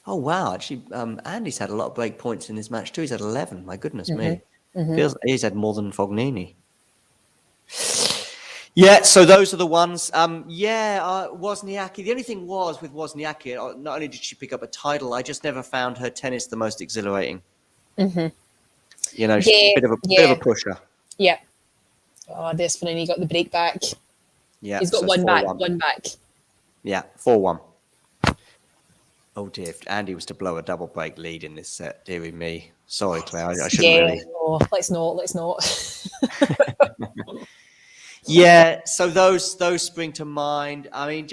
Oh wow! Actually, Andy's had a lot of break points in this match too. He's had 11. My goodness me. Feels like he's had more than Fognini. Yeah, so those are the ones. Wozniacki. The only thing was with Wozniacki, not only did she pick up a title, I just never found her tennis the most exhilarating. She's a bit of a pusher. Yeah. Oh, this Fognini got the break back. Yeah, he's got one back. Yeah, 4-1. Oh dear, if Andy was to blow a double break lead in this set, dearie me. Sorry, Claire, I shouldn't really. Oh, let's not. Yeah, so those spring to mind. I mean,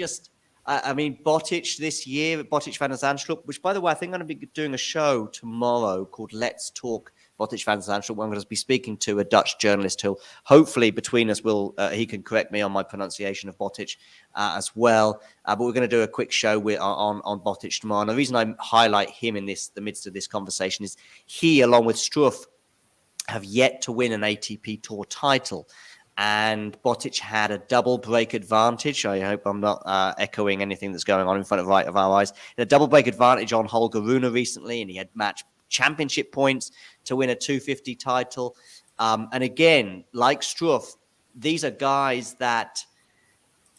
Botic this year, Botic van der Zandschulp, which, by the way, I think I'm going to be doing a show tomorrow called Let's Talk Botic van der Zandschulp. I'm going to be speaking to a Dutch journalist who, hopefully, between us, he can correct me on my pronunciation of Botic as well. But we're going to do a quick show on Botic tomorrow. And the reason I highlight him in the midst of this conversation is he, along with Struff, have yet to win an ATP Tour title. And Botic had a double break advantage. I hope I'm not echoing anything that's going on in front of our eyes. He had a double break advantage on Holger Rune recently, and he had match championship points to win a 250 title. And again, like Struff, these are guys that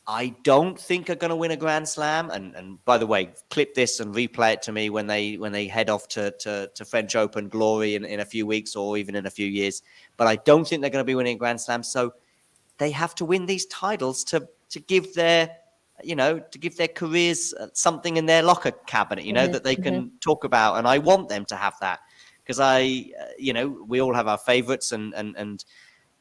I don't think are going to win a Grand Slam. And by the way, clip this and replay it to me when they head off to French Open glory in a few weeks or even in a few years. But I don't think they're going to be winning a Grand Slam. So they have to win these titles to give their careers something in their locker cabinet, that they can talk about. And I want them to have that because we all have our favorites and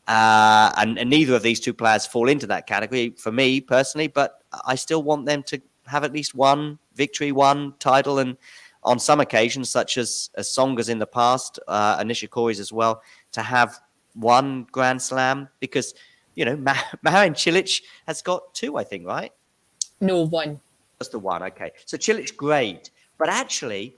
neither of these two players fall into that category for me personally, but I still want them to have at least one victory, one title. And on some occasions, such as Songa's in the past, and Nishikori's as well, to have one Grand Slam, because Marin Cilic has got 2, I think, right? No, 1. Just the 1. Okay. So Cilic, great. But actually,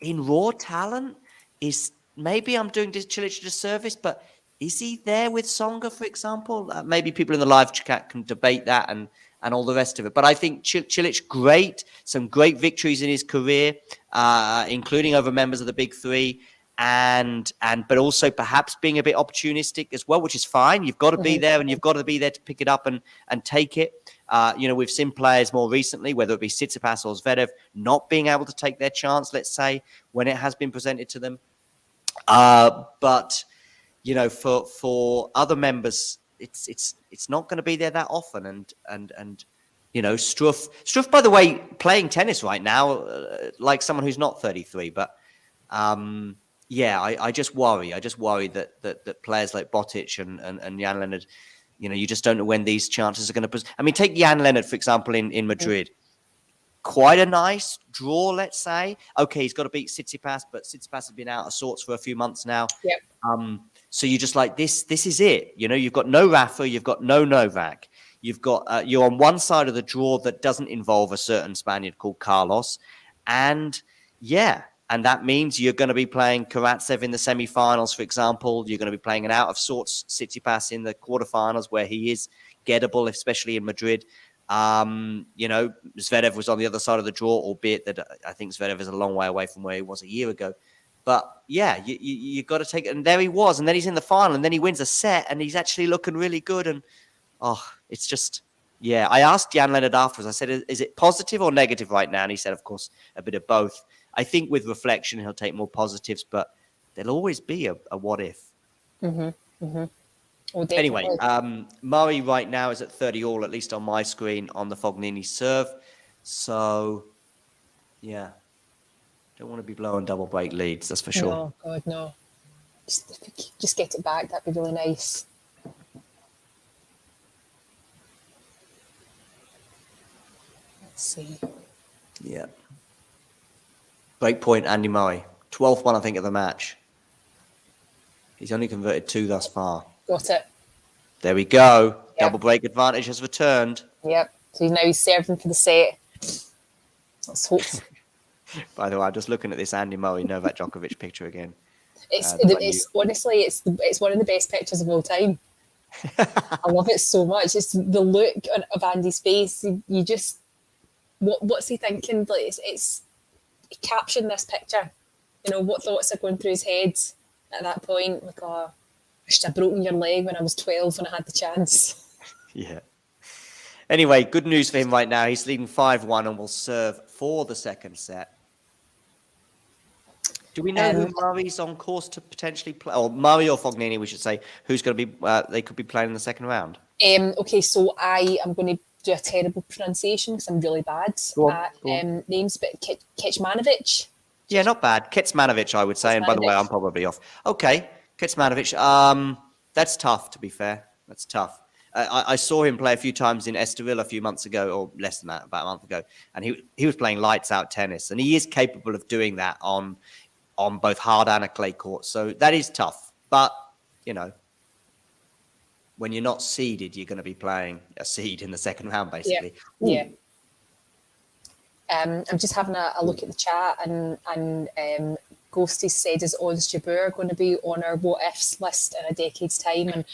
in raw talent, is maybe I'm doing Cilic a disservice, but is he there with Songa, for example? Maybe people in the live chat can debate that and all the rest of it. But I think Cilic, great. Some great victories in his career, including over members of the Big Three. But also perhaps being a bit opportunistic as well, which is fine. You've got to be there, and you've got to be there to pick it up and take it. We've seen players more recently, whether it be Tsitsipas or Zverev, not being able to take their chance, let's say, when it has been presented to them. But for other members, it's not going to be there that often. And Struff, by the way, playing tennis right now, like someone who's not 33, but. I just worry. I just worry that players like Botic and Jan Lennard, you just don't know when these chances are going to. I mean, take Jan Lennard, for example, in Madrid. Quite a nice draw, let's say. Okay, he's got to beat Tsitsipas, but Tsitsipas has been out of sorts for a few months now. Yep. So you're just like, this is it. You've got no Rafa, you've got no Novak. You've got you're on one side of the draw that doesn't involve a certain Spaniard called Carlos. And that means you're going to be playing Karatsev in the semi-finals, for example. You're going to be playing an out-of-sorts Tsitsipas in the quarterfinals where he is gettable, especially in Madrid. Zverev was on the other side of the draw, albeit that I think Zverev is a long way away from where he was a year ago. But, you got to take it. And there he was. And then he's in the final. And then he wins a set. And he's actually looking really good. And, it's just... Yeah, I asked Jan Lennard afterwards. I said, is it positive or negative right now? And he said, of course, a bit of both. I think with reflection, he'll take more positives, but there'll always be a what if. Anyway, Murray right now is at 30 all, at least on my screen, on the Fognini serve. So, don't want to be blowing double break leads, that's for sure. No, God, no. Just get it back. That'd be really nice. Let's see. Yeah. Break point, Andy Murray. 12th one, I think, of the match. He's only converted 2 thus far. Got it. There we go. Yep. Double break advantage has returned. Yep. So now he's serving for the set. Let's hope. By the way, I'm just looking at this Andy Murray, Novak Djokovic picture again. It's honestly, it's one of the best pictures of all time. I love it so much. It's the look of Andy's face. You just, what's he thinking? Like it's he captioned this picture. What thoughts are going through his head at that point? Like, I should have broken your leg when I was 12 when I had the chance. Yeah. Anyway, good news for him right now. He's leading 5-1 and will serve for the second set. Do we know who Murray's on course to potentially play? Or Murray or Fognini, we should say, who's going to be, they could be playing in the second round? Okay, so I am going to do a terrible pronunciation because I'm really bad at names, but Kecmanovic. Yeah, not bad. Kecmanovic, I would say. And by the way, I'm probably off. Okay, Kecmanovic. That's tough, to be fair. That's tough. I saw him play a few times in Estoril a few months ago, or less than that, about a month ago. And he was playing lights out tennis. And he is capable of doing that on both hard and a clay court. So that is tough. But, when you're not seeded, you're going to be playing a seed in the second round, basically. Yeah. I'm just having a look at the chat, and Ghosty said, is Ons Jabeur going to be on our what ifs list in a decade's time? And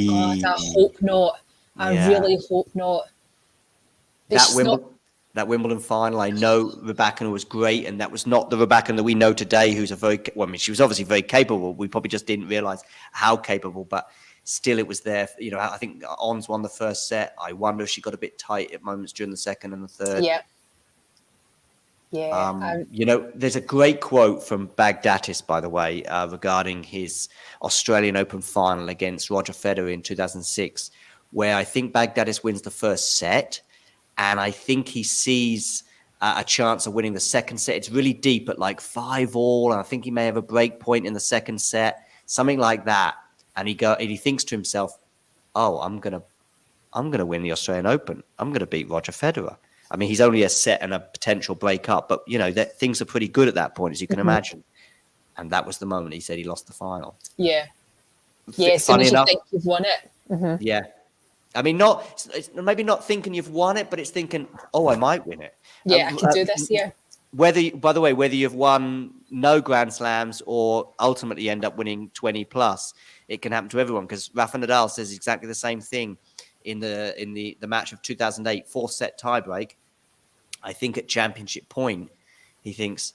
God, I hope not. I really hope not. That Wimbledon final, I know Rybakina was great, and that was not the Rybakina that we know today, who's she was obviously very capable. We probably just didn't realise how capable, but still it was there. I think Ons won the first set. I wonder if she got a bit tight at moments during the second and the third. Yeah. There's a great quote from Baghdatis, by the way, regarding his Australian Open final against Roger Federer in 2006, where I think Baghdatis wins the first set, and I think he sees a chance of winning the second set. It's really deep at like 5-all, and I think he may have a break point in the second set, something like that. And he thinks to himself, "Oh, I'm gonna win the Australian Open. I'm gonna beat Roger Federer." I mean, he's only a set and a potential break up, but things are pretty good at that point, as you can imagine. And that was the moment he said he lost the final. Yeah. Yeah. As soon as you think you've won it. Yeah. I mean, it's maybe not thinking you've won it, but it's thinking, oh, I might win it. Yeah, I can do this here. By the way, whether you've won no Grand Slams or ultimately end up winning 20 plus, it can happen to everyone, because Rafa Nadal says exactly the same thing in the match of 2008, 4-set tiebreak. I think at championship point, he thinks,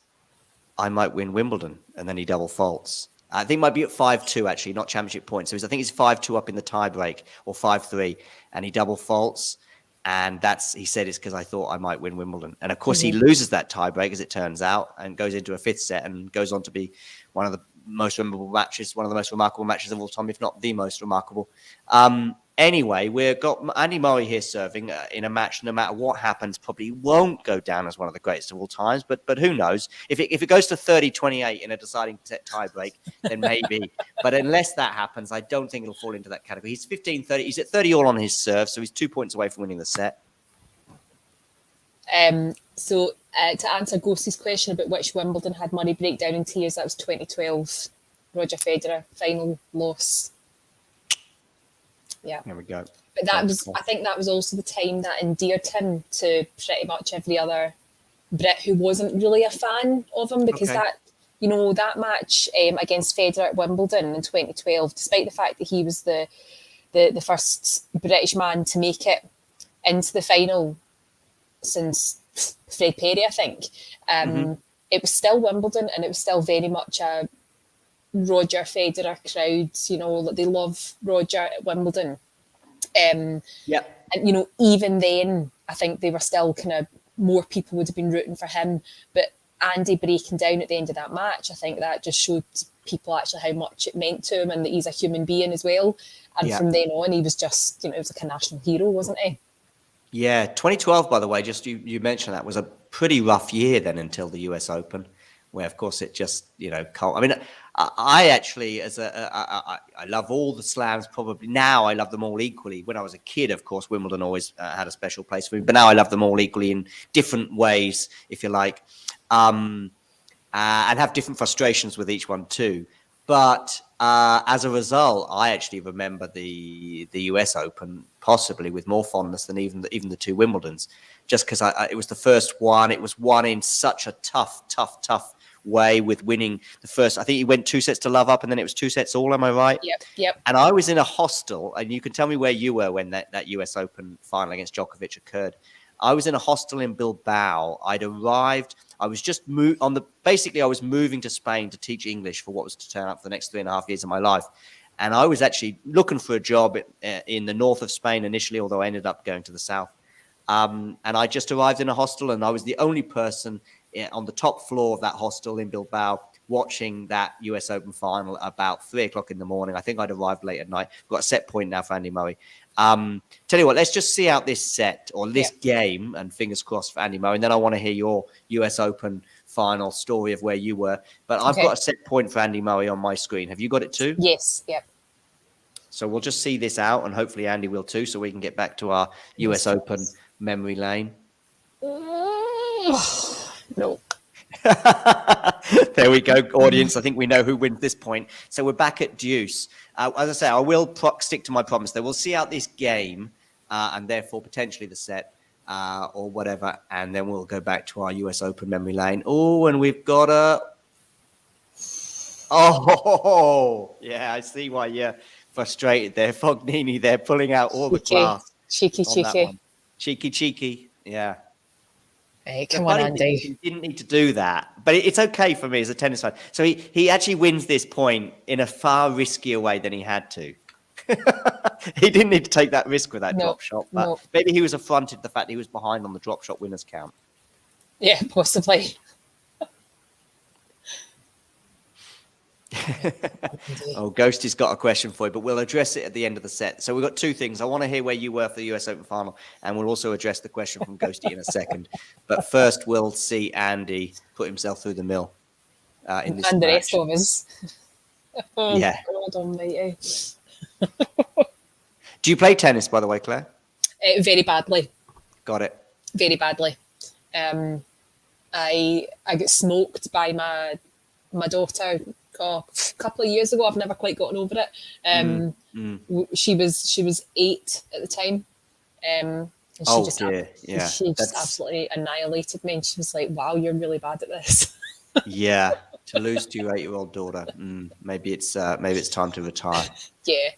I might win Wimbledon, and then he double faults. I think it might be at 5-2, actually, not championship points. So I think it's 5-2 up in the tiebreak, or 5-3, and he double faults. And he said it's because I thought I might win Wimbledon. And of course, he loses that tiebreak, as it turns out, and goes into a 5th set and goes on to be one of the most remarkable matches of all time, if not the most remarkable. Anyway, we've got Andy Murray here serving in a match, no matter what happens, probably won't go down as one of the greatest of all times. But who knows? If it goes to 30-28 in a deciding set tiebreak, then maybe. But unless that happens, I don't think it'll fall into that category. He's 15-30. He's at 30 all on his serve, so he's 2 points away from winning the set. So to answer Ghostie's question about which Wimbledon had Murray break down in tears, that was 2012. Roger Federer, final loss. Yeah. There we go. But I think that was also the time that endeared him to pretty much every other Brit who wasn't really a fan of him, because that match against Federer at Wimbledon in 2012, despite the fact that he was the first British man to make it into the final since Fred Perry, I think, it was still Wimbledon, and it was still very much a Roger Federer crowd. They love Roger at Wimbledon. And even then, I think they were still kind of, more people would have been rooting for him. But Andy breaking down at the end of that match, I think that just showed people actually how much it meant to him, and that he's a human being as well. And from then on, he was just, it was like a national hero, wasn't he? Yeah, 2012, by the way, just you mentioned that was a pretty rough year then until the US Open, where of course it just, I mean, I actually, I love all the slams. Probably now I love them all equally. When I was a kid, of course, Wimbledon always had a special place for me. But now I love them all equally in different ways, if you like, and have different frustrations with each one too. But as a result, I actually remember the US Open possibly with more fondness than even the two Wimbledons, just because it was the first one. It was won in such a tough way, with winning the first. I think he went 2 sets to love up, and then it was 2 sets all. Am I right? Yep. And I was in a hostel, and you can tell me where you were when that US Open final against Djokovic occurred. I was in a hostel in Bilbao. I'd arrived. I was just I was moving to Spain to teach English for what was to turn up for the next 3.5 years of my life. And I was actually looking for a job in the north of Spain initially, although I ended up going to the south. And I just arrived in a hostel, and I was the only person on the top floor of that hostel in Bilbao watching that US Open final about 3:00 in the morning. I think I'd arrived late at night. We've got a set point now for Andy Murray. Tell you what, let's just see out this set, or this game, and fingers crossed for Andy Murray. And then I want to hear your US Open final story of where you were. But I've got a set point for Andy Murray on my screen. Have you got it too? Yes. Yep. So we'll just see this out, and hopefully Andy will too, so we can get back to our US Open memory lane. No. There we go, audience. I think we know who wins this point. So we're back at deuce. As I say, I will stick to my promise that we'll see out this game and therefore potentially the set or whatever, and then we'll go back to our US Open memory lane. Oh, and we've got yeah, I see why you're frustrated there. Fognini there, pulling out all the class. Cheeky. Yeah. Hey, come on, Andy. He didn't need to do that, but it's okay for me as a tennis fan. So he actually wins this point in a far riskier way than he had to. He didn't need to take that risk with that drop shot, but maybe he was affronted the fact that he was behind on the drop shot winners count. Yeah, possibly. Oh, Ghosty's got a question for you, but we'll address it at the end of the set. So we've got two things. I want to hear where you were for the US Open final, and we'll also address the question from Ghosty in a second. But first, we'll see Andy put himself through the mill in this and the match. rest of us. Yeah. God almighty. Do you play tennis, by the way, Claire? Very badly. Got it. Very badly. I get smoked by my daughter a couple of years ago. I've never quite gotten over it. She was 8 at the time. And she just absolutely annihilated me. And she was like, "Wow, you're really bad at this." Yeah, to lose to your 8-year-old daughter, maybe it's time to retire. Yeah.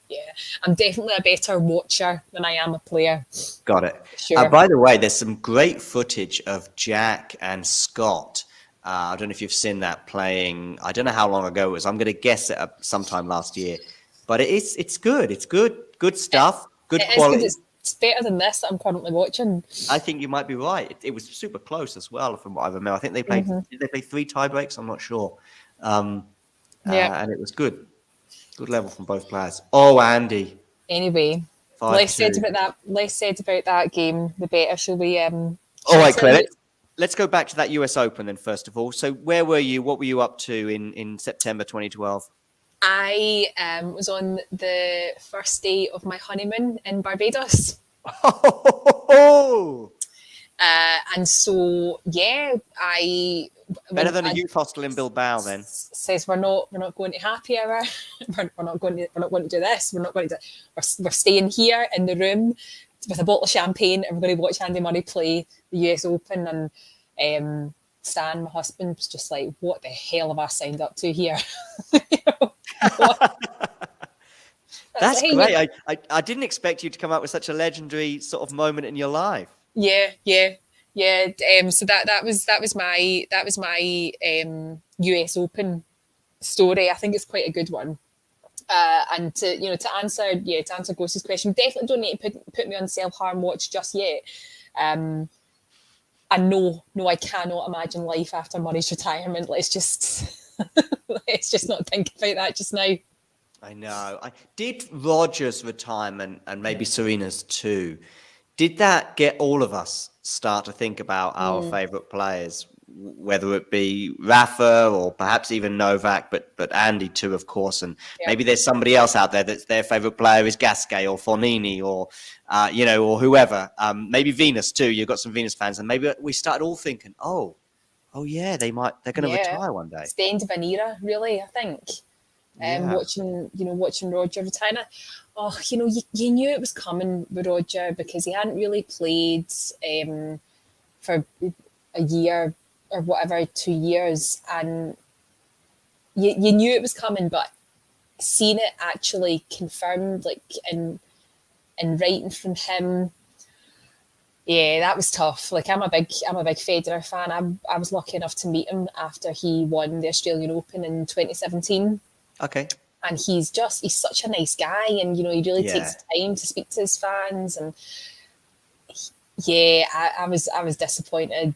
I'm definitely a better watcher than I am a player. Got it. Sure. By the way, there's some great footage of Jack and Scott. I don't know if you've seen that playing. I don't know how long ago it was. I'm going to guess it sometime last year. But it's good. It's good stuff. Good quality. It's better than this that I'm currently watching. I think you might be right. It was super close as well, from what I remember. I think they played. Did they play 3 tie breaks? I'm not sure. And it was good. Good level from both players. Oh, Andy. Anyway, less said about that game, the better. Shall we? All right, Claire. Let's go back to that US Open then. First of all, so where were you? What were you up to in September 2012? I was on the first day of my honeymoon in Barbados. And so, I... Better than a youth hostel in Bilbao then. Says we're not going to happy hour. we're not going to do this. We're staying here in the room with a bottle of champagne and we're going to watch Andy Murray play the US Open. And Stan, my husband, was just like, what the hell have I signed up to here? That's great. I didn't expect you to come up with such a legendary sort of moment in your life. Yeah. So that was my US Open story. I think it's quite a good one. And to answer Ghost's question, definitely don't need to put me on self-harm watch just yet. And no, I cannot imagine life after Murray's retirement. Let's just not think about that just now. I know. Did Roger's retirement, and maybe Serena's too, did that get all of us start to think about our favourite players, whether it be Rafa or perhaps even Novak, but Andy too, of course, and maybe there's somebody else out there that's their favourite player is Gasquet or Fognini or or whoever. Maybe Venus too. You've got some Venus fans, and maybe we started all thinking, oh yeah, they're going to retire one day. It's the end of an era, really. I think. Watching Roger retire. Oh, you knew it was coming with Roger because he hadn't really played for a year or whatever, 2 years, and you knew it was coming, but seeing it actually confirmed, like in writing from him, that was tough. Like I'm a big Federer fan. I was lucky enough to meet him after he won the Australian Open in 2017. Okay. And he's such a nice guy, and he really takes time to speak to his fans. And I was disappointed.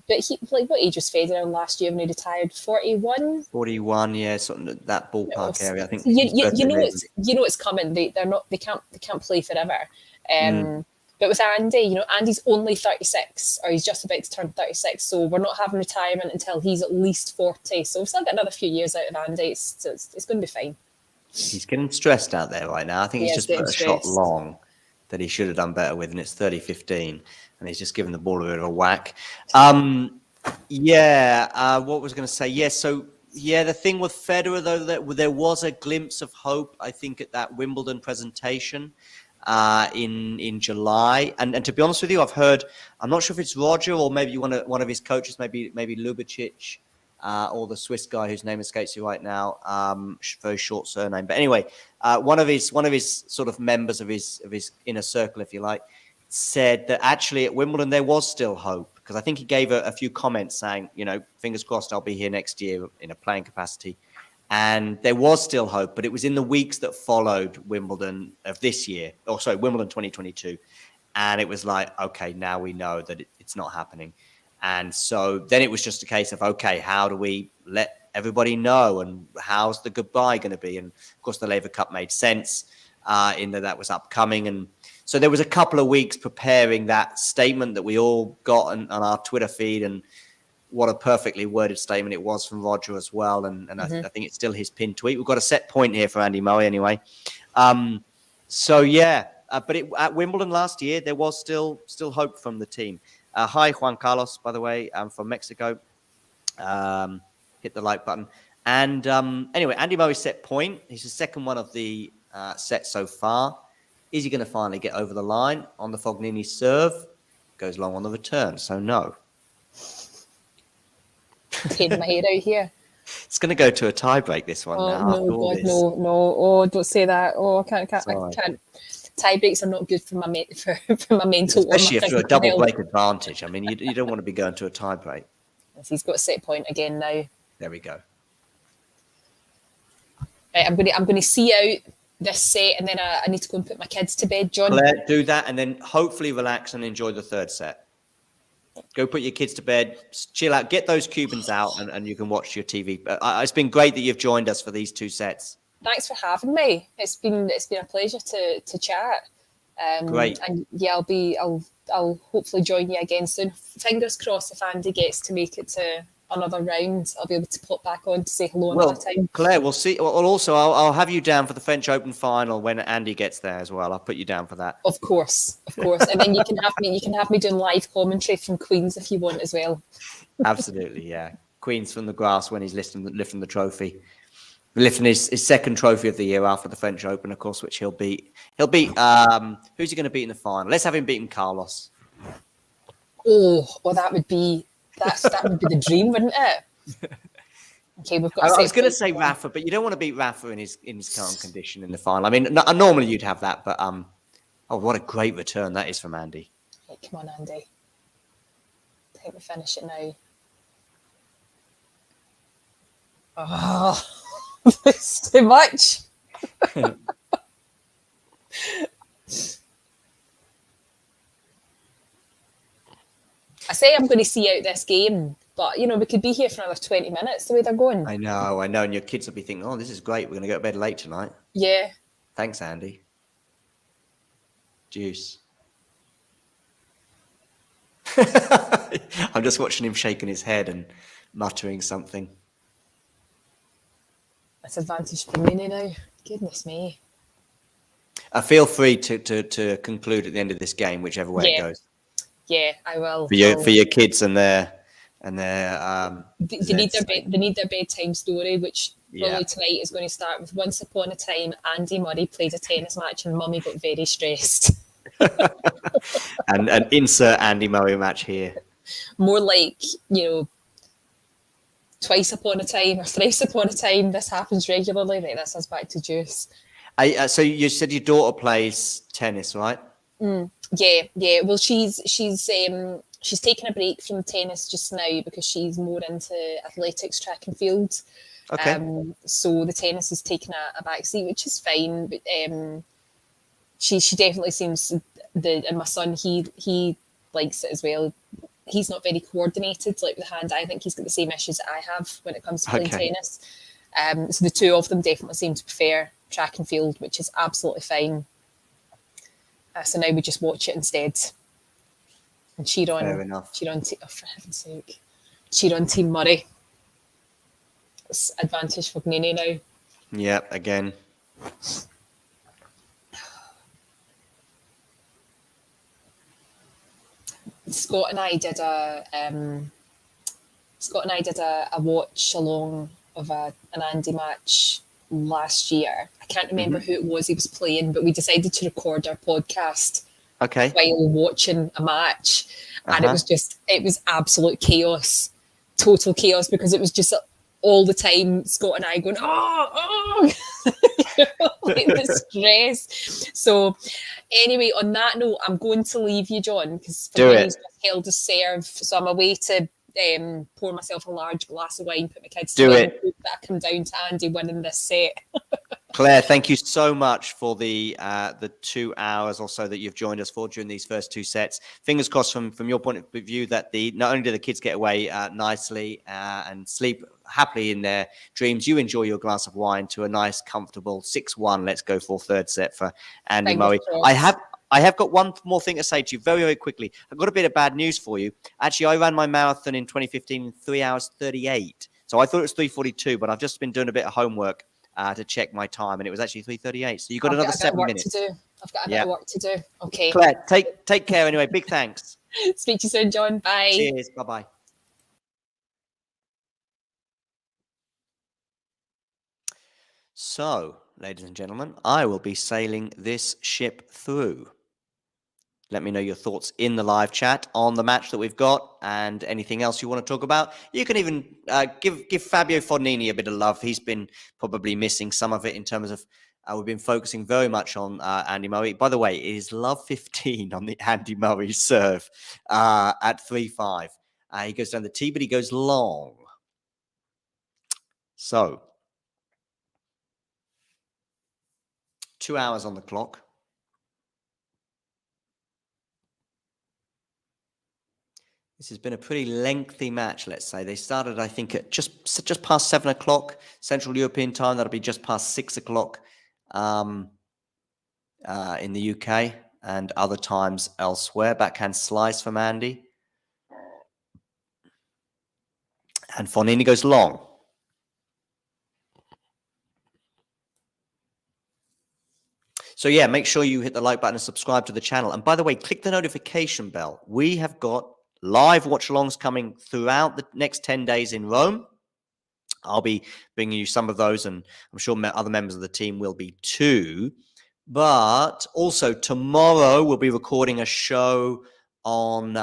But he, like, what age was Federer last year when he retired? 41. 41, yeah, something that ballpark area. I think. You know it's coming. They can't play forever. But with Andy, Andy's only 36, or he's just about to turn 36. So we're not having retirement until he's at least 40. So we've still got another few years out of Andy. It's going to be fine. He's getting stressed out there right now. I think he's just put a shot long that he should have done better with, and it's 30-15, and he's just given the ball a bit of a whack. What was I going to say? The thing with Federer, though, that there was a glimpse of hope, I think, at that Wimbledon presentation in July. And to be honest with you, I've heard, I'm not sure if it's Roger or maybe one of his coaches, maybe Ljubicic, or the Swiss guy whose name escapes you right now, very short surname. But anyway, one of his sort of members of his inner circle, if you like, said that actually at Wimbledon there was still hope, because I think he gave a few comments saying, fingers crossed I'll be here next year in a playing capacity. And there was still hope, but it was in the weeks that followed Wimbledon of this year, Wimbledon 2022. And it was like, okay, now we know that it's not happening. And so then it was just a case of, okay, how do we let everybody know, and how's the goodbye going to be? And of course, the Laver Cup made sense in that was upcoming. And so there was a couple of weeks preparing that statement that we all got on our Twitter feed, and what a perfectly worded statement it was from Roger as well. And I think it's still his pinned tweet. We've got a set point here for Andy Murray anyway. But at Wimbledon last year, there was still hope from the team. Hi, Juan Carlos, by the way, from Mexico. Hit the like button. And anyway, Andy Murray set point. He's the second one of the set so far. Is he going to finally get over the line on the Fognini serve? Goes long on the return, so no. I'm taking my head out here. It's going to go to a tiebreak, this one now. No, God, no. Oh, don't say that. Oh, I can't. Tie breaks are not good for my for my mental. Especially after a double break advantage. I mean, you don't want to be going to a tie break. He's got a set point again now. There we go. Right, I'm going to see out this set, and then I need to go and put my kids to bed, John. Claire, do that, and then hopefully relax and enjoy the third set. Go put your kids to bed, chill out, get those Cubans out, and you can watch your TV. It's been great that you've joined us for these two sets. Thanks for having me. It's been a pleasure to chat. Great. And yeah, I'll hopefully join you again soon. Fingers crossed if Andy gets to make it to another round, I'll be able to pop back on to say hello another time. Claire, we'll see. Well, also, I'll have you down for the French Open final when Andy gets there as well. I'll put you down for that. Of course. And then you can have me doing live commentary from Queens if you want as well. Absolutely, yeah. Queens from the grass when he's lifting the trophy. Lifting his second trophy of the year after the French Open, of course, which he'll beat. Who's he going to beat in the final? Let's have him beating Carlos. Oh, well, that would be the dream, wouldn't it? Okay, we've got. I was going to say Rafa, but you don't want to beat Rafa in his current condition in the final. I mean, normally you'd have that, but what a great return that is from Andy. Hey, come on, Andy. I think we finish it now. Oh, it's too much. I say I'm going to see out this game, but we could be here for another 20 minutes the way they're going. I know, and your kids will be thinking, "Oh, this is great. We're going to go to bed late tonight." Yeah. Thanks, Andy. Juice. I'm just watching him shaking his head and muttering something. That's advantage for me now. Goodness me. Feel free to conclude at the end of this game, whichever way it goes. Yeah, I will. For your kids and their they need their bedtime story, which probably tonight is going to start with once upon a time Andy Murray played a tennis match and Mummy got very stressed. and insert Andy Murray match here. More like, twice upon a time or thrice upon a time. This happens regularly. Right, this is back to Juice. So you said your daughter plays tennis, right? Yeah. Well, she's taking a break from tennis just now because she's more into athletics, track and field. Okay. So the tennis is taking a backseat, which is fine. But she definitely seems and my son he likes it as well. He's not very coordinated, like with the hand. I think he's got the same issues that I have when it comes to playing tennis. So the two of them definitely seem to prefer track and field, which is absolutely fine. So now we just watch it instead and cheer on. Fair enough. For heaven's sake, cheer on Team Murray. It's advantage for Fognini now. Yeah, again. Scott and I did a watch along of an Andy match last year. I can't remember who it was he was playing, but we decided to record our podcast while watching a match, and it was absolute chaos, total chaos, because it was just all the time Scott and I going like the stress. So anyway, on that note, I'm going to leave you, John, because Fognini's just held a serve, so I'm away to pour myself a large glass of wine, put my kids to bed, and that I come down to Andy winning this set. Claire, thank you so much for the 2 hours or so that you've joined us for during these first two sets. Fingers crossed from your point of view that not only do the kids get away nicely and sleep happily in their dreams, you enjoy your glass of wine to a nice, comfortable 6-1. Let's go for third set for Andy Murray. I have got one more thing to say to you very, very quickly. I've got a bit of bad news for you. Actually, I ran my marathon in 2015 in 3 hours 38. So I thought it was 3:42, but I've just been doing a bit of homework to check my time, and it was actually 3:38. So you've got another 7 minutes. I've got a bit of work to do. Okay. Claire, take care anyway. Big thanks. Speak to you soon, John. Bye. Cheers. Bye-bye. So, ladies and gentlemen, I will be sailing this ship through. Let me know your thoughts in the live chat on the match that we've got and anything else you want to talk about. You can even give Fabio Fognini a bit of love. He's been probably missing some of it in terms of we've been focusing very much on Andy Murray. By the way, it is love 15 on the Andy Murray serve at 3-5. He goes down the tee, but he goes long. So, 2 hours on the clock. This has been a pretty lengthy match, let's say. They started, I think, at just past 7 o'clock Central European time. That'll be just past 6 o'clock in the UK and other times elsewhere. Backhand slice from Andy. And Fognini goes long. So yeah, make sure you hit the like button and subscribe to the channel. And by the way, click the notification bell. We have got live watch-alongs coming throughout the next 10 days in Rome. I'll be bringing you some of those, and I'm sure other members of the team will be too. But also tomorrow, we'll be recording a show on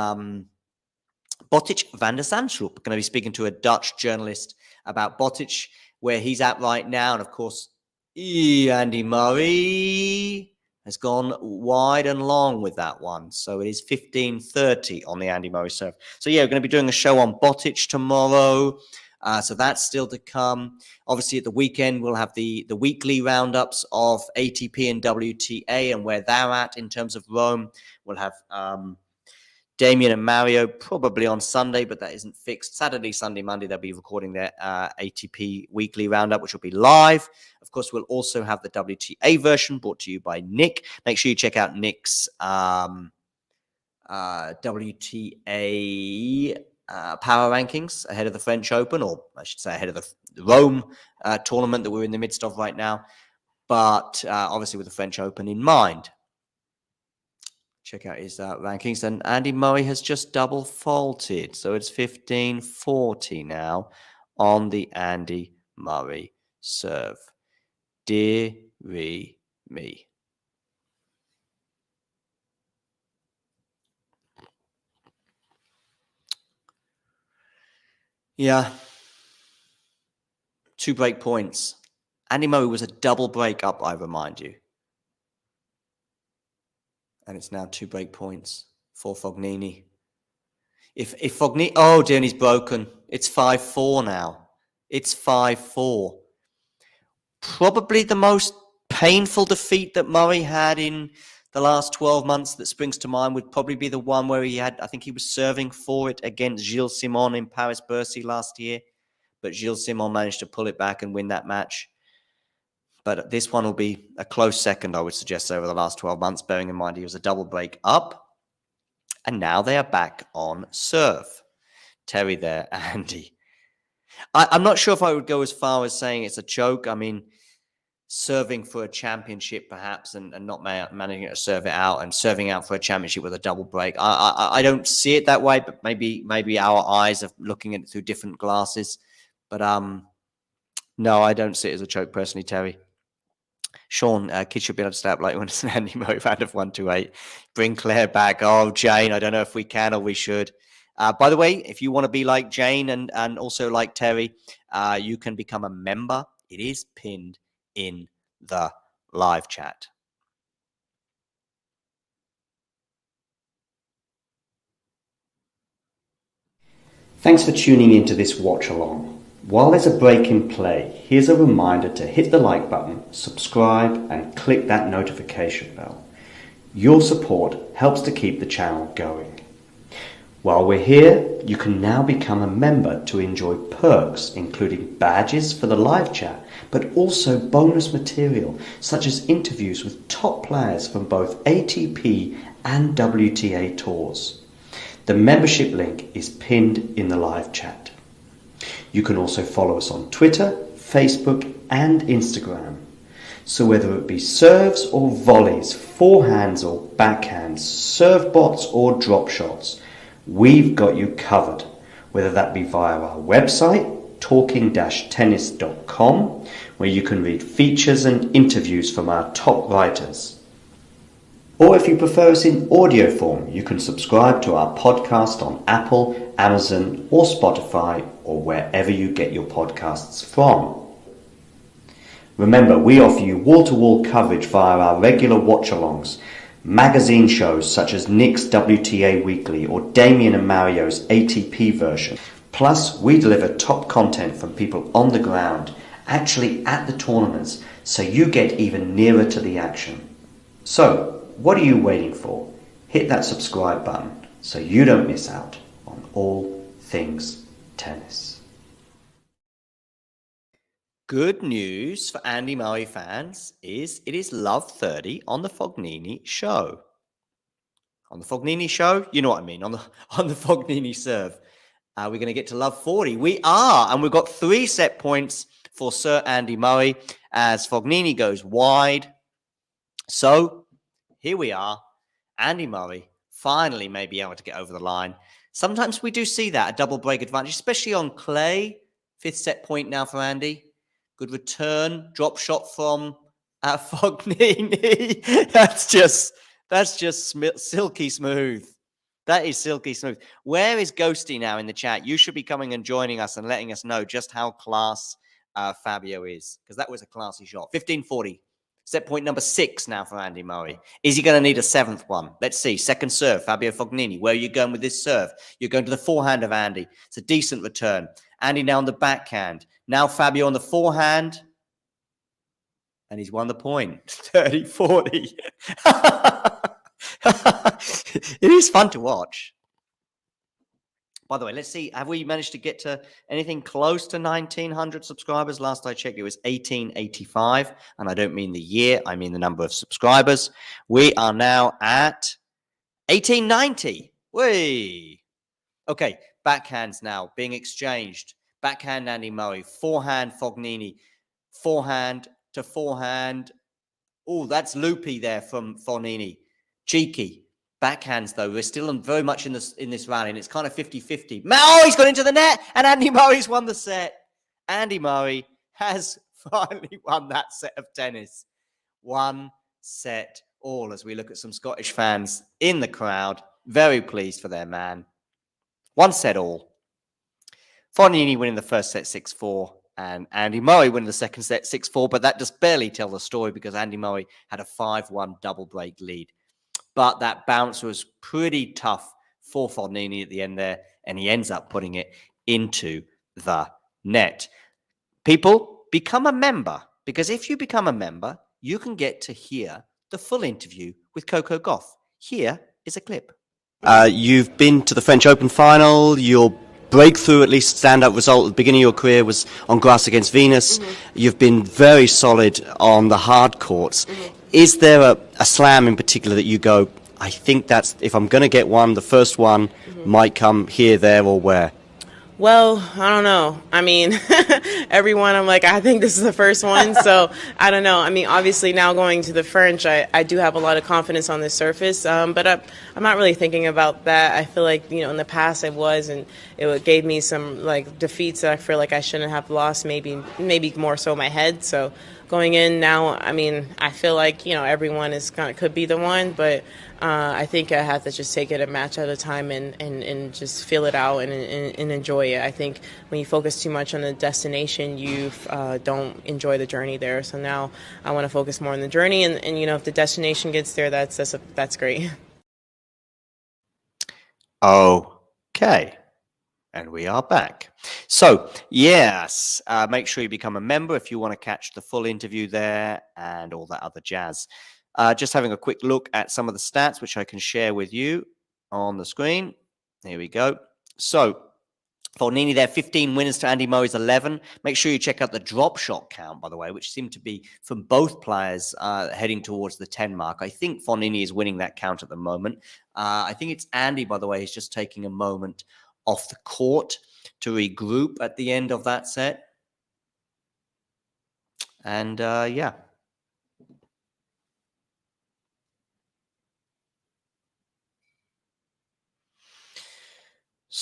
Botic van der Zandschulp. We're going to be speaking to a Dutch journalist about Botic, where he's at right now. And of course, Andy Murray has gone wide and long with that one. So it is 15:30 on the Andy Murray serve. So yeah, we're going to be doing a show on Botic tomorrow. So that's still to come. Obviously, at the weekend, we'll have the weekly roundups of ATP and WTA and where they're at in terms of Rome. We'll have Damien and Mario probably on Sunday, but that isn't fixed. Saturday, Sunday, Monday, they'll be recording their ATP weekly roundup, which will be live. Of course, we'll also have the WTA version brought to you by Nick. Make sure you check out Nick's WTA power rankings ahead of the French Open, or I should say ahead of the Rome tournament that we're in the midst of right now. But obviously with the French Open in mind. Check out his rankings. And Andy Murray has just double faulted. So it's 15:40 now on the Andy Murray serve. Dearie me. Yeah. 2 break points. Andy Murray was a double break up, I remind you. And it's now 2 break points for Fognini. If Fognini... Oh, dear, and he's broken. It's 5-4 now. It's 5-4. Probably the most painful defeat that Murray had in the last 12 months that springs to mind would probably be the one where he had... I think he was serving for it against Gilles Simon in Paris-Bercy last year. But Gilles Simon managed to pull it back and win that match. But this one will be a close second, I would suggest, over the last 12 months, bearing in mind he was a double break up. And now they are back on serve. Terry there, Andy. I'm not sure if I would go as far as saying it's a joke. I mean, serving for a championship, perhaps, and not managing to serve it out and serving out for a championship with a double break. I don't see it that way, but maybe our eyes are looking at it through different glasses. But no, I don't see it as a joke personally, Terry. Sean, kids should be able to stay up late when it's an Andy Murray round of 128. Bring Claire back. Oh, Jane, I don't know if we can or we should. By the way, if you want to be like Jane and also like Terry, you can become a member. It is pinned in the live chat. Thanks for tuning into this watch along. While there's a break in play, here's a reminder to hit the like button, subscribe, and click that notification bell. Your support helps to keep the channel going. While we're here, you can now become a member to enjoy perks, including badges for the live chat, but also bonus material, such as interviews with top players from both ATP and WTA tours. The membership link is pinned in the live chat. You can also follow us on Twitter, Facebook, and Instagram. So whether it be serves or volleys, forehands or backhands, serve bots or drop shots, we've got you covered. Whether that be via our website, talking-tennis.com, where you can read features and interviews from our top writers. Or if you prefer us in audio form, you can subscribe to our podcast on Apple, Amazon, or Spotify, or wherever you get your podcasts from. Remember, we offer you wall-to-wall coverage via our regular watch-alongs, magazine shows such as Nick's WTA Weekly or Damien and Mario's ATP version. Plus, we deliver top content from people on the ground, actually at the tournaments, so you get even nearer to the action. So, what are you waiting for? Hit that subscribe button so you don't miss out on all things tennis. Good news for Andy Murray fans is it is Love 30 on the Fognini show. On the Fognini show, you know what I mean, on the Fognini serve. We're going to get to Love 40. We are, and we've got 3 set points for Sir Andy Murray as Fognini goes wide. So, here we are. Andy Murray finally may be able to get over the line. Sometimes we do see that, a double break advantage, especially on clay. 5th set point now for Andy. Good return, drop shot from Fognini. That's just silky smooth. That is silky smooth. Where is Ghosty now in the chat? You should be coming and joining us and letting us know just how class Fabio is, because that was a classy shot. 15-40. Set point number 6 now for Andy Murray. Is he going to need a 7th one? Let's see. Second serve, Fabio Fognini. Where are you going with this serve? You're going to the forehand of Andy. It's a decent return. Andy now on the backhand. Now Fabio on the forehand. And he's won the point. 30-40. It is fun to watch. By the way, let's see. Have we managed to get to anything close to 1,900 subscribers? Last I checked, it was 1,885. And I don't mean the year. I mean the number of subscribers. We are now at 1,890. Whee! Okay, backhands now being exchanged. Backhand Andy Murray. Forehand Fognini. Forehand to forehand. Oh, that's loopy there from Fognini. Cheeky. Backhands, though, we're still very much in this rally, and it's kind of 50-50. Oh, he's got into the net, and Andy Murray's won the set. Andy Murray has finally won that set of tennis. 1 set all, as we look at some Scottish fans in the crowd. Very pleased for their man. 1 set all. Fognini winning the first set 6-4, and Andy Murray winning the second set 6-4, but that just barely tells the story because Andy Murray had a 5-1 double break lead. But that bounce was pretty tough for Fognini at the end there, and he ends up putting it into the net. People, become a member, because if you become a member, you can get to hear the full interview with Coco Gauff. Here is a clip. You've been to the French Open final. Your breakthrough, at least standout result at the beginning of your career, was on grass against Venus. Mm-hmm. You've been very solid on the hard courts. Mm-hmm. Is there a slam in particular that you go, I think that's, if I'm going to get one, the first one might come here, there, or where? Well, I don't know. I mean, everyone, I'm like, I think this is the first one. So I don't know. I mean, obviously now going to the French, I do have a lot of confidence on the surface. But I'm not really thinking about that. I feel like, in the past I was, and it gave me some like defeats that I feel like I shouldn't have lost, maybe more so my head. So going in now, I mean, I feel like, everyone could be the one, but I think I have to just take it a match at a time and just feel it out and enjoy it. I think when you focus too much on the destination, you don't enjoy the journey there. So now I want to focus more on the journey, and if the destination gets there, that's great. Okay. And we are back. So, yes, make sure you become a member if you want to catch the full interview there and all that other jazz. Just having a quick look at some of the stats, which I can share with you on the screen. Here we go. So, Fognini there, 15 winners to Andy Murray's 11. Make sure you check out the drop shot count, by the way, which seemed to be from both players heading towards the 10 mark. I think Fognini is winning that count at the moment. I think it's Andy, by the way, who's just taking a moment off the court to regroup at the end of that set. And yeah.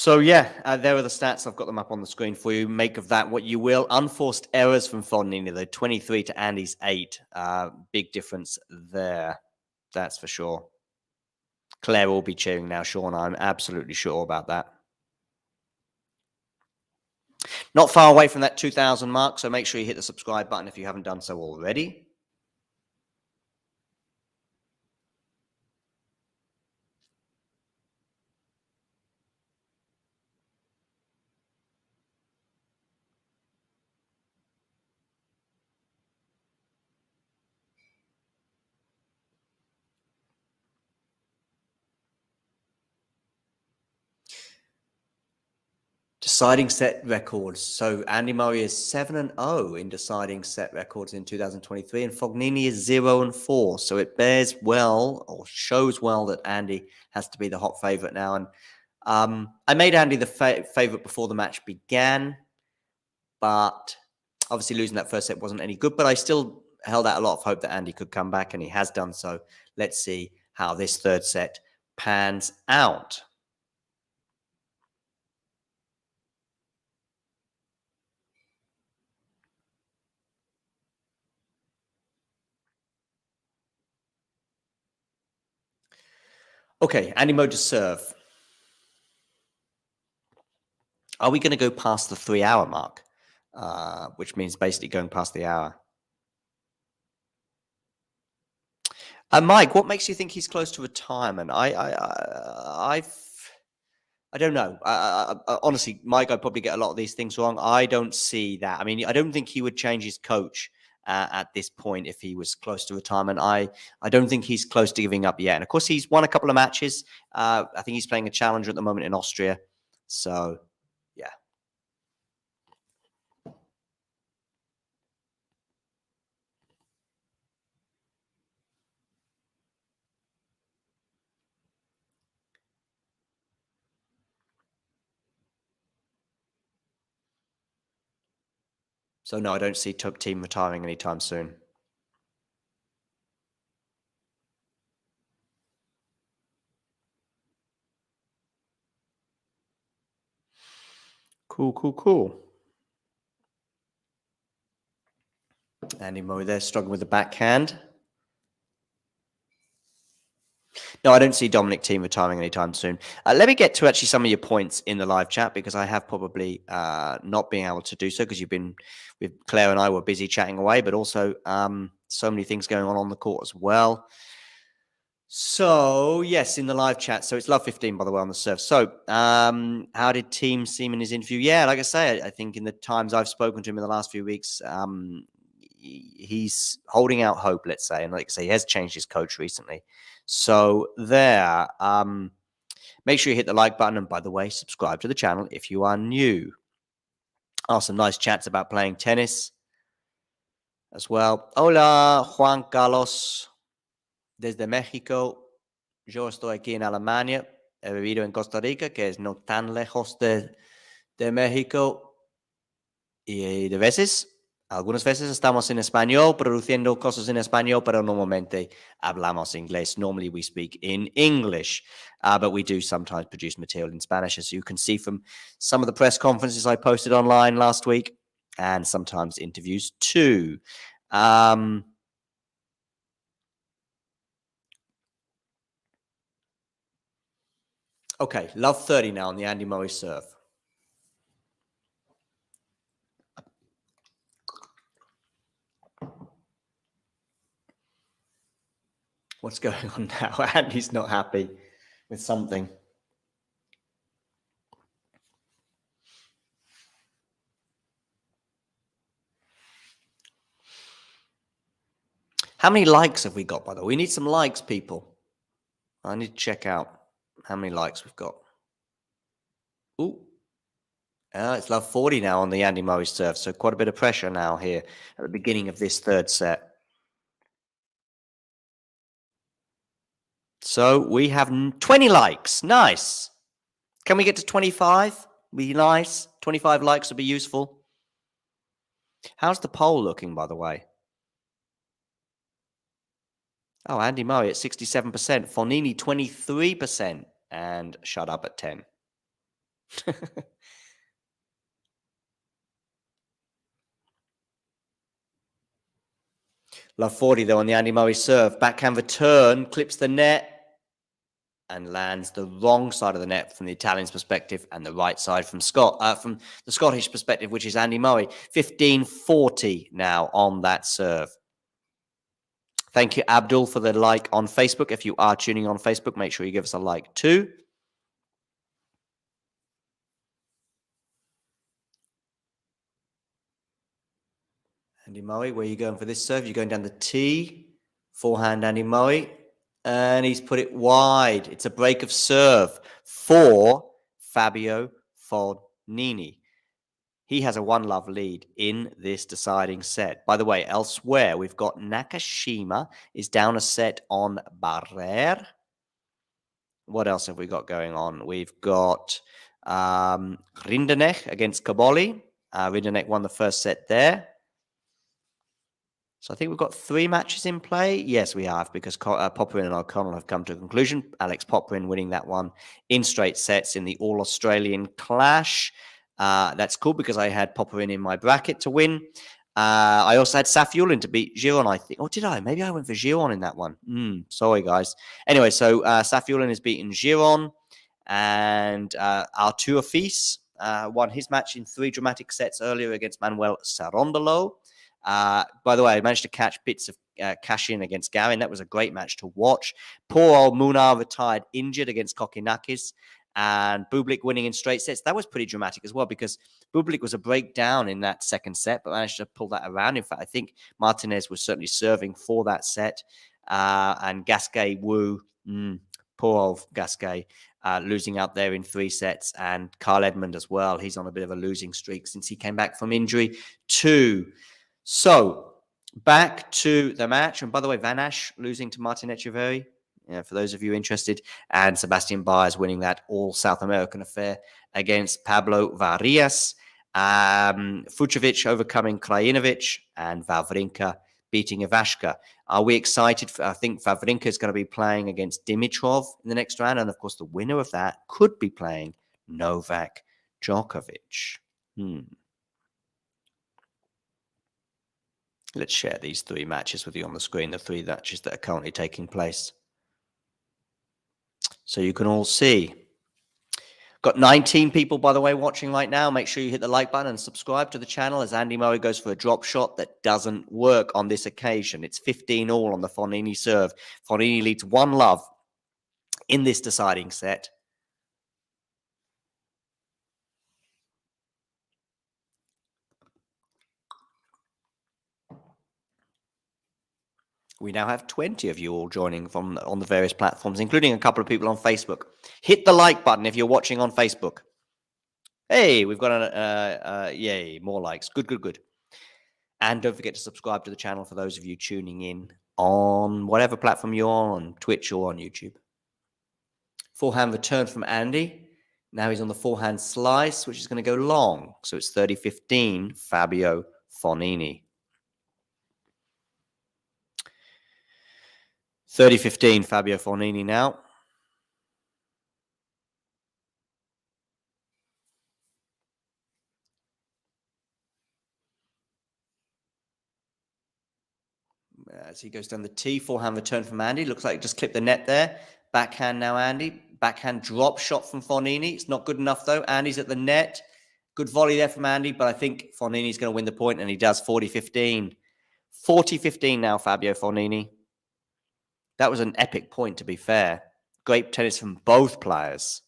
So yeah, there are the stats. I've got them up on the screen for you. Make of that what you will. Unforced errors from Fognini, though, 23 to Andy's 8. Big difference there. That's for sure. Claire will be cheering now, Sean. I'm absolutely sure about that. Not far away from that 2,000 mark, so make sure you hit the subscribe button if you haven't done so already. Deciding set records. So Andy Murray is 7-0 in deciding set records in 2023, and Fognini is 0-4. So it bears well, or shows well, that Andy has to be the hot favorite now. And I made Andy the favorite before the match began, but obviously losing that first set wasn't any good. But I still held out a lot of hope that Andy could come back, and he has done so. Let's see how this third set pans out. Okay, Andy Murray to serve. Are we going to go past the 3-hour mark? Which means basically going past the hour. Mike, what makes you think he's close to retirement? I don't know. Honestly, Mike, I probably get a lot of these things wrong. I don't see that. I mean, I don't think he would change his coach at this point if he was close to retirement. I don't think he's close to giving up yet. And of course, he's won a couple of matches. I think he's playing a challenger at the moment in Austria. So, yeah. So, no, I don't see team retiring anytime soon. Cool. Andy Murray there, struggling with the backhand. No, I don't see Dominic Thiem retiring anytime soon. Let me get to actually some of your points in the live chat, because I have probably not been able to do so because you've been with Claire and I were busy chatting away, but also so many things going on the court as well. So, yes, in the live chat. So it's Love 15, by the way, on the serve. So how did Thiem seem in his interview? Yeah, like I say, I think in the times I've spoken to him in the last few weeks, he's holding out hope, let's say. And like I say, he has changed his coach recently. So there, make sure you hit the like button. And by the way, subscribe to the channel if you are new. Some nice chats about playing tennis as well. Hola, Juan Carlos. Desde México, yo estoy aquí en Alemania, he vivido en Costa Rica, que es no tan lejos de México, y algunas veces estamos en español, produciendo cosas en español, pero normalmente hablamos inglés. Normally we speak in English, but we do sometimes produce material in Spanish, as you can see from some of the press conferences I posted online last week, and sometimes interviews too. Okay, love 30 now on the Andy Murray serve. What's going on now? Andy's not happy with something. How many likes have we got, by the way? We need some likes, people. I need to check out how many likes we've got. Ooh. It's love 40 now on the Andy Murray serve. So quite a bit of pressure now here at the beginning of this third set. So we have 20 likes. Nice. Can we get to 25? Be nice. 25 likes would be useful. How's the poll looking, by the way? Oh, Andy Murray at 67%. Fognini 23%. And shut up at 10. Love 40 though on the Andy Murray serve. Backhand return, clips the net and lands the wrong side of the net from the Italian's perspective and the right side from the Scottish perspective, which is Andy Murray. 15-40 now on that serve. Thank you, Abdul, for the like on Facebook. If you are tuning on Facebook, make sure you give us a like too. Andy Murray, where are you going for this serve? You're going down the tee. Forehand, Andy Murray. And he's put it wide. It's a break of serve for Fabio Fognini. He has a 1-love lead in this deciding set. By the way, elsewhere, we've got Nakashima is down a set on Barrer. What else have we got going on? We've got Rinderknech against Kaboli. Rinderknech won the first set there. So I think we've got 3 matches in play. Yes, we have, because Popperin and O'Connell have come to a conclusion. Alex Popperin winning that one in straight sets in the All-Australian Clash. That's cool because I had Popperin in my bracket to win. I also had Safiullin to beat Giron, I think. Or did I? Maybe I went for Giron in that one. Sorry, guys. Anyway, so Safiullin has beaten Giron. And Artur Fils won his match in 3 dramatic sets earlier against Manuel Sarondolo. By the way, I managed to catch bits of cash-in against Garin. That was a great match to watch. Poor old Munar retired injured against Kokinakis. And Bublik winning in straight sets. That was pretty dramatic as well, because Bublik was a breakdown in that second set, but managed to pull that around. In fact, I think Martinez was certainly serving for that set. And Gasquet Wu, poor old Gasquet, losing out there in 3 sets. And Carl Edmund as well. He's on a bit of a losing streak since he came back from injury too. So back to the match. And by the way, Van Asch losing to Martin Echeverry. For those of you interested, and Sebastian Baez winning that all South American affair against Pablo Varillas. Fucsovics overcoming Krajinovic, and Wawrinka beating Ivashka. Are we excited? I think Wawrinka is going to be playing against Dimitrov in the next round. And of course, the winner of that could be playing Novak Djokovic. Let's share these 3 matches with you on the screen, the 3 matches that are currently taking place, so you can all see. Got 19 people, by the way, watching right now. Make sure you hit the like button and subscribe to the channel as Andy Murray goes for a drop shot that doesn't work on this occasion. It's 15-all on the Fognini serve. Fognini leads 1-love in this deciding set. We now have 20 of you all joining on the various platforms, including a couple of people on Facebook. Hit the like button if you're watching on Facebook. Hey, we've got yay, more likes. Good. And don't forget to subscribe to the channel for those of you tuning in on whatever platform you're on Twitch or on YouTube. Forehand return from Andy. Now he's on the forehand slice, which is going to go long. So it's 30-15, Fabio Fognini. 30-15, Fabio Fognini now. As he goes down the tee, forehand return from Andy. Looks like it just clipped the net there. Backhand now, Andy. Backhand drop shot from Fognini. It's not good enough, though. Andy's at the net. Good volley there from Andy, but I think Fognini's going to win the point, and he does. 40-15. 40-15 now, Fabio Fognini. That was an epic point, to be fair. Great tennis from both players.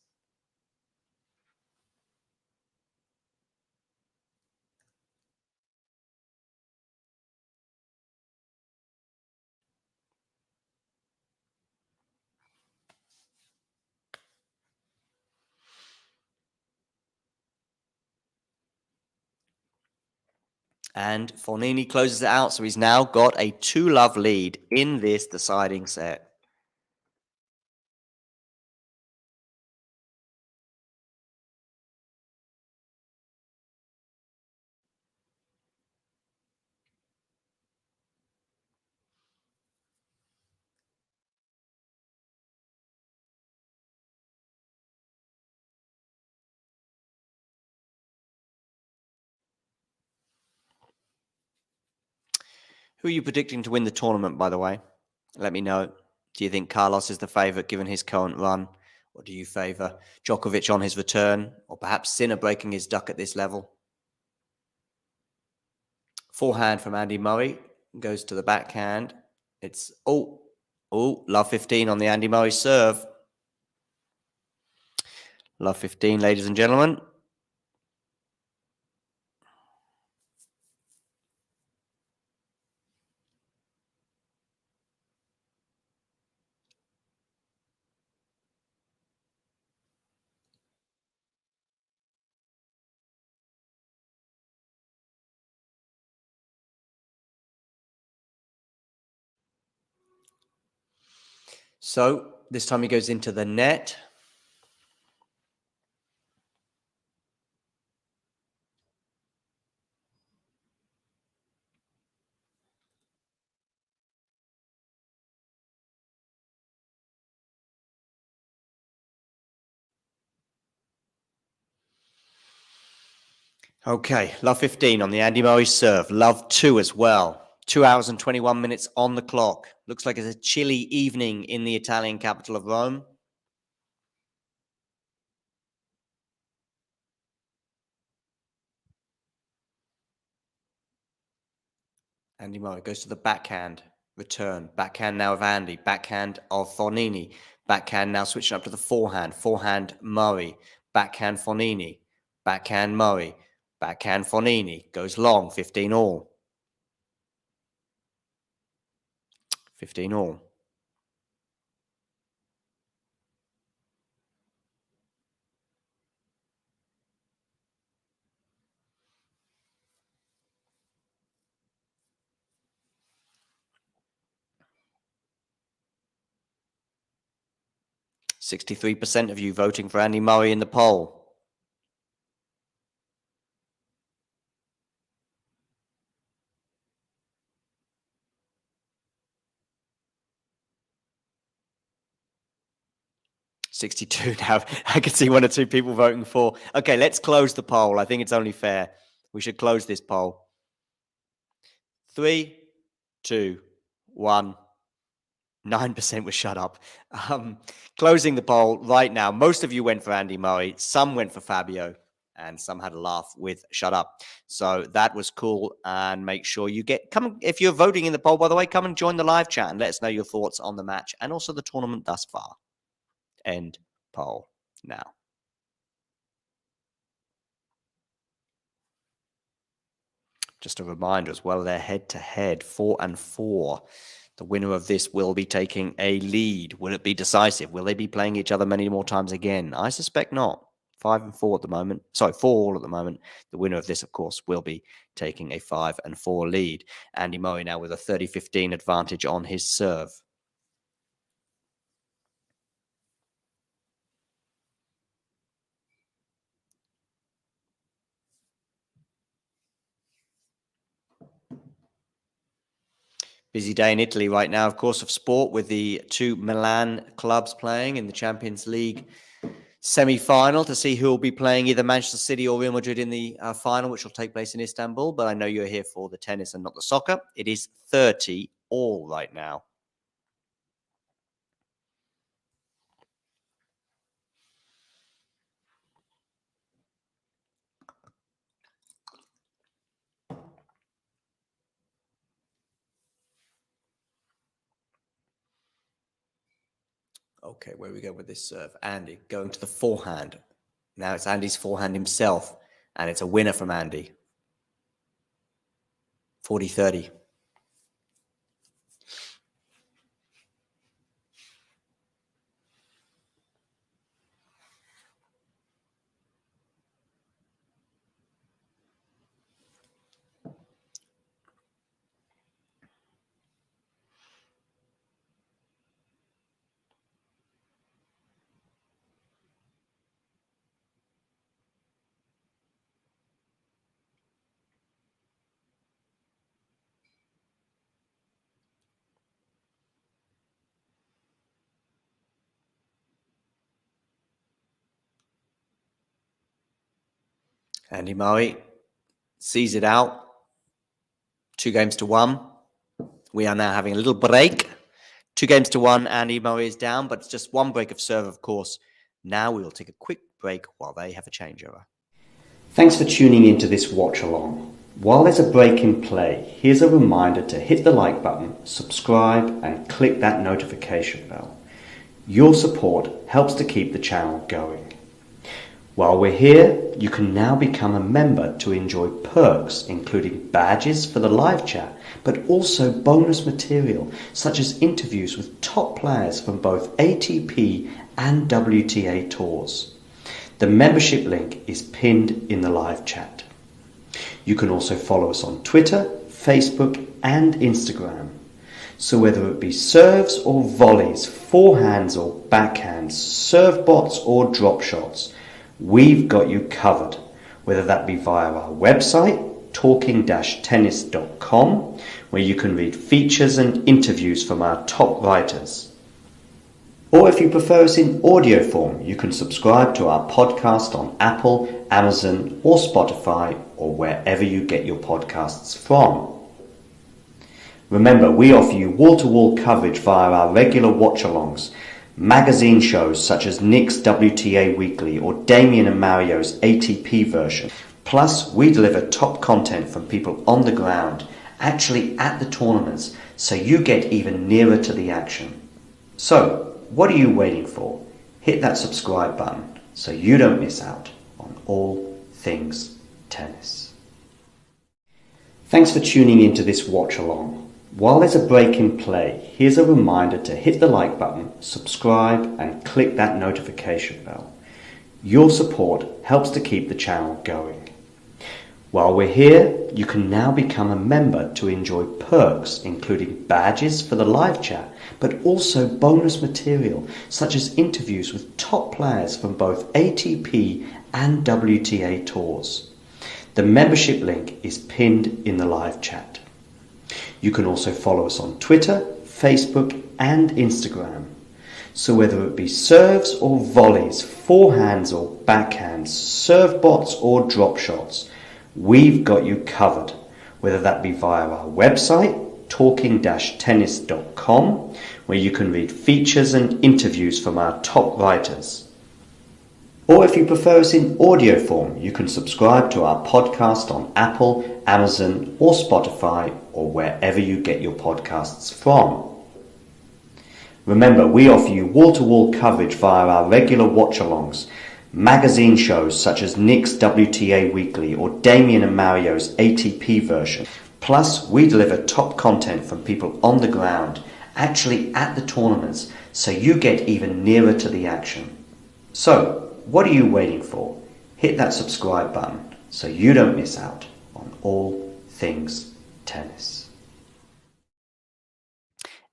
And Fognini closes it out, so he's now got a 2-love lead in this deciding set. Who are you predicting to win the tournament, by the way? Let me know. Do you think Carlos is the favourite given his current run? Or do you favour Djokovic on his return? Or perhaps Sinner breaking his duck at this level? Forehand from Andy Murray goes to the backhand. It's, love 15 on the Andy Murray serve. Love 15, ladies and gentlemen. So this time he goes into the net. Okay, love 15 on the Andy Murray serve. Love 2 as well. 2 hours and 21 minutes on the clock. Looks like it's a chilly evening in the Italian capital of Rome. Andy Murray goes to the backhand. Return. Backhand now of Andy. Backhand of Fognini. Backhand now switching up to the forehand. Forehand Murray. Backhand Fognini. Backhand Murray. Backhand Fognini. Goes long. 15 all. 15 all. %63% of you voting for Andy Murray in the poll. $62 now. I can see 1 or 2 people voting for. Okay, let's close the poll. I think it's only fair. We should close this poll. 3, 2, 1. 9% was shut up. Closing the poll right now. Most of you went for Andy Murray. Some went for Fabio. And some had a laugh with shut up. So that was cool. And make sure you come. If you're voting in the poll, by the way, come and join the live chat and let us know your thoughts on the match and also the tournament thus far. End poll now. Just a reminder as well, they're head-to-head, 4-4. The winner of this will be taking a lead. Will it be decisive? Will they be playing each other many more times again? I suspect not. 5-4 at the moment. Sorry, 4 at the moment. The winner of this, of course, will be taking a 5-4 lead. Andy Murray now with a 30-15 advantage on his serve. Busy day in Italy right now, of course, of sport with the 2 Milan clubs playing in the Champions League semi-final to see who will be playing either Manchester City or Real Madrid in the final, which will take place in Istanbul. But I know you're here for the tennis and not the soccer. It is 30 all right now. Okay, where we go with this serve? Andy going to the forehand. Now it's Andy's forehand himself, and it's a winner from Andy. 40-30. Andy Murray sees it out. 2-1. We are now having a little break. 2-1. Andy Murray is down, but it's just one break of serve, of course. Now we will take a quick break while they have a changeover. Thanks for tuning into this watch along. While there's a break in play, here's a reminder to hit the like button, subscribe, and click that notification bell. Your support helps to keep the channel going. While we're here, you can now become a member to enjoy perks including badges for the live chat, but also bonus material such as interviews with top players from both ATP and WTA tours. The membership link is pinned in the live chat. You can also follow us on Twitter, Facebook and Instagram. So whether it be serves or volleys, forehands or backhands, serve bots or drop shots, we've got you covered, whether that be via our website, talking-tennis.com, where you can read features and interviews from our top writers. Or if you prefer us in audio form, you can subscribe to our podcast on Apple, Amazon or Spotify or wherever you get your podcasts from. Remember, we offer you wall-to-wall coverage via our regular watch-alongs, magazine shows such as Nick's WTA Weekly or Damien and Mario's ATP version. Plus, we deliver top content from people on the ground, actually at the tournaments, so you get even nearer to the action. So, what are you waiting for? Hit that subscribe button so you don't miss out on all things tennis. Thanks for tuning into this watch along. While there's a break in play, here's a reminder to hit the like button, subscribe and click that notification bell. Your support helps to keep the channel going. While we're here, you can now become a member to enjoy perks including badges for the live chat, but also bonus material such as interviews with top players from both ATP and WTA tours. The membership link is pinned in the live chat. You can also follow us on Twitter, Facebook and Instagram. So whether it be serves or volleys, forehands or backhands, serve bots or drop shots, we've got you covered, whether that be via our website, talking-tennis.com, where you can read features and interviews from our top writers. Or if you prefer us in audio form, you can subscribe to our podcast on Apple, Amazon or Spotify or wherever you get your podcasts from. Remember, we offer you wall-to-wall coverage via our regular watch-alongs, magazine shows such as Nick's WTA Weekly or Damien and Mario's ATP version. Plus, we deliver top content from people on the ground, actually at the tournaments, so you get even nearer to the action. So, what are you waiting for? Hit that subscribe button so you don't miss out on all things tennis.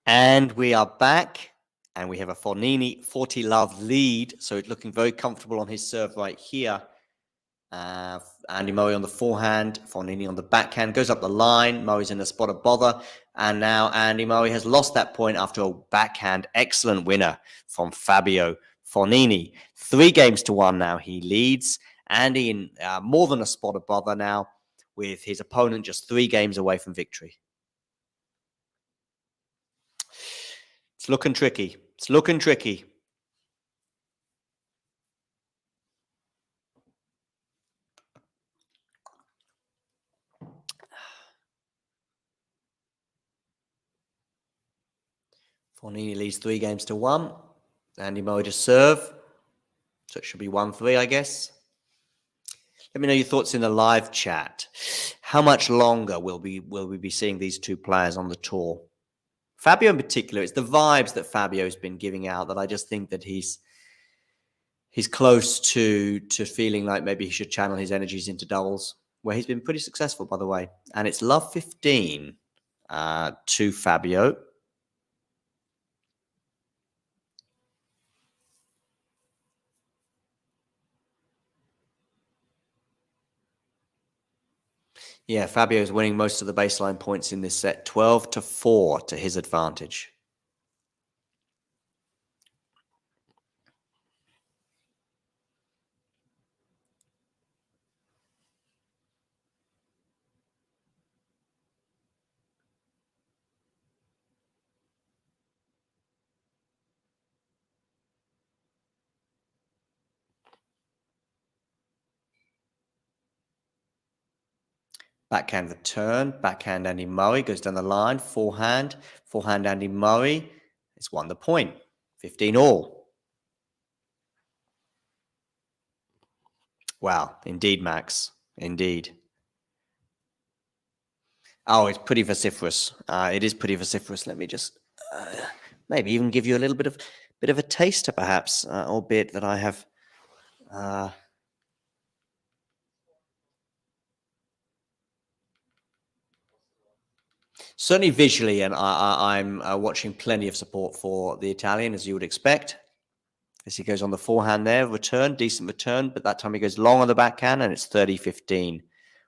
And we are back, and we have a Fognini 40-love lead, so it's looking very comfortable on his serve right here. Andy Murray on the forehand, Fognini on the backhand, goes up the line, Murray's in a spot of bother, and now Andy Murray has lost that point after a backhand excellent winner from Fabio Fognini. 3-1 now he leads. Andy in more than a spot of bother now, with his opponent just 3 games away from victory. It's looking tricky. It's looking tricky. Fognini leads 3-1. Andy Murray to serve. So it should be 1-3, I guess. Let me know your thoughts in the live chat. How much longer will we be seeing these two players on the tour? Fabio in particular, it's the vibes that Fabio's been giving out that I just think that he's close to feeling like maybe he should channel his energies into doubles, where he's been pretty successful, by the way. And it's love 15 to Fabio. Yeah, Fabio is winning most of the baseline points in this set, 12-4 to his advantage. Backhand return, backhand Andy Murray goes down the line, forehand Andy Murray. It's won the point, 15 all. Wow, indeed, Max, indeed. Oh, it's pretty vociferous. It is pretty vociferous. Let me just maybe even give you a little bit of a taster, perhaps, albeit that I have. Certainly visually, and I'm watching plenty of support for the Italian, as you would expect. As he goes on the forehand there, return, decent return, but that time he goes long on the backhand, and it's 30-15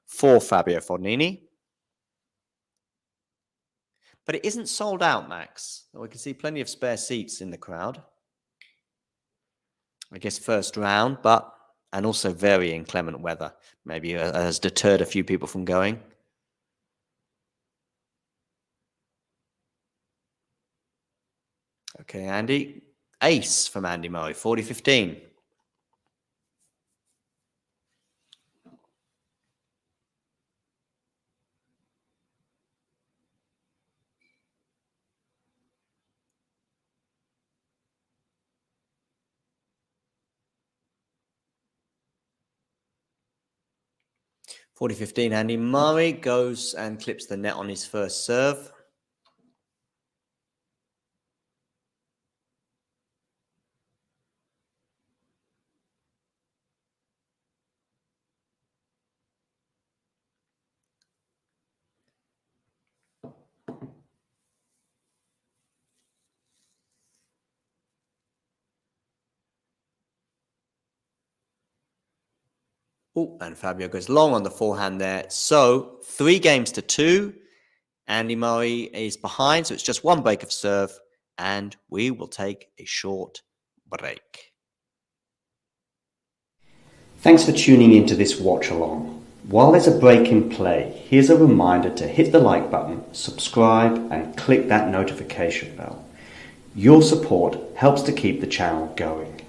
for Fabio Fognini. But it isn't sold out, Max. We can see plenty of spare seats in the crowd. I guess first round, and also very inclement weather maybe has deterred a few people from going. Okay, Andy. Ace from Andy Murray, 40-15. Andy Murray goes and clips the net on his first serve. Oh, and Fabio goes long on the forehand there. So 3-2. Andy Murray is behind, so it's just one break of serve, and we will take a short break. Thanks for tuning into this watch along. While there's a break in play, here's a reminder to hit the like button, subscribe, and click that notification bell. Your support helps to keep the channel going.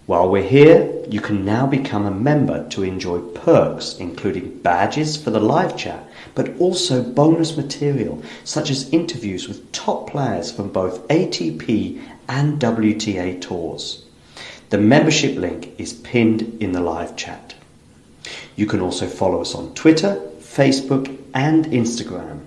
While we're here, you can now become a member to enjoy perks including badges for the live chat, but also bonus material such as interviews with top players from both ATP and WTA tours. The membership link is pinned in the live chat. You can also follow us on Twitter, Facebook and Instagram.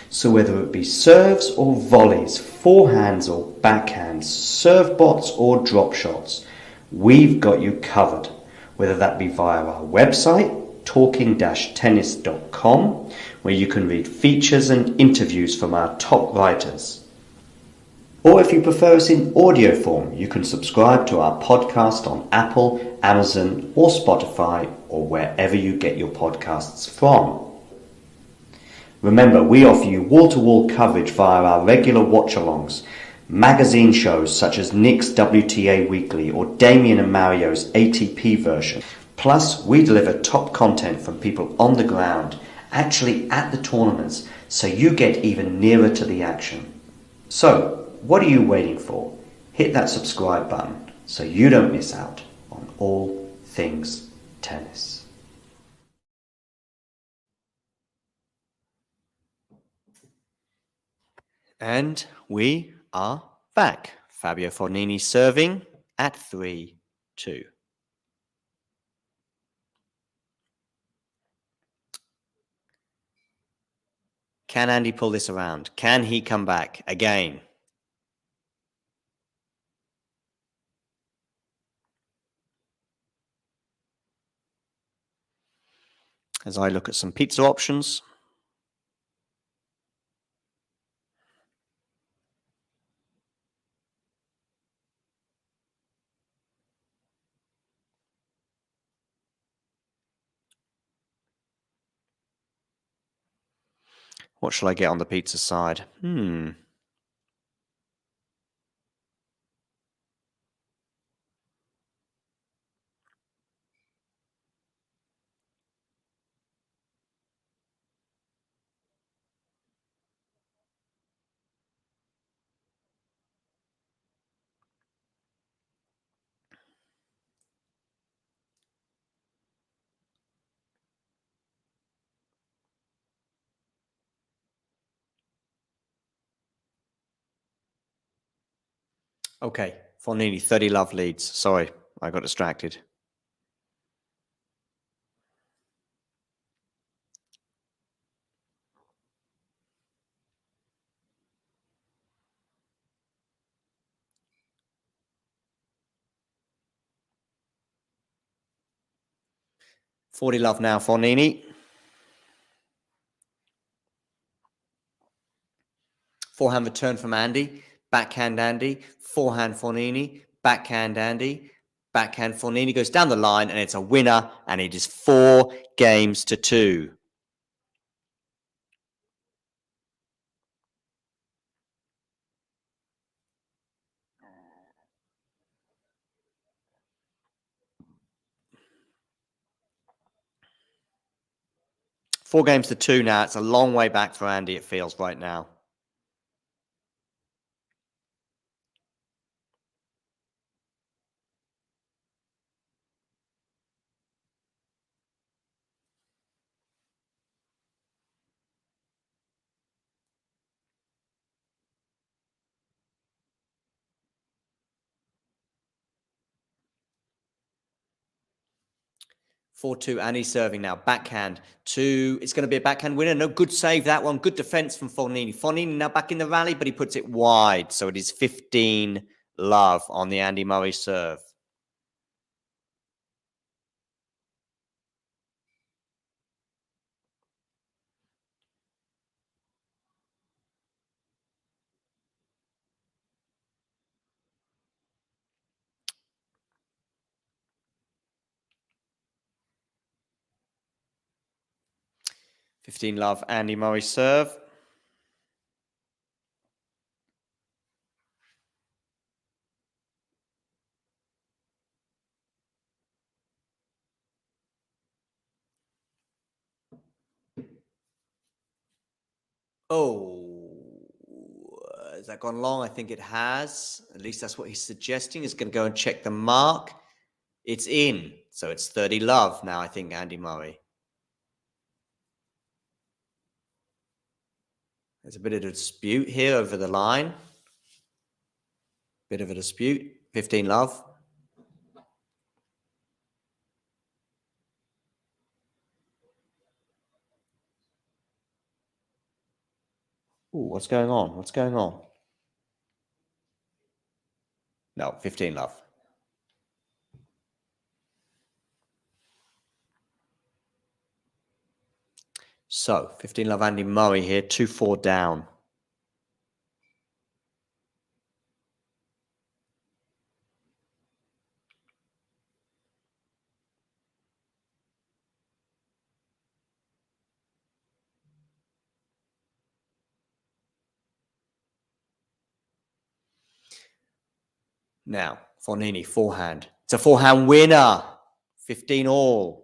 So whether it be serves or volleys, forehands or backhands, serve bots or drop shots, we've got you covered, whether that be via our website, talking-tennis.com, where you can read features and interviews from our top writers. Or if you prefer us in audio form, you can subscribe to our podcast on Apple, Amazon or Spotify or wherever you get your podcasts from. Remember, we offer you wall-to-wall coverage via our regular watch-alongs, magazine shows such as Nick's WTA Weekly or Damien and Mario's ATP version. Plus, we deliver top content from people on the ground, actually at the tournaments, so you get even nearer to the action. So, what are you waiting for? Hit that subscribe button so you don't miss out on all things tennis. And we are back. Fabio Fognini serving at 3-2. Can Andy pull this around? Can he come back again? As I look at some pizza options. What shall I get on the pizza side? Okay, Fognini, 30 love leads. Sorry, I got distracted. $40 love now, Fognini. Forehand return from Andy. Backhand Andy. Forehand Fognini. Backhand Andy. Backhand Fognini goes down the line, and it's a winner, and it is 4-2. Four games to two now. It's a long way back for Andy, it feels right now. Four-two, Andy serving now. Backhand. Two. It's going to be a backhand winner. No, good save, that one. Good defense from Fognini. Fognini now back in the rally, but he puts it wide. So it is 15 love on the Andy Murray serve. $15 love, Andy Murray serve. Oh, has that gone long? I think it has. At least that's what he's suggesting. He's going to go and check the mark. It's in. So it's 30 love now, I think, Andy Murray. There's a bit of a dispute here over the line. Bit of a dispute. 15 love. Ooh, what's going on? What's going on? No, 15 love. So, 15 love Andy Murray here, 2-4 down. Now, Fognini, forehand. It's a forehand winner. 15 all.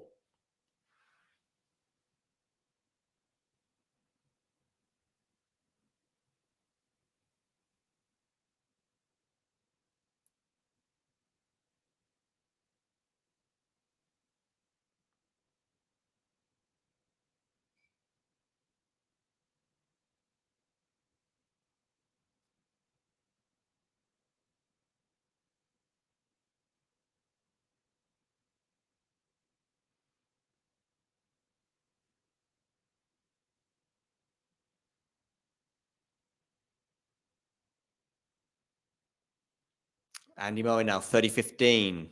Andy Murray now, 30-15.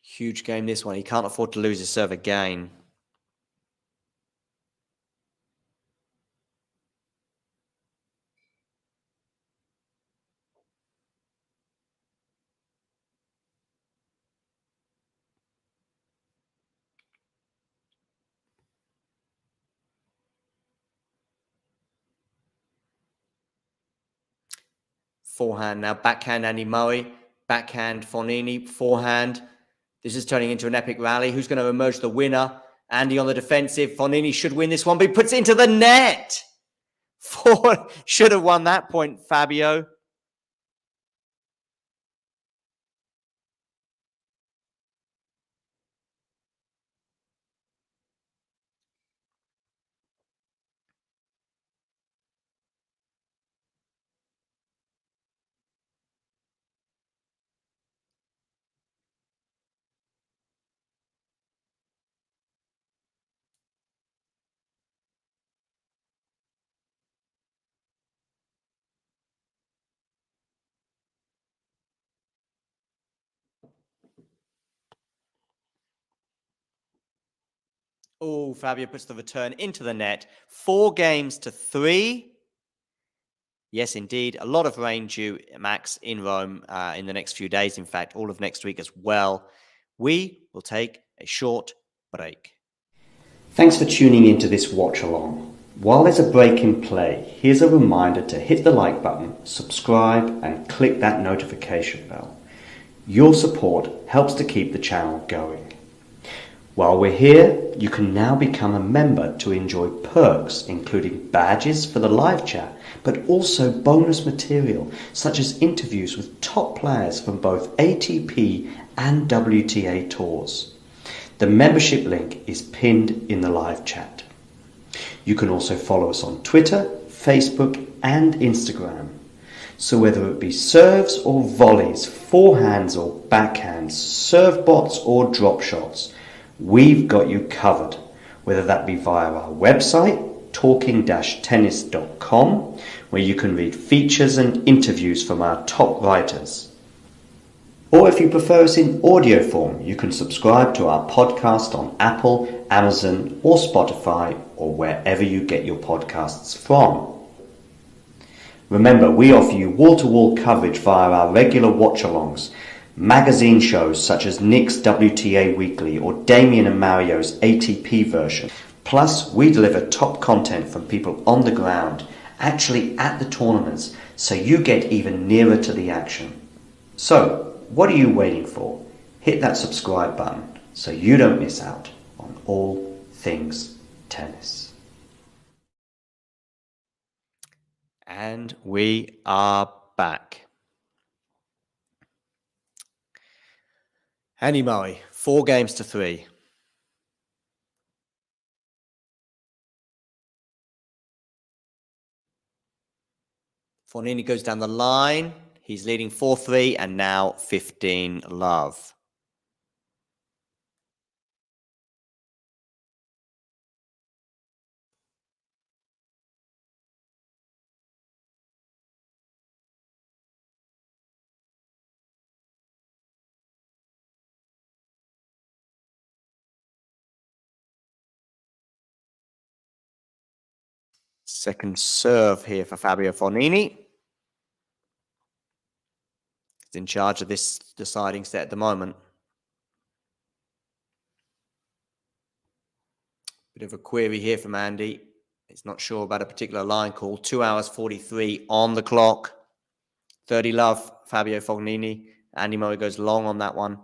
Huge game, this one. He can't afford to lose his serve again. Forehand now, backhand Andy Murray, backhand Fognini, forehand. This is turning into an epic rally. Who's going to emerge the winner? Andy on the defensive. Fognini should win this one, but he puts it into the net. Should have won that point, Fabio. Oh, Fabio puts the return into the net. 4-3. Yes, indeed. A lot of rain due, Max, in Rome in the next few days. In fact, all of next week as well. We will take a short break. Thanks for tuning into this watch along. While there's a break in play, here's a reminder to hit the like button, subscribe, and click that notification bell. Your support helps to keep the channel going. While we're here, you can now become a member to enjoy perks including badges for the live chat, but also bonus material such as interviews with top players from both ATP and WTA tours. The membership link is pinned in the live chat. You can also follow us on Twitter, Facebook and Instagram. So whether it be serves or volleys, forehands or backhands, serve bots or drop shots, we've got you covered, whether that be via our website, talking-tennis.com, where you can read features and interviews from our top writers. Or if you prefer us in audio form, you can subscribe to our podcast on Apple, Amazon or Spotify or wherever you get your podcasts from. Remember, we offer you wall-to-wall coverage via our regular watch-alongs, magazine shows such as Nick's WTA Weekly or Damien and Mario's ATP version. Plus, we deliver top content from people on the ground, actually at the tournaments, so you get even nearer to the action. So, what are you waiting for? Hit that subscribe button so you don't miss out on all things tennis. And we are back. Andy Murray, 4-3. Fognini goes down the line. He's leading 4-3 and now 15-love. Second serve here for Fabio Fognini. He's in charge of this deciding set at the moment. Bit of a query here from Andy. He's not sure about a particular line call. 2 hours 43 on the clock. 30-love, Fabio Fognini. Andy Murray goes long on that one.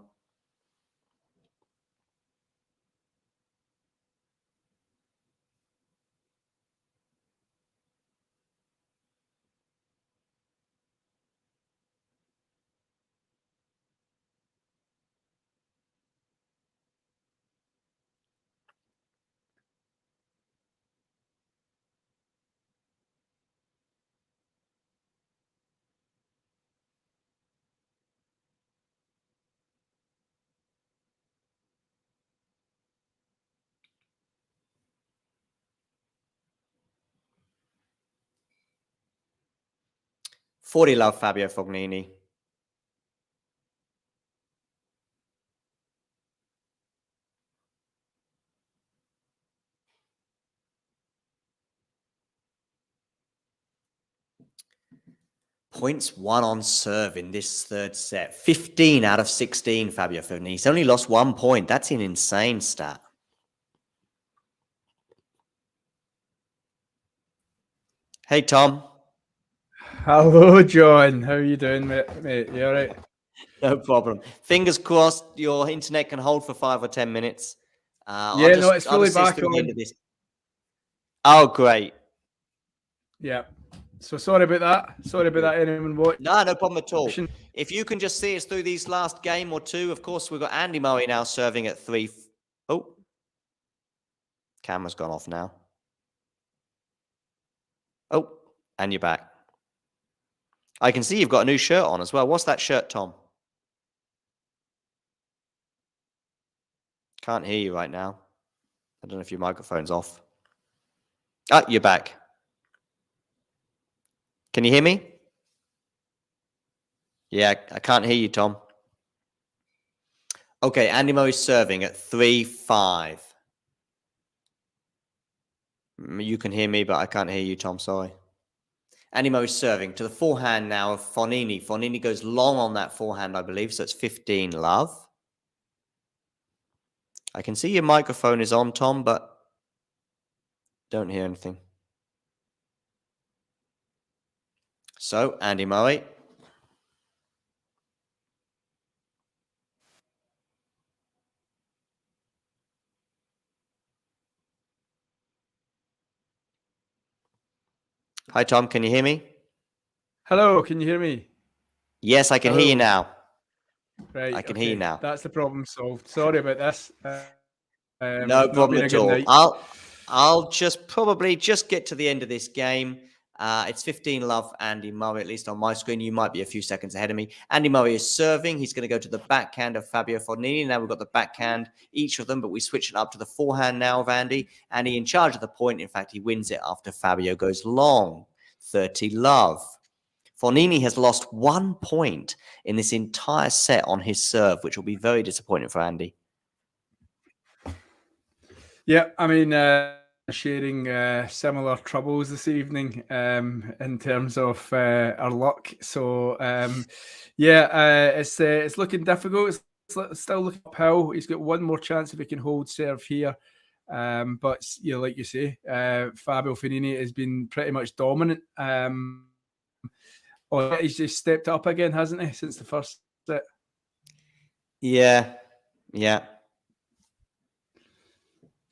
$40-love, Fabio Fognini. Points won on serve in this third set. 15 out of 16, Fabio Fognini. He's only lost 1 point. That's an insane stat. Hey, Tom. Hello, John. How are you doing, mate? You all right? No problem. Fingers crossed your internet can hold for 5 or 10 minutes. It's fully back on. The end of this. Oh, great. Yeah. So sorry about that. Sorry about that, anyone watching. No problem at all. If you can just see us through these last game or two, of course, we've got Andy Murray now serving at 3. Oh, camera's gone off now. Oh, and you're back. I can see you've got a new shirt on as well. What's that shirt, Tom? Can't hear you right now. I don't know if your microphone's off. Ah, you're back. Can you hear me? Yeah, I can't hear you, Tom. Okay, Andy Murray's serving at 3-5. You can hear me, but I can't hear you, Tom. Sorry. Andy Murray's serving to the forehand now of Fognini. Fognini goes long on that forehand, I believe, so it's 15 love. I can see your microphone is on, Tom, but don't hear anything. So, Andy Murray. Hi, Tom. Can you hear me? Hello, can you hear me? Yes, I can hear you now. Right, I can hear you now. That's the problem solved. Sorry about this. No problem at all. I'll just probably just get to the end of this game. It's 15 love, Andy Murray, at least on my screen. You might be a few seconds ahead of me. Andy Murray is serving. He's going to go to the backhand of Fabio Fognini. Now we've got the backhand, each of them, but we switch it up to the forehand now of Andy. Andy in charge of the point. In fact, he wins it after Fabio goes long. 30 love. Fognini has lost 1 point in this entire set on his serve, which will be very disappointing for Andy. Yeah, I mean, sharing similar troubles this evening in terms of our luck. So, it's looking difficult. It's still looking uphill. He's got one more chance if he can hold serve here. But, like you say, Fabio Fognini has been pretty much dominant. He's just stepped up again, hasn't he, since the first set? Yeah.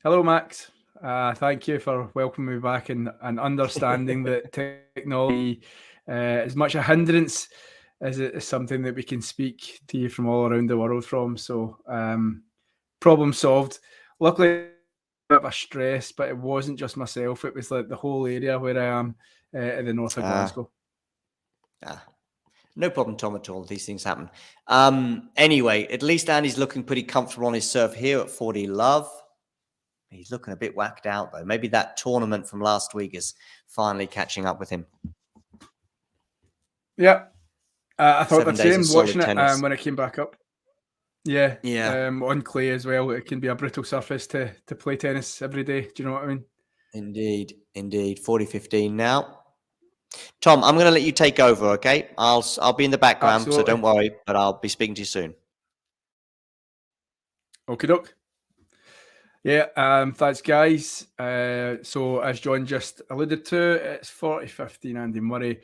Hello, Max. Thank you for welcoming me back and understanding that technology is much a hindrance as it is something that we can speak to you from all around the world from. So, problem solved. Luckily, a bit of a stress, but it wasn't just myself. It was like the whole area where I am in the north of Glasgow. No problem, Tom, at all. These things happen. Anyway, at least Andy's looking pretty comfortable on his serve here at 40 love. He's looking a bit whacked out, though. Maybe that tournament from last week is finally catching up with him. Yeah. I thought the same watching it when it came back up. Yeah. On clay as well. It can be a brittle surface to play tennis every day. Do you know what I mean? Indeed. 40-15 now. Tom, I'm going to let you take over, okay? I'll be in the background, so don't worry, but I'll be speaking to you soon. Okie doke. Yeah, thanks, guys. So, as John just alluded to, it's 40-15 Andy Murray.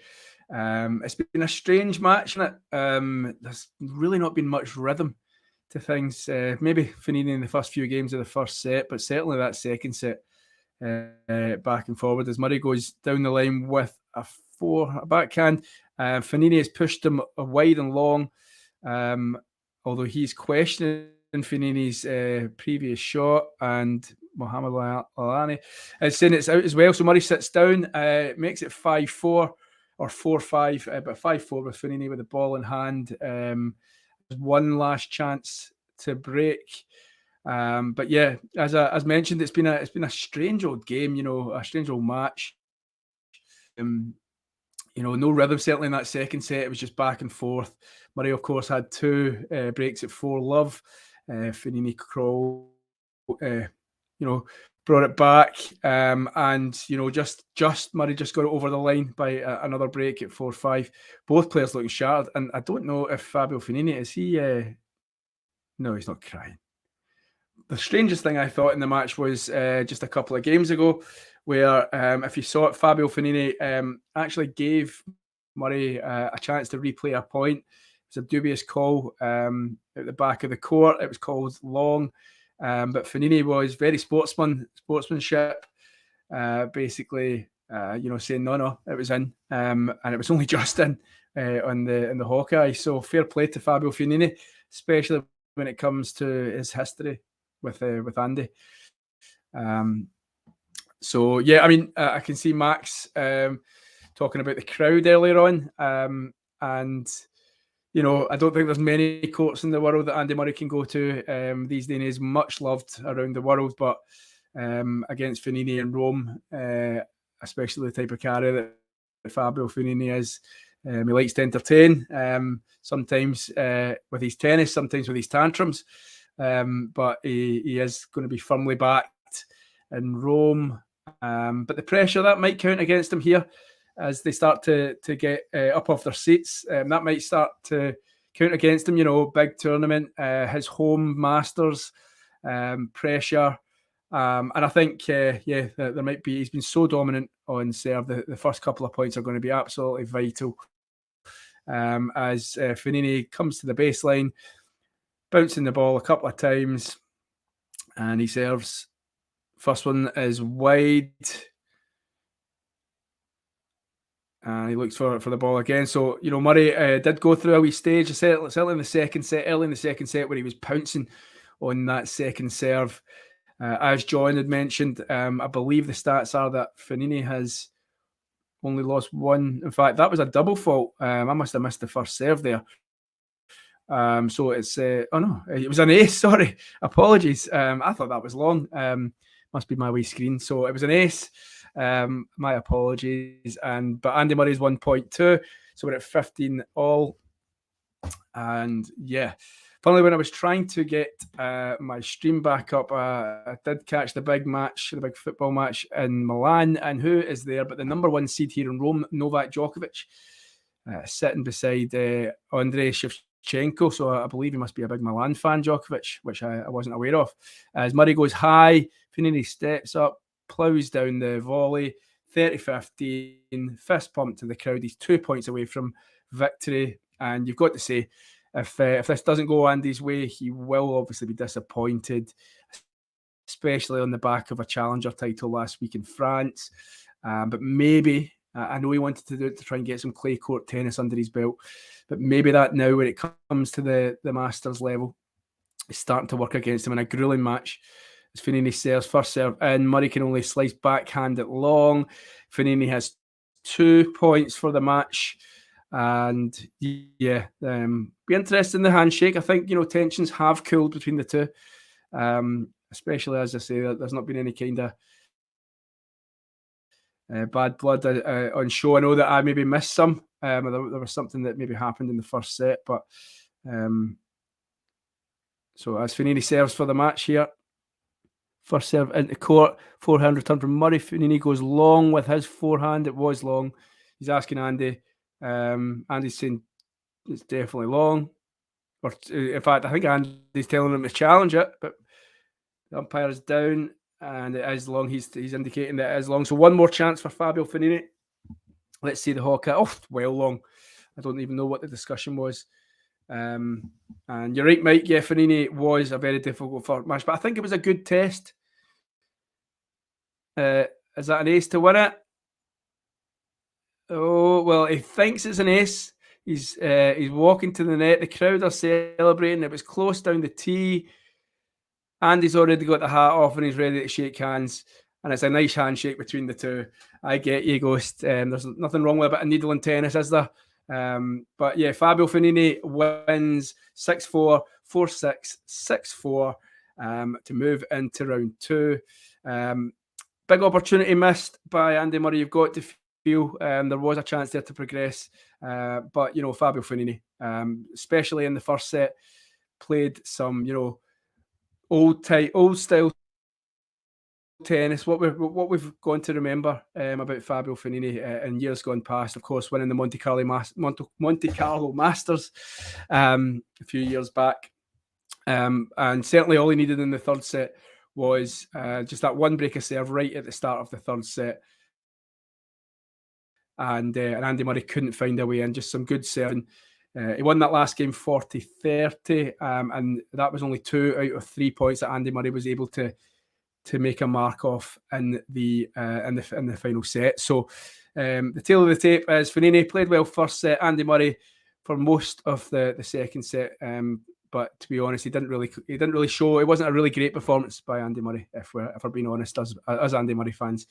It's been a strange match, isn't it? There's really not been much rhythm to things. Maybe Fognini in the first few games of the first set, but certainly that second set, back and forward as Murray goes down the line with a backhand. Fognini has pushed him wide and long, although he's questioning Fognini's previous shot, and Mohamed Alani is saying it's out as well. So Murray sits down, makes it 5-4 or 4-5, but 5-4 with Fognini with the ball in hand. One last chance to break. But yeah, as mentioned, it's been a strange old game, a strange old match. No rhythm certainly in that second set. It was just back and forth. Murray, of course, had two breaks at 4 love. Fognini crawl, brought it back, and just Murray just got it over the line by another break at 4-5. Both players looking shattered, and I don't know if Fabio Fognini is he. No, he's not crying. The strangest thing I thought in the match was just a couple of games ago, where if you saw it, Fabio Fognini actually gave Murray a chance to replay a point. It was a dubious call at the back of the court. It was called long, but Fognini was very sportsmanship, basically, saying no, it was in, and it was only just in in the Hawkeye. So fair play to Fabio Fognini, especially when it comes to his history with Andy. So yeah, I mean, I can see Max talking about the crowd earlier on, and I don't think there's many courts in the world that Andy Murray can go to these days. Much loved around the world, but against Fognini in Rome, especially the type of carry that Fabio Fognini is, he likes to entertain. Sometimes with his tennis, sometimes with his tantrums, but he is going to be firmly backed in Rome. But the pressure, that might count against him here as they start to get up off their seats. That might start to count against him, big tournament, his home Masters, pressure. And I think, there might be, he's been so dominant on serve. The first couple of points are going to be absolutely vital. As Fognini comes to the baseline, bouncing the ball a couple of times, and he serves. First one is wide. And he looks for the ball again. So, Murray did go through a wee stage, certainly in the second set, early in the second set, where he was pouncing on that second serve. As John had mentioned, I believe the stats are that Fognini has only lost one. In fact, that was a double fault. I must have missed the first serve there. So it's, it was an ace, sorry. Apologies. I thought that was long. Must be my wee screen. So it was an ace. My apologies. But Andy Murray's 1.2. So we're at 15 all. And yeah, finally, when I was trying to get my stream back up, I did catch the big match, the big football match in Milan. And who is there but the number one seed here in Rome, Novak Djokovic, sitting beside Andrei Shevchenko. So I believe he must be a big Milan fan, Djokovic, which I wasn't aware of. As Murray goes high, Fognini steps up, ploughs down the volley, 30-15, fist pump to the crowd. He's 2 points away from victory. And you've got to say, if this doesn't go Andy's way, he will obviously be disappointed, especially on the back of a challenger title last week in France. But maybe, I know he wanted to do it to try and get some clay court tennis under his belt, but maybe that now when it comes to the Masters level, is starting to work against him in a grueling match. As Fognini serves first serve and Murray can only slice backhand it long. Fognini has 2 points for the match. And yeah, be interested in the handshake. I think, tensions have cooled between the two, especially as I say, there's not been any kind of bad blood on show. I know that I maybe missed some. There was something that maybe happened in the first set, but so as Fognini serves for the match here, first serve into court, forehand return from Murray. Fognini goes long with his forehand. It was long. He's asking Andy. Andy's saying it's definitely long. Or in fact, I think Andy's telling him to challenge it, but the umpire is down and it is long. He's indicating that it is long. So one more chance for Fabio Fognini. Let's see the Hawkeye. Oh, well long. I don't even know what the discussion was. And you're right, Mike. Yeah, Fognini was a very difficult match, but I think it was a good test. Is that an ace to win it? Oh, well, he thinks it's an ace. He's walking to the net. The crowd are celebrating. It was close down the tee. Andy's already got the hat off and he's ready to shake hands. And it's a nice handshake between the two. I get you, Ghost. There's nothing wrong with a bit of needle in tennis, is there? But yeah, Fabio Fognini wins 6-4, 4-6, 6-4 to move into round two. Big opportunity missed by Andy Murray. You've got to feel there was a chance there to progress. But, Fabio Fognini, especially in the first set, played some, old style tennis. What we've gone to remember about Fabio Fognini in years gone past, of course, winning the Monte Carlo Masters a few years back. And certainly all he needed in the third set was just that one break of serve right at the start of the third set. And Andy Murray couldn't find a way in, just some good serving. He won that last game 40-30, and that was only 2 out of 3 points that Andy Murray was able to make a mark off in the final set. So the tail of the tape is Fognini played well first set. Andy Murray for most of the second set, but to be honest, he didn't really show. It wasn't a really great performance by Andy Murray, if we're being honest, as Andy Murray fans.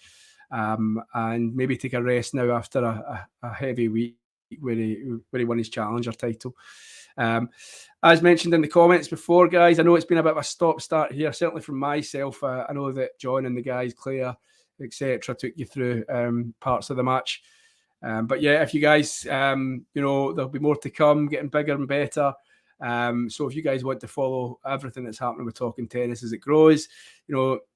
And maybe take a rest now after a heavy week where he won his challenger title. As mentioned in the comments before, guys, I know it's been a bit of a stop-start here, certainly from myself. I know that John and the guys, Claire, etc., took you through parts of the match. But yeah, if you guys, there'll be more to come, getting bigger and better. So if you guys want to follow everything that's happening with Talking Tennis as it grows,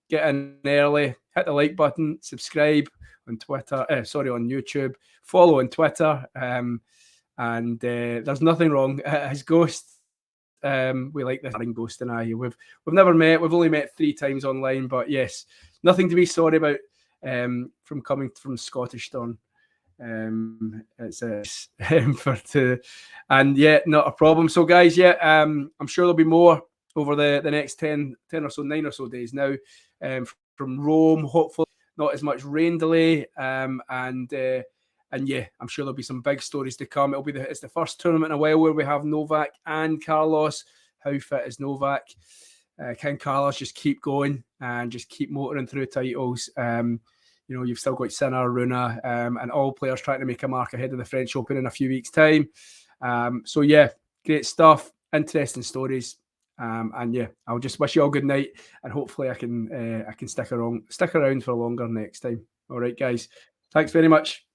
get in early, hit the like button, subscribe on Twitter, on YouTube, follow on Twitter, and there's nothing wrong. His ghost, we like this ghost and I. We've never met. We've only met 3 times online, but yes, nothing to be sorry about from coming from Scottish Storm. It's and yeah, not a problem. So guys, yeah, I'm sure there'll be more over the next 10 or so, 9 or so days now, from Rome. Hopefully not as much rain delay, and yeah, I'm sure there'll be some big stories to come. It's the first tournament in a while where we have Novak and Carlos. How fit is Novak? Can Carlos just keep going and just keep motoring through titles? You've still got Sinner, Runa, and all players trying to make a mark ahead of the French Open in a few weeks' time. So yeah, great stuff, interesting stories, and yeah, I'll just wish you all good night, and hopefully I can stick around for longer next time. All right, guys, thanks very much.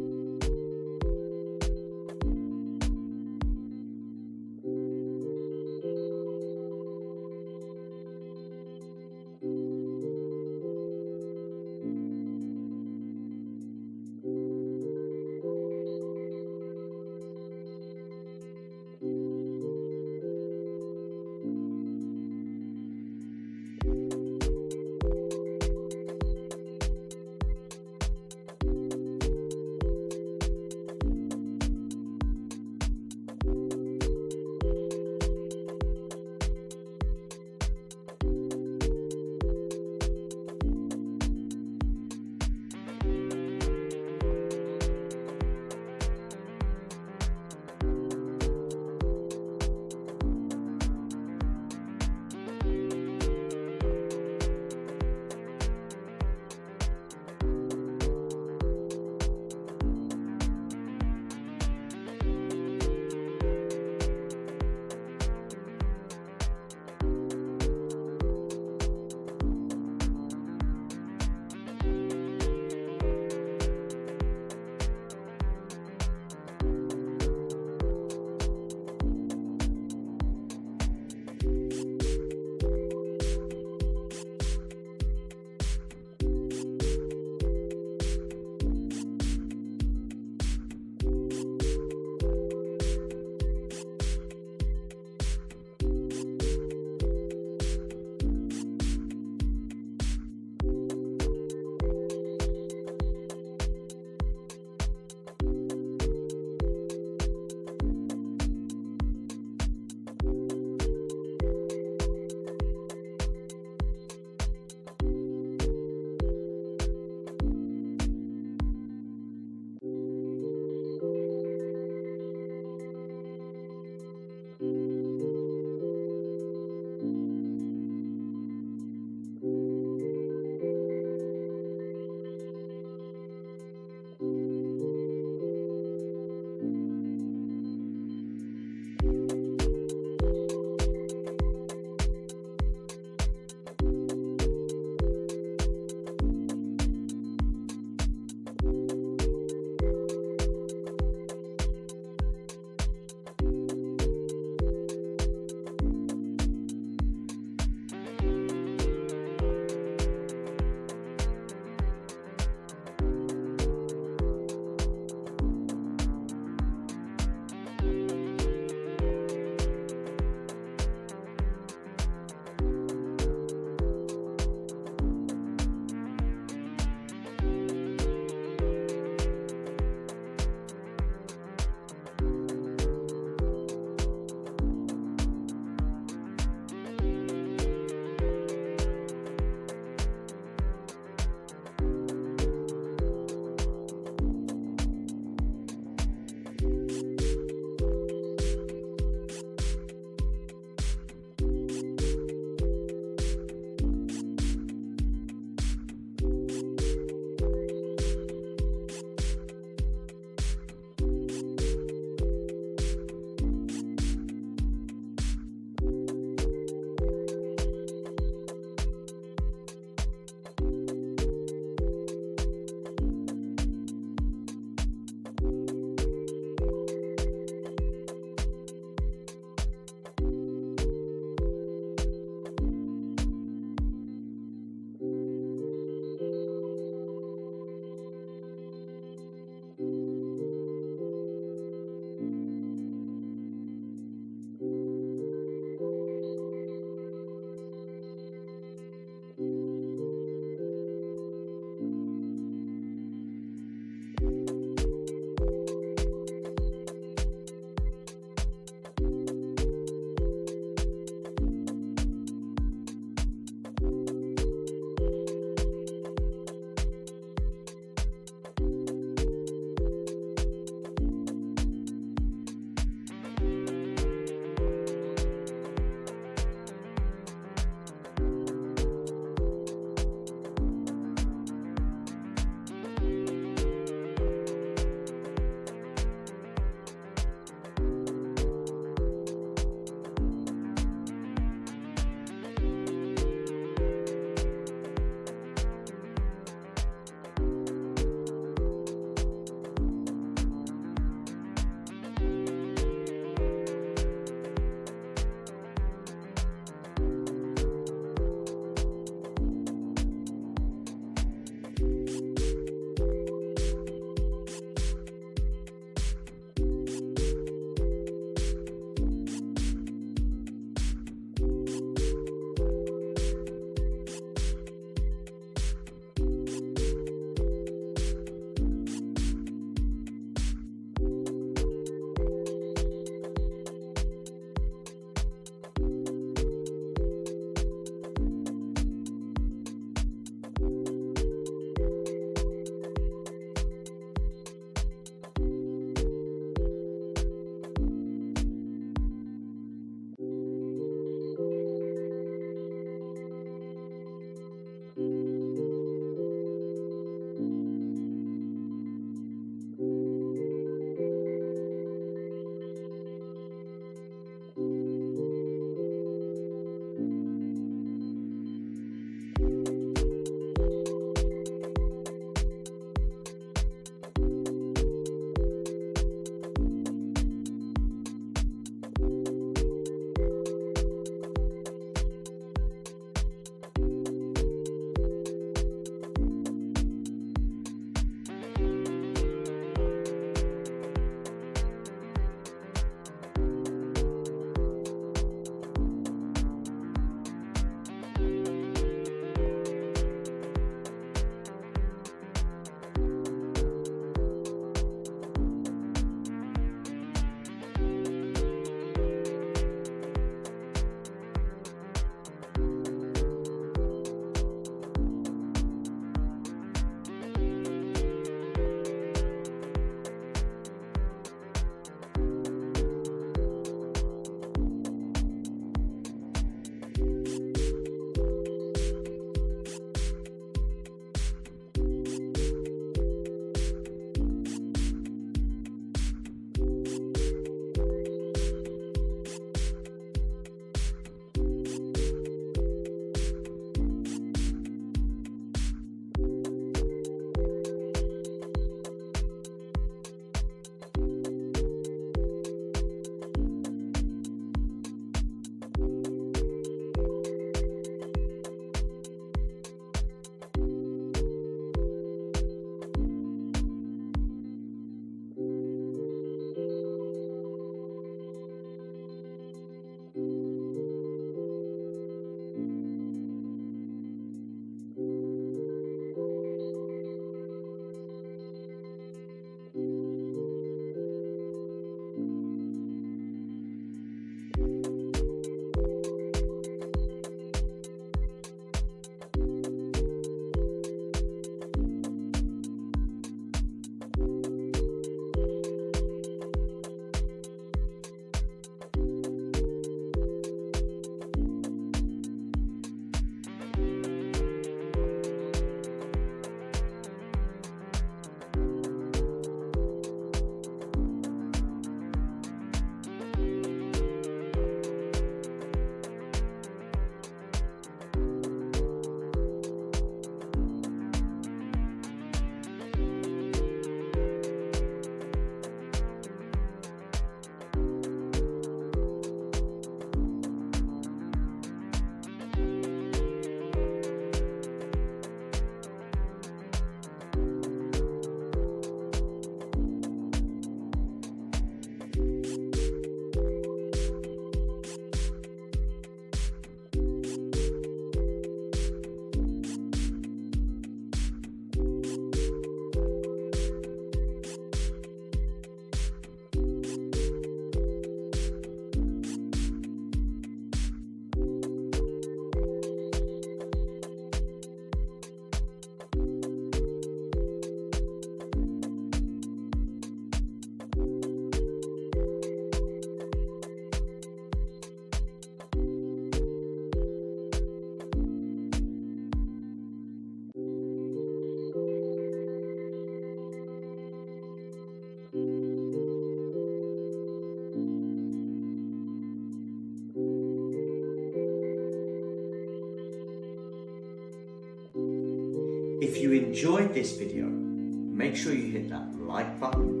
If you enjoyed this video, make sure you hit that like button.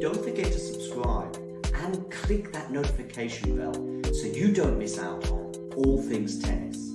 Don't forget to subscribe and click that notification bell so you don't miss out on all things tennis.